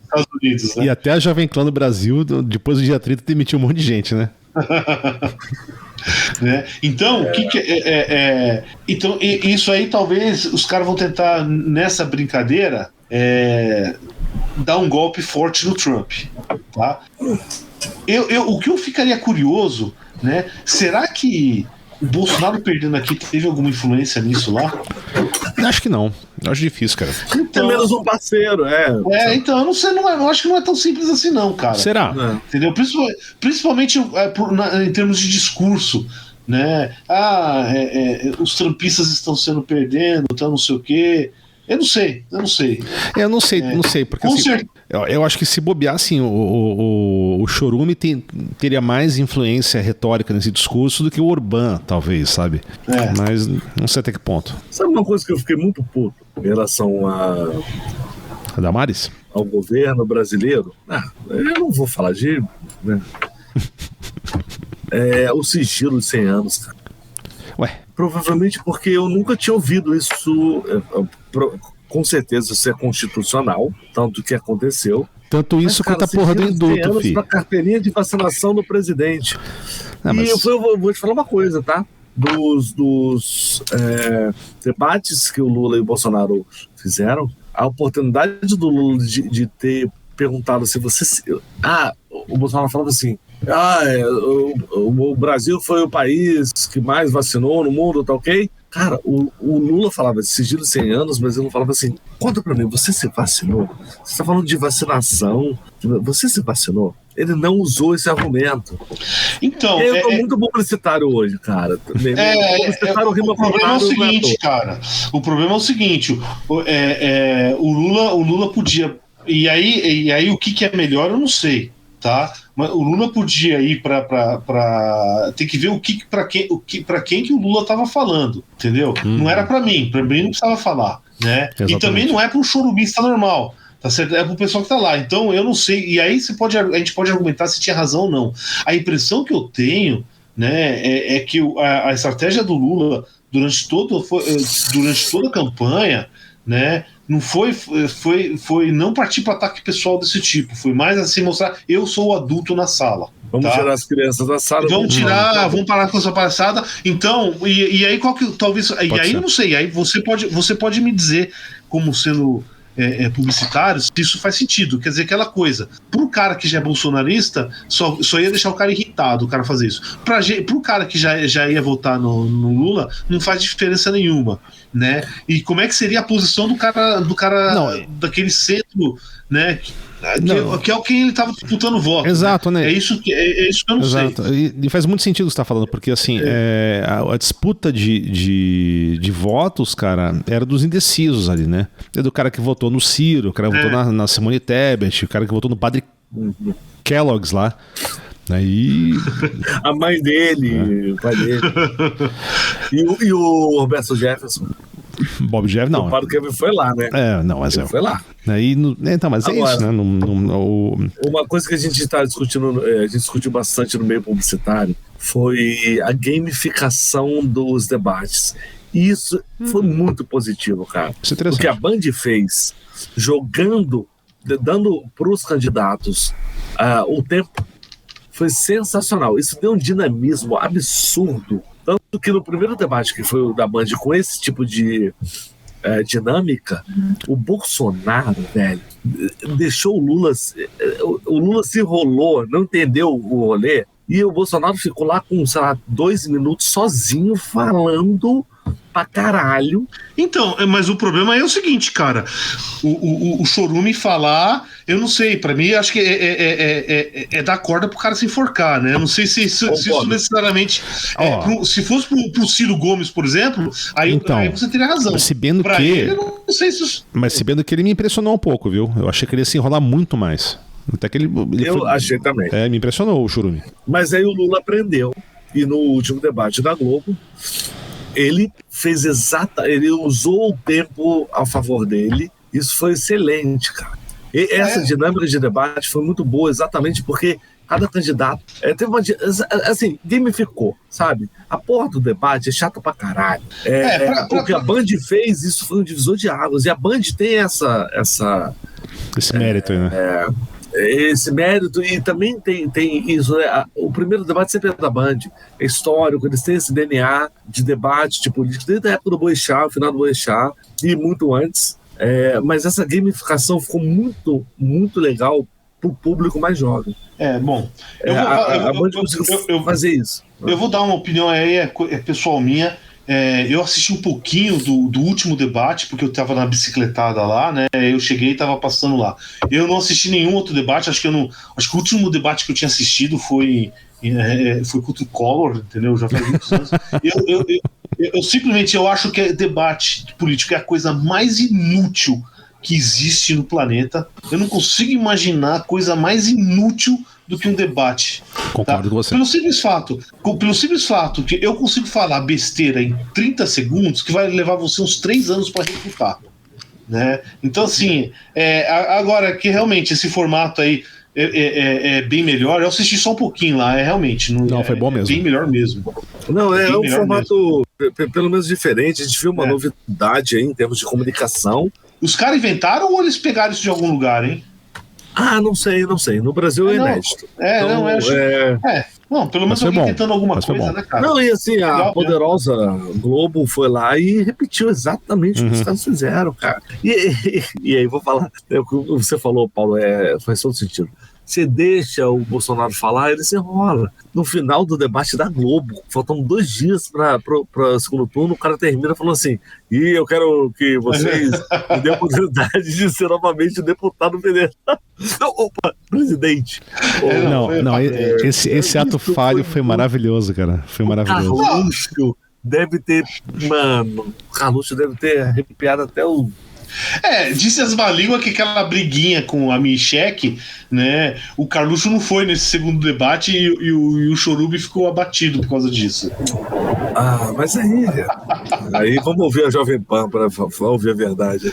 Estados Unidos, né? E até a Jovem Clã do Brasil, depois do dia 30, demitiu um monte de gente, né? Né? Então, então, isso aí talvez os caras vão tentar, nessa brincadeira, dar um golpe forte no Trump. Tá? O que eu ficaria curioso, né? Será que o Bolsonaro perdendo aqui teve alguma influência nisso lá? Acho que não. Acho difícil, cara. Tem menos um parceiro, então, eu não sei, eu acho que não é tão simples assim, não, cara. Será? Entendeu? Principalmente em termos de discurso, né? Os trumpistas estão sendo perdendo, então não sei o quê. Eu não sei. Eu não sei, porque assim, eu acho que se bobear, assim, o Chorume teria mais influência retórica nesse discurso do que o Orbán, talvez, sabe? Mas não sei até que ponto. Sabe uma coisa que eu fiquei muito puto em relação a Damares? Ao governo brasileiro? Eu não vou falar de... Né? O sigilo de 100 anos, cara. Ué? Provavelmente porque eu nunca tinha ouvido isso. Com certeza isso é constitucional, tanto que aconteceu. Tanto isso quanto a porra do indulto, filho. Pra carteirinha de vacinação do presidente. Eu vou te falar uma coisa, tá? Dos debates que o Lula e o Bolsonaro fizeram, a oportunidade do Lula de ter perguntado se você... o Bolsonaro falava assim, o Brasil foi o país que mais vacinou no mundo, tá ok? Cara, o Lula falava de sigilo de 100 anos, mas ele não falava assim, conta pra mim, você se vacinou? Você tá falando de vacinação, você se vacinou? Ele não usou esse argumento. Então, eu tô muito publicitário hoje, cara. O problema é o seguinte, cara. O problema é o seguinte, o Lula podia... E aí o que é melhor, eu não sei. Tá? Mas o Lula podia ir para tem que ver para quem que o Lula estava falando, entendeu? Não era para mim não precisava falar, né? Exatamente. E também não é para um chorubista normal, tá certo? É para o pessoal que tá lá. Então eu não sei. E aí a gente pode argumentar se tinha razão ou não. A impressão que eu tenho, né, é que a estratégia do Lula durante toda a campanha, né? Não foi não partir para ataque pessoal desse tipo, foi mais assim mostrar eu sou o adulto na sala. Vamos tirar as crianças da sala. Vamos parar com essa palhaçada. Então, e aí qual que talvez e aí eu não sei, aí você pode me dizer como sendo publicitário se isso faz sentido, quer dizer, aquela coisa, pro cara que já é bolsonarista só ia deixar o cara irritado, o cara fazer isso, pro cara que já ia votar no Lula não faz diferença nenhuma, né? E como é que seria a posição do cara daquele centro, né? Que é o que ele estava disputando voto. Exato, né? É isso que eu não sei. E faz muito sentido o que você está falando, porque assim, a disputa de votos, cara, era dos indecisos ali, né? É do cara que votou no Ciro, o cara que votou na Simone Tebet, o cara que votou no Padre Kellogg's lá. Aí... A mãe dele, o pai dele. E o Roberto Jefferson. Bob Jefferson, não. O Padre Kevin foi lá, né? Ele foi lá. Aí, então, mas agora, é isso, né? Uma coisa que a gente está discutindo, a gente discutiu bastante no meio publicitário, foi a gamificação dos debates. E isso foi muito positivo, cara. Isso é interessante. O que a Band fez, dando para os candidatos o tempo, foi sensacional. Isso deu um dinamismo absurdo. Tanto que no primeiro debate, que foi o da Band, com esse tipo de dinâmica, o Bolsonaro, velho, deixou o Lula... o Lula se enrolou, não entendeu o rolê, e o Bolsonaro ficou lá com, sei lá, 2 minutos sozinho falando pra caralho. Então, mas o problema é o seguinte, cara. O Chorume falar, eu não sei, pra mim acho que é dar corda pro cara se enforcar, né? Eu não sei se isso necessariamente. Se fosse pro Ciro Gomes, por exemplo, aí você teria razão. Se bem pra que. Ele, eu não sei se isso... Mas se bem que ele me impressionou um pouco, viu? Eu achei que ele ia se enrolar muito mais. Até que ele achei também. Me impressionou o Chorume. Mas aí o Lula aprendeu. E no último debate da Globo, ele fez ele usou o tempo a favor dele. Isso foi excelente, cara. E essa dinâmica de debate foi muito boa, exatamente porque cada candidato teve uma... Assim, gamificou, sabe? A porra do debate é chata pra caralho. O que a Band fez, isso foi um divisor de águas. E a Band tem esse mérito, né? Esse mérito, e também tem isso, né? O primeiro debate sempre é da Band, é histórico, eles têm esse DNA de debate de política desde a época do Boechat, o final do Boechat e muito antes, mas essa gamificação ficou muito, muito legal pro público mais jovem. Bom, a Band conseguiu fazer isso. Eu vou dar uma opinião aí, é pessoal minha. Eu assisti um pouquinho do último debate, porque eu estava na bicicletada lá, né? Eu cheguei e estava passando lá. Eu não assisti nenhum outro debate, acho que o último debate que eu tinha assistido foi contra o Collor, entendeu? Já faz muitos anos. Eu simplesmente acho que debate político é a coisa mais inútil que existe no planeta. Eu não consigo imaginar coisa mais inútil do que um debate. Concordo com você. Pelo simples fato que eu consigo falar besteira em 30 segundos que vai levar você uns 3 anos para refutar, né? Então, assim, agora que realmente esse formato aí é bem melhor, eu assisti só um pouquinho lá, realmente. Não, foi bom mesmo. Bem melhor mesmo. Não, é um formato pelo menos diferente, a gente viu uma novidade aí em termos de comunicação. Os caras inventaram ou eles pegaram isso de algum lugar, hein? Não sei. No Brasil é inédito. Pelo menos alguém tentando alguma coisa, né, cara? Não, e assim, a poderosa Globo foi lá e repetiu exatamente o que os caras fizeram, cara. E aí, vou falar, o que você falou, Paulo, faz todo sentido. Você deixa o Bolsonaro falar, ele se enrola. No final do debate da Globo, faltam 2 dias para o segundo turno, o cara termina falando assim: e eu quero que vocês me dêem a oportunidade de ser novamente deputado federal. Opa, presidente. Esse ato falho foi maravilhoso, cara. Foi maravilhoso. Carluxo deve ter arrepiado até o... Disse as má línguas que aquela briguinha com a Michele, né? O Carluxo não foi nesse segundo debate e o Chorume ficou abatido por causa disso. Mas aí vamos ouvir a Jovem Pan para ouvir a verdade.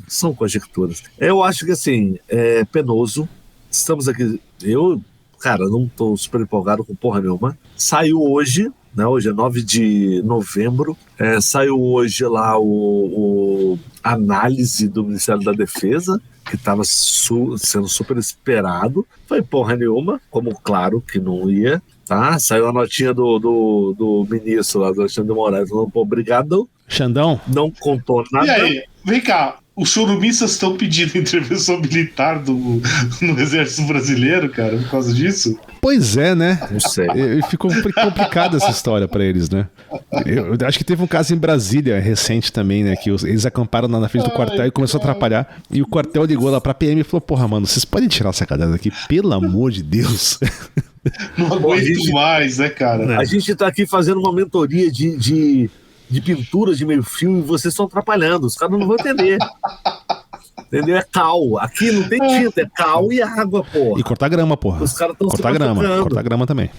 São conjecturas. Eu acho que assim, é penoso. Estamos aqui. Eu, cara, não tô super empolgado com porra nenhuma. Saiu hoje. Né, hoje é 9 de novembro, saiu hoje lá a análise do Ministério da Defesa, que estava sendo super esperado. Foi porra nenhuma, como claro que não ia. Tá? Saiu a notinha do ministro lá, do Alexandre de Moraes, falando, obrigado. Xandão? Não contou nada. E aí, vem cá. Os chorumistas estão pedindo intervenção militar no Exército Brasileiro, cara, por causa disso? Pois é, né? Não sei. Ficou complicada essa história pra eles, né? Eu acho que teve um caso em Brasília recente também, né? Que eles acamparam lá na frente do quartel e começou a atrapalhar. E o quartel ligou lá pra PM e falou: porra, mano, vocês podem tirar essa cadeira daqui? Pelo amor de Deus. Não aguento mais, né, cara? A gente tá aqui fazendo uma mentoria de pintura de meio fio e vocês estão atrapalhando. Os caras não vão entender. Entendeu? É cal. Aqui não tem tinta, é cal e água, porra. E cortar grama, porra. Os caras estão cortar grama. Cortar grama também.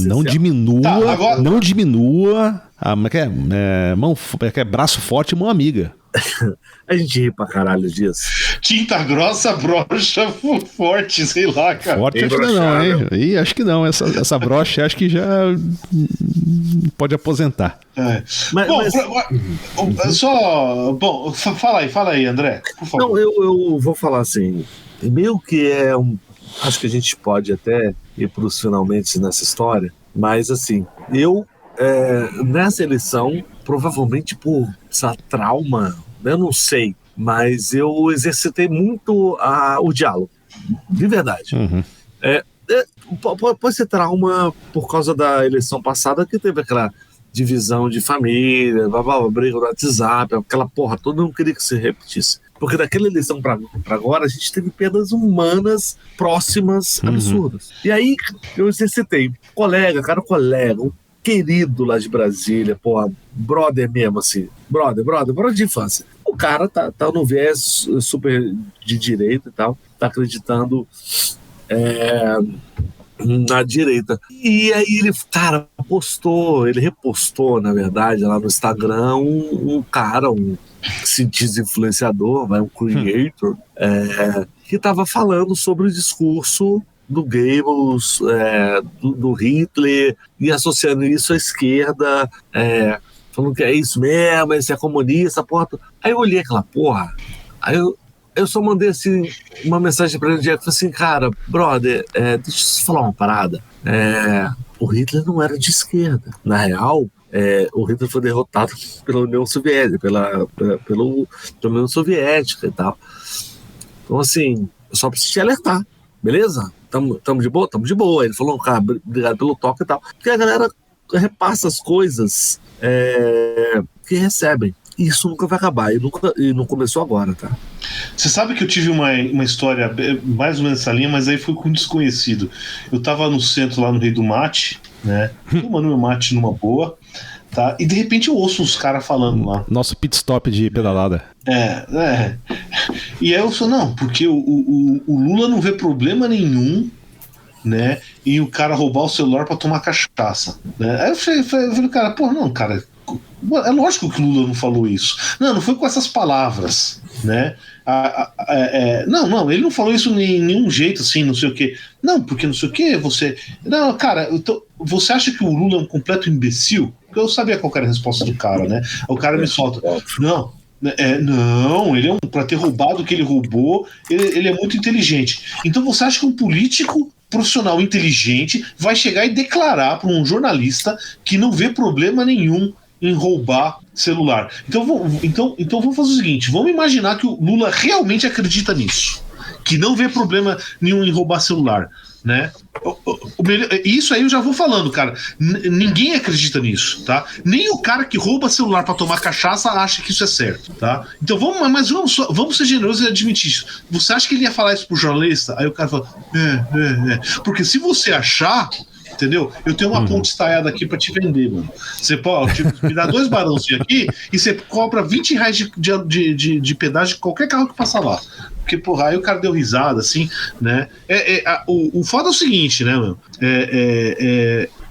Não diminua. Agora... Não diminua. Braço forte e mão amiga. A gente ri pra caralho disso. Tinta grossa, brocha, forte, sei lá, cara. Forte acho que não, hein? Ih, acho que não. Essa brocha acho que já pode aposentar. Fala aí, André, por favor. Não, eu vou falar assim, meio que acho que a gente pode até ir pros finalmente nessa história, mas assim, nessa eleição, provavelmente por essa trauma, eu não sei, mas eu exercitei muito o diálogo, de verdade. Pode ser trauma por causa da eleição passada, que teve aquela divisão de família, briga no WhatsApp, aquela porra toda, eu não queria que se repetisse. Porque daquela eleição para agora, a gente teve perdas humanas próximas, absurdas. E aí eu exercitei. Colega, um querido lá de Brasília, porra, brother mesmo, assim, brother de infância. O cara tá no viés super de direita e tal, tá acreditando na direita. E aí ele, cara, ele repostou, na verdade, lá no Instagram, um cara, se diz influenciador, um creator, que estava falando sobre o discurso do Goebbels, do Hitler, e associando isso à esquerda, falando que é isso mesmo, esse é comunista, porra. Aí eu olhei aquela porra, aí eu só mandei assim, uma mensagem para ele, que falei assim, cara, brother, deixa eu te falar uma parada. O Hitler não era de esquerda. Na real, o Hitler foi derrotado pela União Soviética, pela União Soviética e tal. Então, assim, eu só preciso te alertar, beleza? Tamo de boa? Tamo de boa. Ele falou, cara, obrigado pelo toque e tal. Porque a galera repassa as coisas que recebem. E isso nunca vai acabar, e não começou agora, tá? Você sabe que eu tive uma história mais ou menos nessa linha, mas aí foi com um desconhecido. Eu tava no centro lá no Rei do Mate, né? Tomando meu mate numa boa, tá? E de repente eu ouço uns caras falando lá. Nosso pit stop de pedalada. E aí eu sou, não, porque o Lula não vê problema nenhum, né? E o cara roubar o celular pra tomar cachaça, né? Aí eu falei, cara, pô, não, cara. É lógico que o Lula não falou isso. Não foi com essas palavras, né? Não, ele não falou isso de nenhum jeito, assim, não sei o quê. Não, porque não sei o quê, você... Não, cara, você acha que o Lula é um completo imbecil? Porque eu sabia qual era a resposta do cara, né? O cara me solta, não, ele pra ter roubado o que ele roubou, ele é muito inteligente. Então você acha que um político profissional inteligente vai chegar e declarar para um jornalista que não vê problema nenhum em roubar celular? Então vamos fazer o seguinte, vamos imaginar que o Lula realmente acredita nisso, que não vê problema nenhum em roubar celular, né? Isso aí eu já vou falando, cara, ninguém acredita nisso, tá? Nem o cara que rouba celular pra tomar cachaça acha que isso é certo, tá? Então vamos ser generosos e admitir isso. Você acha que ele ia falar isso pro jornalista? Aí o cara fala, porque se você achar, entendeu? Eu tenho uma ponte estaiada aqui pra te vender, mano. Você pode me dar 2 barãozinhos aqui e você compra R$20 de pedágio de qualquer carro que passar lá. Porque, porra, aí o cara deu risada, assim, né? O foda é o seguinte, né, mano?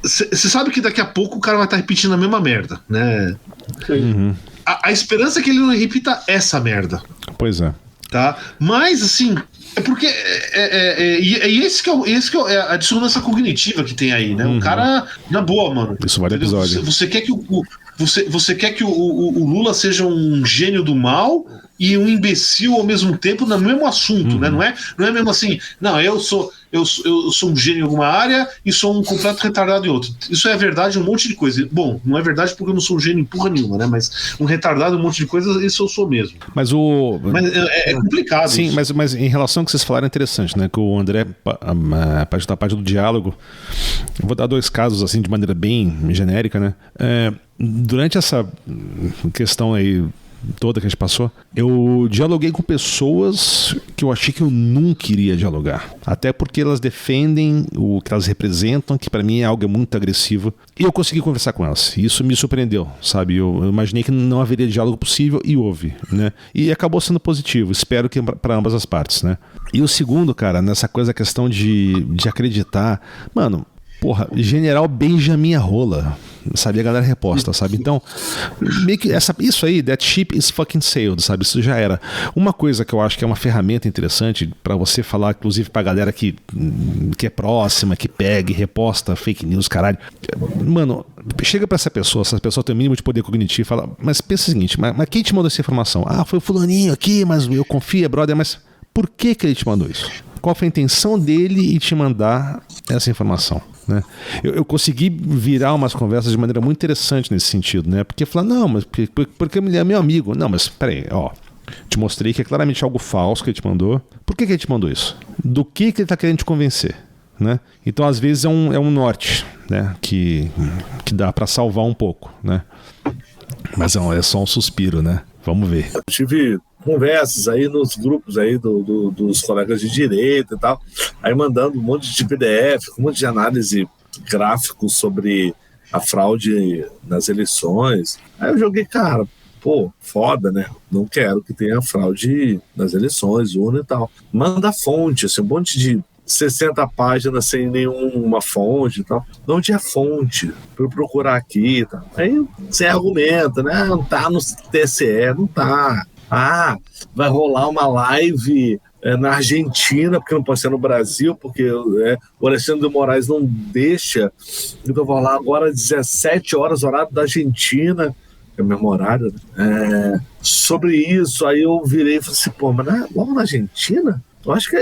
Você sabe que daqui a pouco o cara vai estar repetindo a mesma merda, né? A esperança é que ele não repita essa merda. Pois é. Tá? Mas, assim, porque esse que é a dissonância cognitiva que tem aí, né? O cara, na boa, mano. Isso vale episódio. Você quer que você quer que o Lula seja um gênio do mal e um imbecil ao mesmo tempo no mesmo assunto, né? Não é mesmo assim, não, eu sou um gênio em alguma área e sou um completo retardado em outra. Isso é verdade, um monte de coisa. Bom, não é verdade porque eu não sou um gênio em porra nenhuma, né? Mas um retardado em um monte de coisa, isso eu sou mesmo. Mas é complicado. Sim, mas em relação ao que vocês falaram é interessante, né? Que o André, a parte do diálogo, eu vou dar 2 casos assim de maneira bem genérica, né? Durante essa questão aí toda que a gente passou, eu dialoguei com pessoas que eu achei que eu nunca iria dialogar. Até porque elas defendem o que elas representam, que para mim é algo muito agressivo. E eu consegui conversar com elas. E isso me surpreendeu, sabe? Eu imaginei que não haveria diálogo possível e houve, né? E acabou sendo positivo. Espero que para ambas as partes, né? E o segundo, cara, nessa coisa, a questão de acreditar. Mano, porra, General Benjamin Rola, sabe? A galera reposta, sabe? Então, meio que isso aí, that ship is fucking sailed, sabe? Isso já era. Uma coisa que eu acho que é uma ferramenta interessante pra você falar, inclusive pra galera que é próxima, que pega e reposta fake news, caralho. Mano, chega pra essa pessoa tem o mínimo de poder cognitivo e fala, mas pensa o seguinte, mas quem te mandou essa informação? Ah, foi o fulaninho aqui, mas eu confio, brother, mas por que ele te mandou isso? Qual foi a intenção dele em te mandar essa informação? Né? Eu consegui virar umas conversas de maneira muito interessante nesse sentido, né? Porque falar, não, mas porque ele é meu amigo. Não, mas peraí, ó. Te mostrei que é claramente algo falso que ele te mandou. Por que ele te mandou isso? Do que ele está querendo te convencer? Né? Então, às vezes, é um norte, né? que dá para salvar um pouco. Né? Mas é só um suspiro, né? Vamos ver. Eu tive conversas aí nos grupos aí dos colegas de direito e tal, aí mandando um monte de PDF, um monte de análise gráfico sobre a fraude nas eleições. Aí eu joguei, cara, pô, foda, né? Não quero que tenha fraude nas eleições, urna e tal. Manda a fonte, assim, um monte de 60 páginas sem nenhuma fonte e tal. Não tinha fonte para eu procurar aqui e tal. Aí você argumenta, né? Não tá no TSE, não tá. Ah, vai rolar uma live na Argentina, porque não pode ser no Brasil, porque o Alexandre de Moraes não deixa. Então vou lá agora às 17 horas, horário da Argentina, é o mesmo horário, né? Sobre isso, aí eu virei e falei assim, pô, mas logo na Argentina? Eu acho que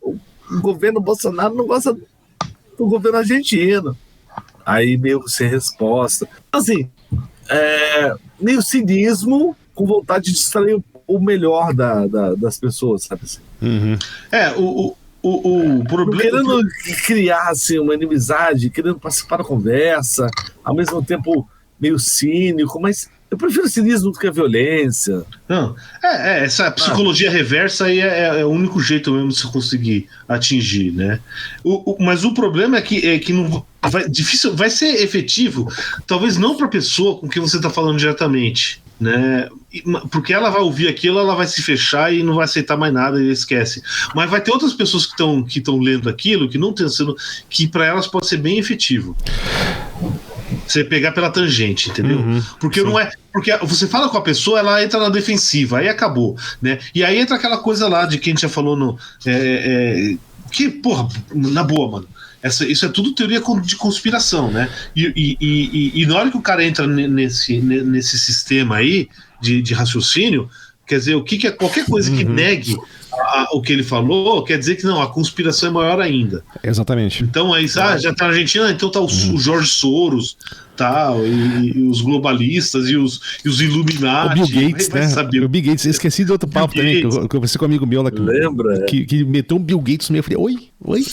o governo Bolsonaro não gosta do governo argentino. Aí meio sem resposta. Assim, meio cinismo, com vontade de extrair o melhor das pessoas, sabe assim? Uhum. O problema... Querendo criar assim, uma inimizade, querendo participar da conversa, ao mesmo tempo meio cínico, mas eu prefiro cinismo do que a violência. Não, essa psicologia reversa aí é o único jeito mesmo de você conseguir atingir, né? Mas o problema é que não vai ser efetivo, talvez não para a pessoa com quem você está falando diretamente, né? Porque ela vai ouvir aquilo, ela vai se fechar e não vai aceitar mais nada e esquece. Mas vai ter outras pessoas que estão lendo aquilo, que não estão sendo, que para elas pode ser bem efetivo. Você pegar pela tangente, entendeu? Porque sim. Não é. Porque você fala com a pessoa, ela entra na defensiva, aí acabou, né? E aí entra aquela coisa lá de que a gente já falou no. Que, porra, na boa, mano. Isso é tudo teoria de conspiração, né? E na hora que o cara entra nesse sistema aí de raciocínio, quer dizer, o que é qualquer coisa que negue o que ele falou, quer dizer que não, a conspiração é maior ainda. Exatamente. Então aí já tá na Argentina, então tá o Jorge Soros, tal, e os globalistas e os Illuminati. O Bill Gates, né? O Bill Gates, esqueci de outro papo também, que eu conversei com um amigo meu lá. Lembra? Que meteu um Bill Gates no meio. Eu falei, oi?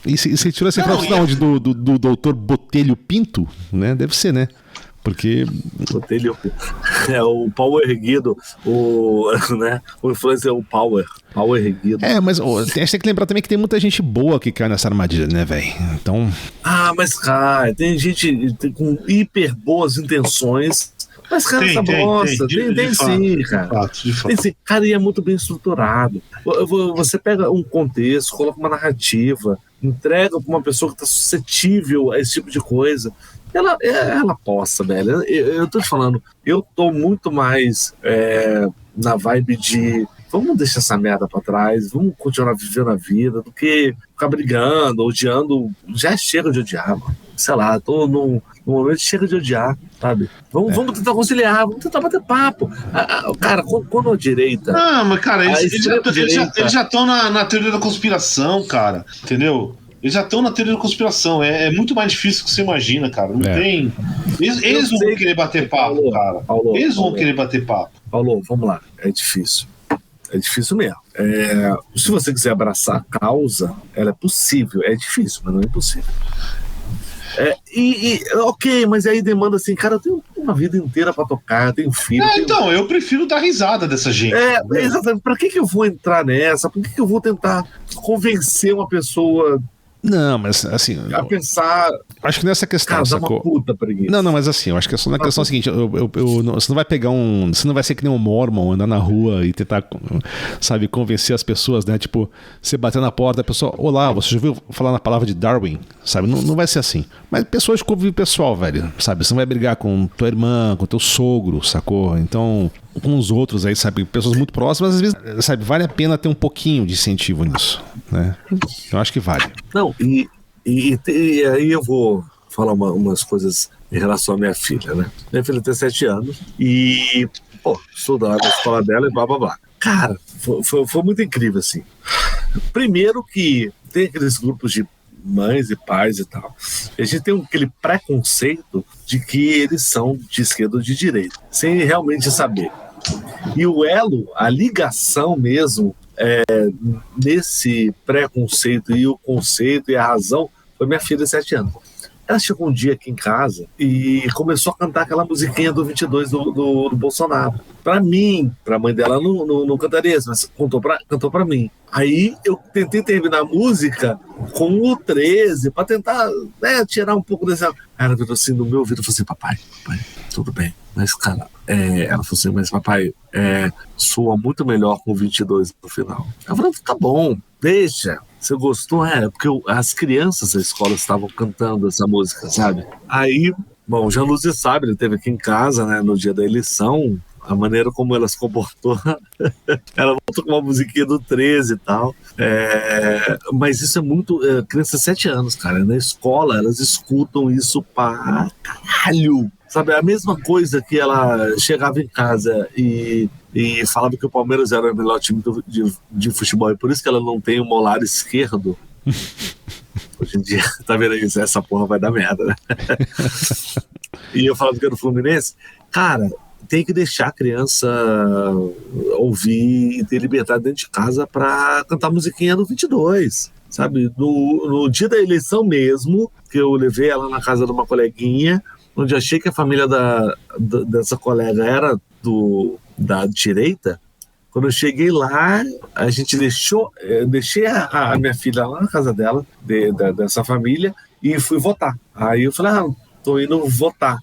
E você tirou essa informação de onde? Do doutor Botelho Pinto? Né? Deve ser, né? Porque... Botelho o Power erguido, o influencer é o Power erguido. Mas a gente tem que lembrar também que tem muita gente boa que cai nessa armadilha, né, velho? Então... mas cara, tem gente com hiper boas intenções, mas cara, essa bosta, tem sim, cara. De fato. Tem sim. Cara, e é muito bem estruturado. Você pega um contexto, coloca uma narrativa, entrega para uma pessoa que está suscetível a esse tipo de coisa. Ela possa, velho. Eu tô te falando, eu tô muito mais na vibe de vamos deixar essa merda pra trás, vamos continuar vivendo a vida, do que ficar brigando, odiando. Já chega de odiar, mano. Sei lá, tô num momento que chega de odiar, sabe? Vamos tentar conciliar, vamos tentar bater papo. Cara, quando a direita... mas cara, eles já estão na teoria da conspiração, cara, entendeu? Eles já estão na teoria da conspiração. É muito mais difícil do que você imagina, cara. Não tem. Eles vão querer bater papo, cara. Eles vão querer bater papo. Paulo, vamos lá. É difícil. É difícil mesmo. Se você quiser abraçar a causa, ela é possível. É difícil, mas não é impossível. Ok, mas aí demanda assim, cara, eu tenho uma vida inteira pra tocar, eu tenho filho. Então, eu prefiro dar risada dessa gente. Exatamente. Pra que eu vou entrar nessa? Por que eu vou tentar convencer uma pessoa... Não, mas assim... A pensar... Acho que nessa questão, cara, sacou? Uma puta preguiça. Não, mas assim, eu acho que é só na questão seguinte, você não vai pegar você não vai ser que nem um Mormon, andar na rua e tentar, sabe, convencer as pessoas, né? Tipo, você bater na porta, a pessoa, olá, você já ouviu falar na palavra de Darwin? Sabe, não vai ser assim. Mas pessoas de convívio pessoal, velho, sabe? Você não vai brigar com tua irmã, com teu sogro, sacou? Então, com os outros aí, sabe? Pessoas muito próximas, às vezes, sabe, vale a pena ter um pouquinho de incentivo nisso, né? Eu acho que vale. Não, e aí eu vou falar umas coisas em relação à minha filha, né? Minha filha tem 7 anos e, estuda lá na escola dela e blá, blá, blá. Cara, foi muito incrível, assim. Primeiro que tem aqueles grupos de mães e pais e tal. E a gente tem aquele preconceito de que eles são de esquerda ou de direita, sem realmente saber. E o elo, a ligação mesmo, nesse preconceito e o conceito e a razão, foi minha filha de 7 anos. Ela chegou um dia aqui em casa e começou a cantar aquela musiquinha do 22 do Bolsonaro. Pra mim, pra mãe dela não cantaria isso, mas cantou pra mim. Aí eu tentei terminar a música com o 13, pra tentar tirar um pouco dessa... Ela virou assim no meu ouvido e falou assim, papai, tudo bem, mas cara... ela falou assim, mas papai, soa muito melhor com o 22 no final. Eu falei, tá bom, deixa... Você gostou? Porque as crianças da escola estavam cantando essa música, sabe? Aí, bom, Jean Luzzi sabe, ele esteve aqui em casa, né, no dia da eleição, a maneira como ela se comportou, ela voltou com uma musiquinha do 13 e tal. Mas isso é muito... criança de 7 anos, cara, na escola elas escutam isso pra caralho. Sabe, a mesma coisa que ela chegava em casa e falava que o Palmeiras era o melhor time de futebol, e por isso que ela não tem um molar esquerdo. Hoje em dia, tá vendo isso? Essa porra vai dar merda, né? E eu falava que era do Fluminense. Cara, tem que deixar a criança ouvir e ter liberdade dentro de casa pra cantar a musiquinha do 22. Sabe, no dia da eleição mesmo, que eu levei ela na casa de uma coleguinha, onde achei que a família dessa colega era da direita. Quando eu cheguei lá, a gente deixei a minha filha lá na casa dela, dessa família, e fui votar. Aí eu falei, tô indo votar.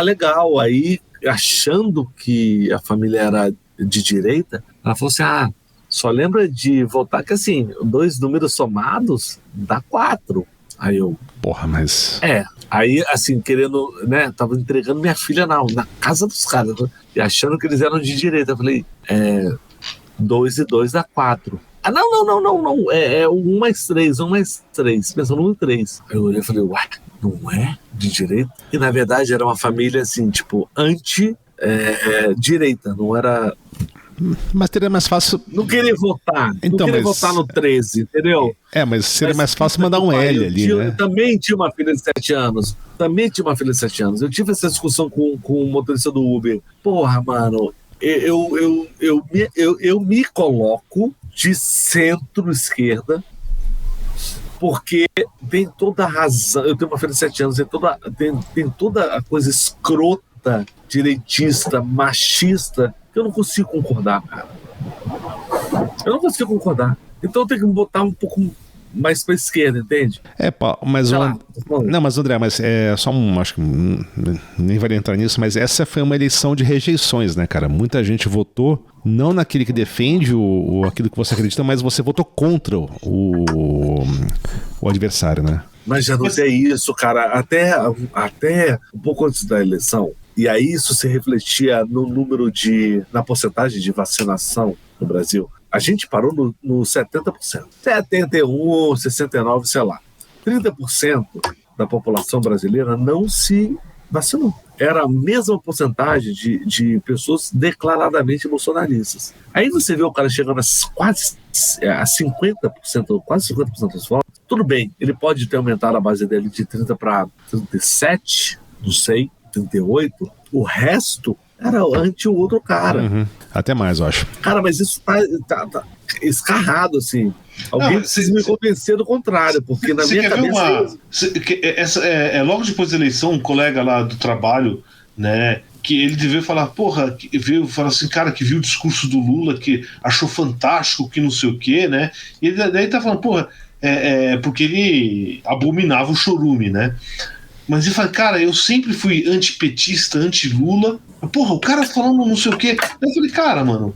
Legal. Aí, achando que a família era de direita, ela falou assim, só lembra de votar que, assim, 2 números somados dá 4. Aí eu... Porra, mas... Aí, assim, querendo, né, tava entregando minha filha na casa dos caras, né, e achando que eles eram de direita. Eu falei, 2 e 2 dá 4. Não, é 1 mais 3, pensando no 3. Aí eu olhei e falei, não é de direita? E, na verdade, era uma família, assim, tipo, anti-direita, não era... Mas seria mais fácil... Não querer votar, votar no 13, entendeu? Mas seria mais fácil mandar um L ali, né? Eu também tinha uma filha de 7 anos. Eu tive essa discussão com o motorista do Uber. Porra, mano, eu me coloco de centro-esquerda, porque tem toda a razão. Eu tenho uma filha de 7 anos, tem toda a coisa escrota, direitista, machista, que eu não consigo concordar, cara. Eu não consigo concordar. Então eu tenho que me botar um pouco mais pra esquerda, entende? Mas André, mas só acho que nem vai entrar nisso, mas essa foi uma eleição de rejeições, né, cara? Muita gente votou não naquele que defende aquilo que você acredita, mas você votou contra o adversário, né? Mas já não é isso, cara. Até um pouco antes da eleição, e aí isso se refletia no número na porcentagem de vacinação no Brasil. A gente parou no 70%. 71, 69, sei lá. 30% da população brasileira não se vacinou. Era a mesma porcentagem de pessoas declaradamente bolsonaristas. Aí você vê o cara chegando quase a 50%, quase 50% dos votos. Tudo bem, ele pode ter aumentado a base dele de 30 para 37, não sei, 38. O resto era anti o outro cara. Uhum. Até mais, eu acho. Cara, mas isso tá escarrado, assim. Alguém precisa me convencer do contrário, porque na minha cabeça... logo depois da eleição, um colega lá do trabalho, né, que ele veio falar, veio falar assim, cara, que viu o discurso do Lula, que achou fantástico, que não sei o quê, né, e ele daí tá falando, porque ele abominava o chorume, né. Mas ele fala, cara, eu sempre fui antipetista, anti-Lula. O cara falando não sei o quê. Eu falei, cara, mano,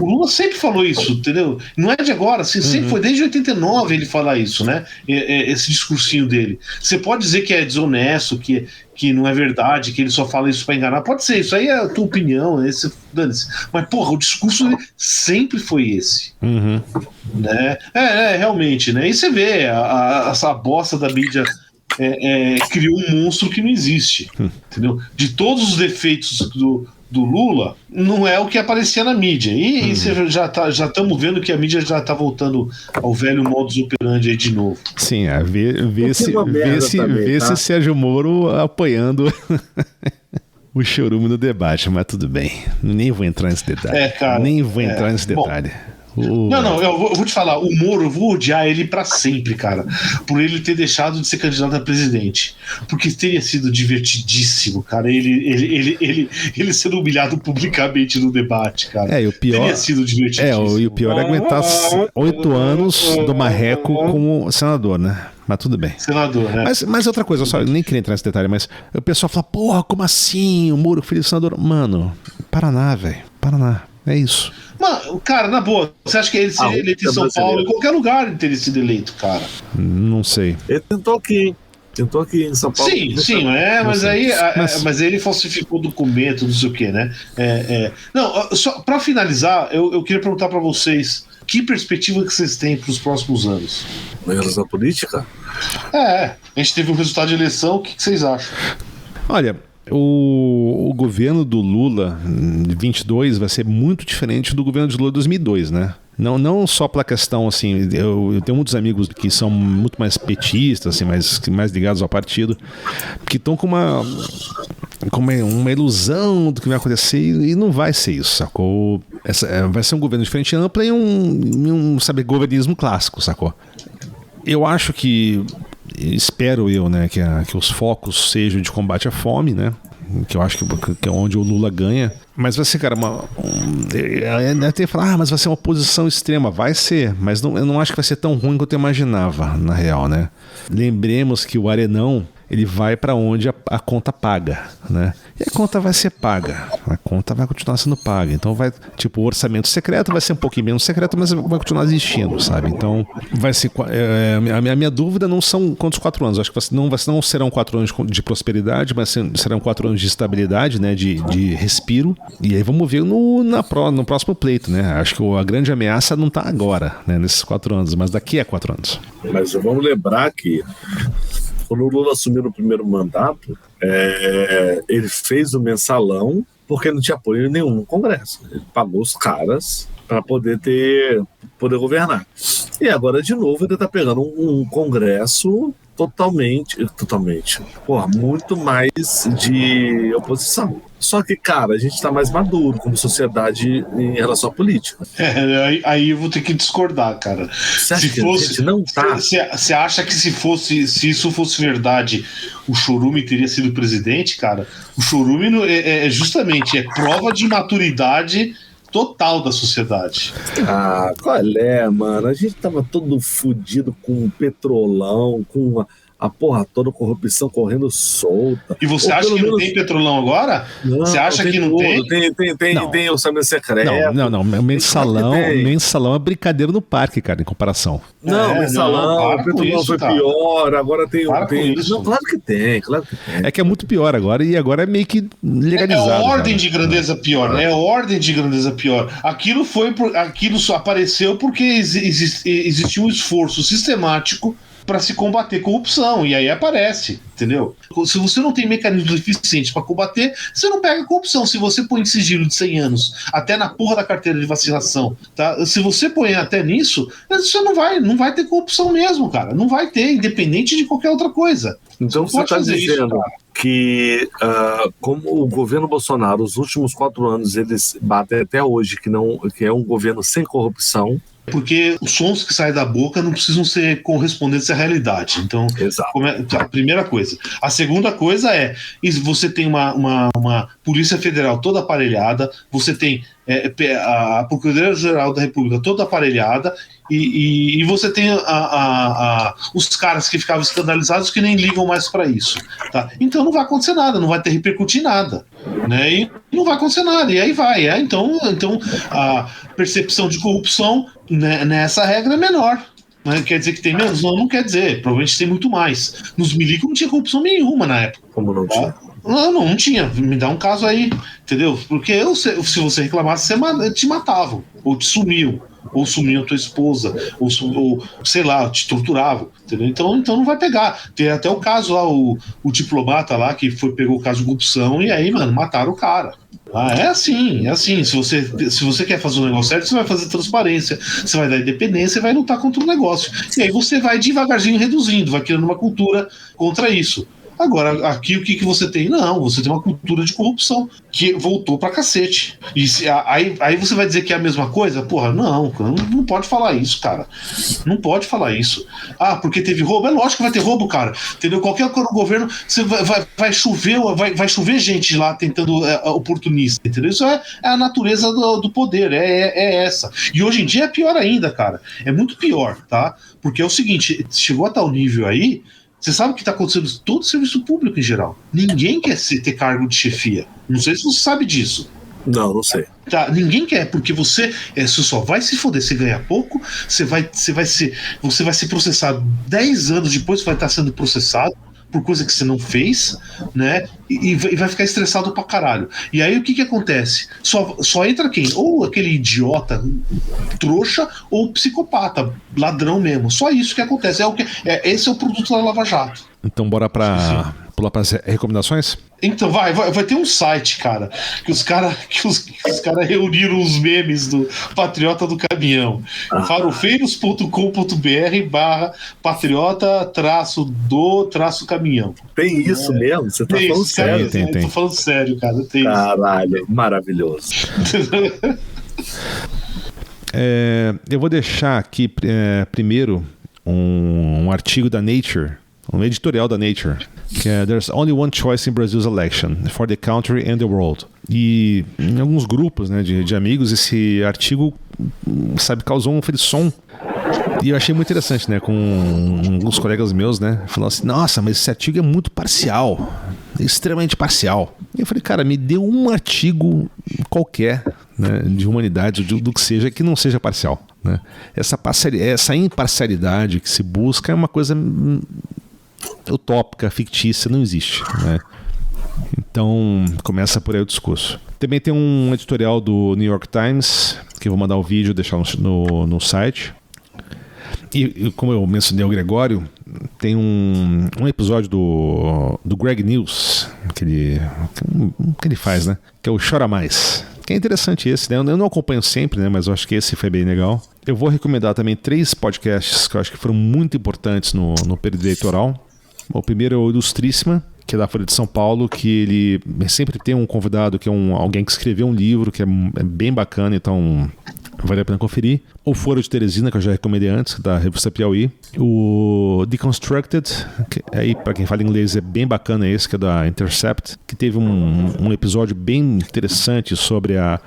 o Lula sempre falou isso, entendeu? Não é de agora, assim, sempre foi, desde 89 ele fala isso, né? Esse discursinho dele. Você pode dizer que é desonesto, que não é verdade, que ele só fala isso pra enganar. Pode ser, isso aí é a tua opinião, dane-se. Mas, o discurso dele sempre foi esse. Uhum. Né? Realmente, né? E você vê essa bosta da mídia. Criou um monstro que não existe, entendeu? De todos os defeitos do Lula, não é o que aparecia na mídia. E você já estamos vendo que a mídia já está voltando ao velho modus operandi aí de novo. Sim, vê se Sérgio Moro apoiando. O chorume no debate, mas tudo bem. Nem vou entrar nesse detalhe. Cara. Nem vou entrar nesse detalhe. Não, eu vou te falar, o Moro, eu vou odiar ele pra sempre, cara, por ele ter deixado de ser candidato a presidente, porque teria sido divertidíssimo, cara, ele sendo humilhado publicamente no debate, cara. E o pior, teria sido divertidíssimo. E o pior é aguentar 8 anos do marreco como senador, né? Mas tudo bem. Senador, né? Mas outra coisa, eu nem queria entrar nesse detalhe, mas o pessoal fala, porra, como assim? O Moro, filho do senador. Mano, Paraná, velho. Paraná. É isso. Mano, cara, na boa, você acha que ele seria eleito em São Paulo, em qualquer lugar ele teria sido eleito, cara? Não sei. Ele tentou aqui em São Paulo. Sim, mas ele falsificou documento, não sei o que, né? Não, só pra finalizar, eu queria perguntar pra vocês, que perspectiva que vocês têm pros próximos anos? Na relação política? A gente teve um resultado de eleição, o que vocês acham? Olha, o governo do Lula de 22 vai ser muito diferente do governo de Lula de 2002, né? Não só pela questão, assim, eu tenho muitos amigos que são muito mais petistas, assim, mais ligados ao partido, que estão com uma ilusão do que vai acontecer e não vai ser isso, sacou? Vai ser um governo de frente ampla e um governismo clássico, sacou? Eu acho que espero eu, né, que os focos sejam de combate à fome, né, que eu acho que é onde o Lula ganha, mas vai ser, cara, até falar, mas vai ser uma oposição extrema, vai ser, mas eu não acho que vai ser tão ruim quanto eu imaginava, na real, né. Lembremos que o Arenão, ele vai para onde a conta paga, né? E a conta vai ser paga, a conta vai continuar sendo paga. Então o orçamento secreto vai ser um pouquinho menos secreto, mas vai continuar existindo, sabe? Então vai ser, a minha dúvida não são quantos 4 anos, acho que não serão 4 anos de prosperidade, mas serão 4 anos de estabilidade, né? De respiro. E aí vamos ver no próximo pleito, né? Acho que a grande ameaça não está agora, né? Nesses 4 anos, mas daqui a 4 anos. Mas vamos lembrar que quando o Lula assumiu no primeiro mandato, ele fez o mensalão porque não tinha apoio nenhum no Congresso. Ele pagou os caras para poder governar. E agora, de novo, ele está pegando um Congresso totalmente, muito mais de oposição. Só que, cara, a gente está mais maduro como sociedade em relação à política. Aí eu vou ter que discordar, cara. Você acha que se isso fosse verdade, o Chorume teria sido presidente, cara? O Chorume justamente prova de maturidade total da sociedade. Qual é, mano? A gente tava todo fudido com um petrolão, com a porra toda, corrupção correndo solta. E você acha que não tem petrolão agora? Você acha que não tem? Tem orçamento secreto. Não. Mensalão é brincadeira no parque, cara, em comparação. Mensalão, o petrolão foi pior, agora tem. Claro que tem. É que é muito pior agora, e agora é meio que legalizado. É ordem de grandeza pior, né? É ordem de grandeza pior. Aquilo só apareceu porque existiu um esforço sistemático para se combater corrupção, e aí aparece, entendeu? Se você não tem mecanismos eficientes para combater, você não pega corrupção. Se você põe sigilo de 100 anos até na porra da carteira de vacinação, tá? Se você põe até nisso, você não vai ter corrupção mesmo, cara. Não vai ter, independente de qualquer outra coisa. Então você está dizendo que como o governo Bolsonaro, os últimos 4 anos, eles batem até hoje que é um governo sem corrupção, porque os sons que saem da boca não precisam ser correspondentes à realidade. Então, a primeira coisa. A segunda coisa você tem uma Polícia Federal toda aparelhada, você tem a Procuradoria-Geral da República toda aparelhada, e você tem os caras que ficavam escandalizados que nem ligam mais para isso. Tá? Então não vai acontecer nada, não vai ter repercutir nada. Né? E não vai acontecer nada, e aí vai. Então a percepção de corrupção, né, nessa regra é menor. Né? Quer dizer que tem menos? Não quer dizer, provavelmente tem muito mais. Nos milicos não tinha corrupção nenhuma na época. Como não tinha? Não tinha. Me dá um caso aí, entendeu? Porque se você reclamasse, te matavam, ou te sumiam, ou sumiam a tua esposa, ou sei lá, te torturavam, entendeu? Então não vai pegar. Tem até o caso lá, o diplomata lá que pegou o caso de corrupção e aí, mano, mataram o cara. É assim. Se você quer fazer o negócio certo, você vai fazer transparência, você vai dar independência e vai lutar contra o negócio. E aí você vai devagarzinho reduzindo, vai criando uma cultura contra isso. Agora, aqui o que você tem? Não, você tem uma cultura de corrupção que voltou pra cacete. E aí você vai dizer que é a mesma coisa? Porra, não pode falar isso, cara. Não pode falar isso. Ah, porque teve roubo? É lógico que vai ter roubo, cara. Entendeu? Qualquer governo, você vai chover gente lá tentando oportunista, entendeu? Isso é a natureza do poder, é essa. E hoje em dia é pior ainda, cara. É muito pior, tá? Porque é o seguinte, chegou a tal nível aí, você sabe o que está acontecendo em todo o serviço público em geral. Ninguém quer ter cargo de chefia. Não sei se você sabe disso. Não sei. Tá, ninguém quer, porque você só vai se foder, você ganha pouco, você vai ser processado 10 anos depois, você vai estar sendo processado por coisa que você não fez, né? E vai ficar estressado pra caralho. E aí o que acontece? Só entra quem? Ou aquele idiota trouxa, ou psicopata, ladrão mesmo. Só isso que acontece. Esse é o produto da Lava Jato. Então bora pular para as recomendações? Então vai ter um site, cara, que os caras reuniram os memes do Patriota do Caminhão. farofeiros.com.br/patriota-do-caminhão. Tem isso mesmo? Você tá falando sério? Tem. Tô falando sério, cara. Tem Caralho, isso. Maravilhoso. Eu vou deixar aqui primeiro um artigo da Nature, um editorial da Nature, que é There's only one choice in Brazil's election for the country and the world. E em alguns grupos, né, de amigos, esse artigo, causou um frisson. E eu achei muito interessante, né, com alguns colegas meus, né, falando assim, nossa, mas esse artigo é muito parcial, extremamente parcial. E eu falei, cara, me dê um artigo qualquer, né, de humanidade, do que seja, que não seja parcial, né? Essa imparcialidade que se busca é uma coisa utópica, fictícia, não existe, né? Então começa por aí o discurso. Também tem um editorial do New York Times, que eu vou mandar o vídeo e deixar no site. E como eu mencionei o Gregório, tem um episódio do Greg News que ele faz, né? Que é o Chora Mais. Que é interessante esse, né? Eu não acompanho sempre, né? Mas eu acho que esse foi bem legal. Eu vou recomendar também 3 podcasts que eu acho que foram muito importantes no período eleitoral. O primeiro é o Ilustríssima, que é da Folha de São Paulo, que ele sempre tem um convidado que é alguém que escreveu um livro que é bem bacana, então vale a pena conferir. O Foro de Teresina, que eu já recomendei antes, da revista Piauí. O Deconstructed, que aí para quem fala inglês é bem bacana esse, que é da Intercept, que teve um episódio bem interessante sobre a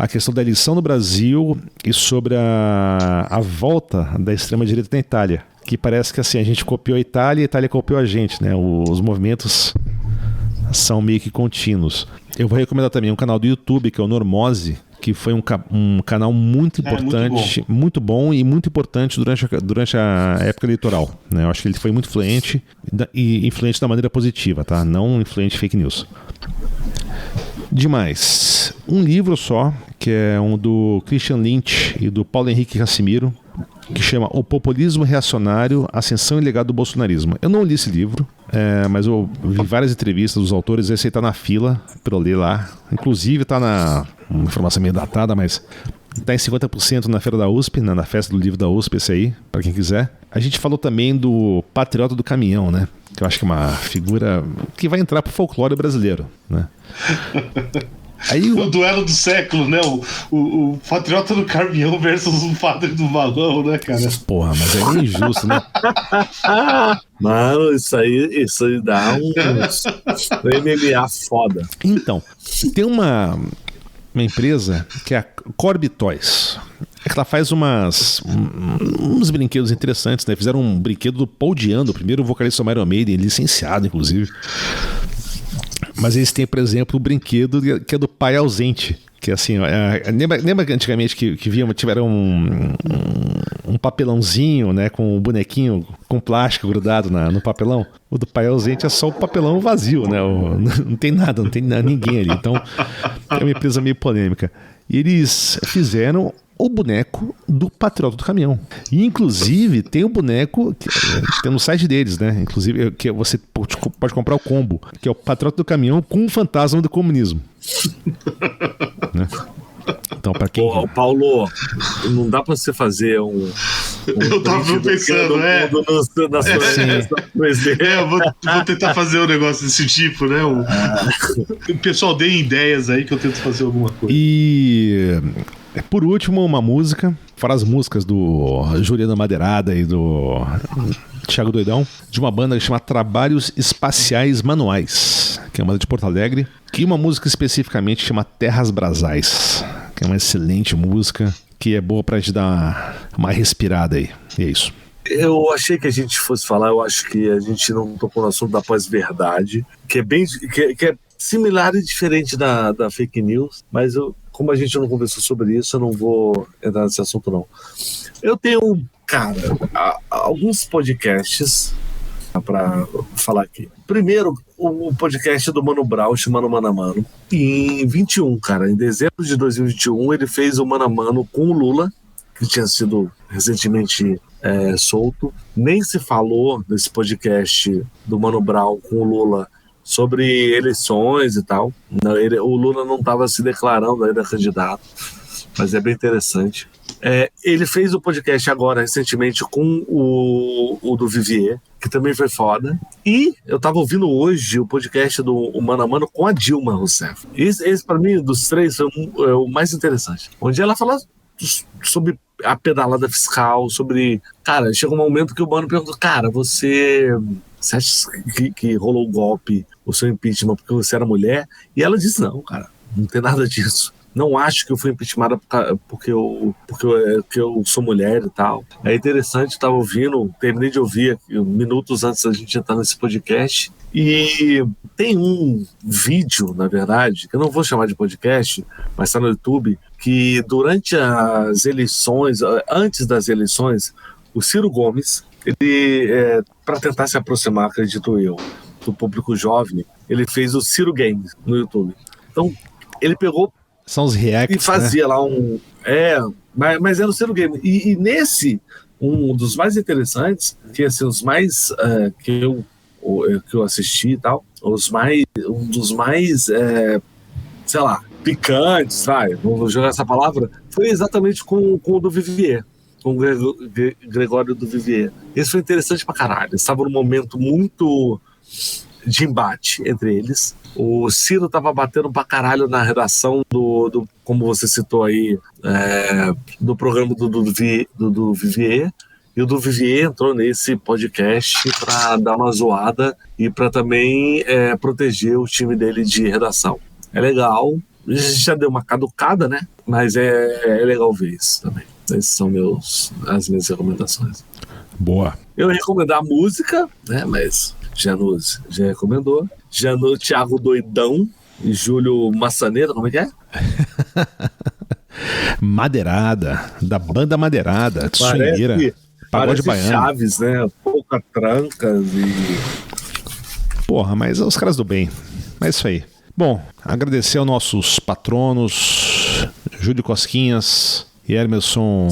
questão da eleição no Brasil e sobre a volta da extrema-direita na Itália. Que parece que assim, a gente copiou a Itália copiou a gente, né? Os movimentos são meio que contínuos. Eu vou recomendar também um canal do YouTube, que é o Normose, que foi um canal muito importante, muito bom e muito importante durante a época eleitoral, né? Eu acho que ele foi muito influente e influente da maneira positiva, tá? Não influente fake news. Demais. Um livro só, que é um do Christian Lynch e do Paulo Henrique Cassimiro, que chama O Populismo Reacionário, Ascensão e Legado do Bolsonarismo. Eu não li esse livro, mas eu vi várias entrevistas dos autores, esse aí tá na fila para eu ler lá. Inclusive tá uma informação meio datada, mas tá em 50% na Feira da USP, na festa do livro da USP, esse aí, para quem quiser. A gente falou também do Patriota do Caminhão, né? Que eu acho que é uma figura que vai entrar pro folclore brasileiro, né? Aí o duelo do século, né? O Patriota do Caminhão versus o Padre do Balão, né, cara? Porra, mas é meio injusto, né? Mano, isso aí dá um MMA foda. Então, tem uma empresa que é a Corby Toys. Ela faz uns brinquedos interessantes, né? Fizeram um brinquedo do Paul Di'Anno, o primeiro vocalista do Iron Maiden, licenciado, inclusive. Mas eles têm, por exemplo, o brinquedo que é do pai ausente. Que assim, lembra antigamente que tiveram um papelãozinho, né, com um bonequinho com plástico grudado no papelão? O do pai ausente é só o papelão vazio, né? Não tem nada, não tem ninguém ali. Então é uma empresa meio polêmica. E eles fizeram o boneco do Patriota do Caminhão. E, inclusive, tem o boneco que tem no site deles, né? Inclusive, que você pode comprar o combo, que é o Patriota do Caminhão com o fantasma do comunismo. Né? Então, para quem... Paulo, não dá para você fazer Eu tava pensando, eu vou tentar fazer um negócio desse tipo, né? O pessoal dê ideias aí que eu tento fazer alguma coisa. E por último, uma música, fora as músicas do Juliana Madeirada e do Thiago Doidão, de uma banda que chama Trabalhos Espaciais Manuais, que é uma banda de Porto Alegre, que uma música especificamente chama Terras Brasais, que é uma excelente música, que é boa pra gente dar uma respirada aí. E é isso. Eu achei que a gente fosse falar, eu acho que a gente não tocou no assunto da pós-verdade, que é bem que é similar e diferente da fake news, mas como a gente não conversou sobre isso, eu não vou entrar nesse assunto não. Eu tenho, cara, alguns podcasts para falar aqui. Primeiro, o podcast do Mano Brown, chamado Mano a Mano. E em 21, cara, em dezembro de 2021, ele fez o Mano a Mano com o Lula, que tinha sido recentemente solto. Nem se falou nesse podcast do Mano Brown com o Lula sobre eleições e tal. O Lula não estava se declarando ainda candidato, mas é bem interessante. Ele fez o podcast agora, recentemente, com o do Vivier, que também foi foda. E eu tava ouvindo hoje o podcast do Mano a Mano com a Dilma Rousseff. Esse para mim, dos três, foi o mais interessante. Onde ela fala sobre a pedalada fiscal, sobre... Cara, chegou um momento que o Mano perguntou, cara, você acha que rolou o golpe, o seu impeachment, porque você era mulher? E ela disse, não, cara, não tem nada disso. Não acho que eu fui impeachmentada porque eu sou mulher e tal. É interessante, estava ouvindo, terminei de ouvir minutos antes da gente entrar nesse podcast. E tem um vídeo, na verdade, que eu não vou chamar de podcast, mas está no YouTube, que durante as eleições, antes das eleições, o Ciro Gomes, ele, para tentar se aproximar, acredito eu, do público jovem, ele fez o Ciro Games no YouTube. Então, ele pegou... São os reacts, e fazia, né? Lá um... mas era o Ciro Game. E nesse, um dos mais interessantes, que assim, os mais que eu assisti e tal, um dos mais, sei lá, picantes, vamos jogar essa palavra, foi exatamente com o do Vivier, com o Gregório do Vivier. Esse foi interessante pra caralho. Eles estavam num momento muito de embate entre eles. O Ciro tava batendo pra caralho na redação do como você citou aí, do programa do Vivier, e o do Vivier entrou nesse podcast pra dar uma zoada e pra também proteger o time dele de redação. É legal, a gente já deu uma caducada, né? Mas é legal ver isso também. Essas são as minhas recomendações. Boa. Eu ia recomendar a música, né? Mas Januse já recomendou. Janu, Thiago Doidão e Júlio Massaneira, como é que é? Madeirada, da banda Madeirada, de swingueira, pagode baiano. Chaves, né? Pouca trancas e... Porra, mas os caras do bem. É isso aí. Bom, agradecer aos nossos patronos, Júlio Cosquinhas, Emerson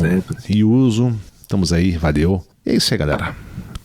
e Uso. Estamos aí, valeu. E é isso aí, galera.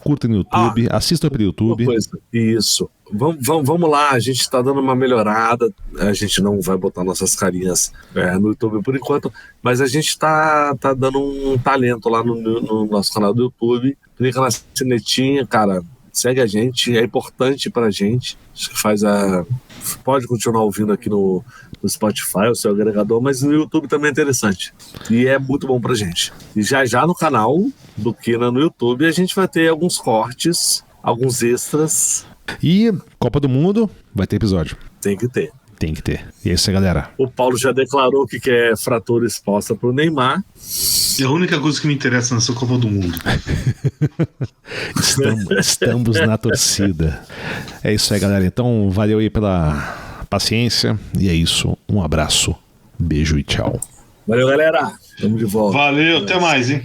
Curta no YouTube, assistam pelo YouTube. Isso. Vamos lá, a gente está dando uma melhorada. A gente não vai botar nossas carinhas no YouTube por enquanto, mas a gente está dando um talento lá no nosso canal do YouTube. Clica na sinetinha, cara. Segue a gente, é importante pra gente. Acho que pode continuar ouvindo aqui no Spotify, o seu agregador, mas no YouTube também é interessante. E é muito bom pra gente. E já no canal do Kina no YouTube a gente vai ter alguns cortes, alguns extras. E Copa do Mundo vai ter episódio. Tem que ter. Tem que ter. E é isso aí, galera. O Paulo já declarou que quer fratura exposta pro Neymar. É a única coisa que me interessa nessa Copa do Mundo. Estamos na torcida. É isso aí, galera. Então, valeu aí pela paciência. E é isso. Um abraço, beijo e tchau. Valeu, galera. Tamo de volta. Valeu, até mais, hein?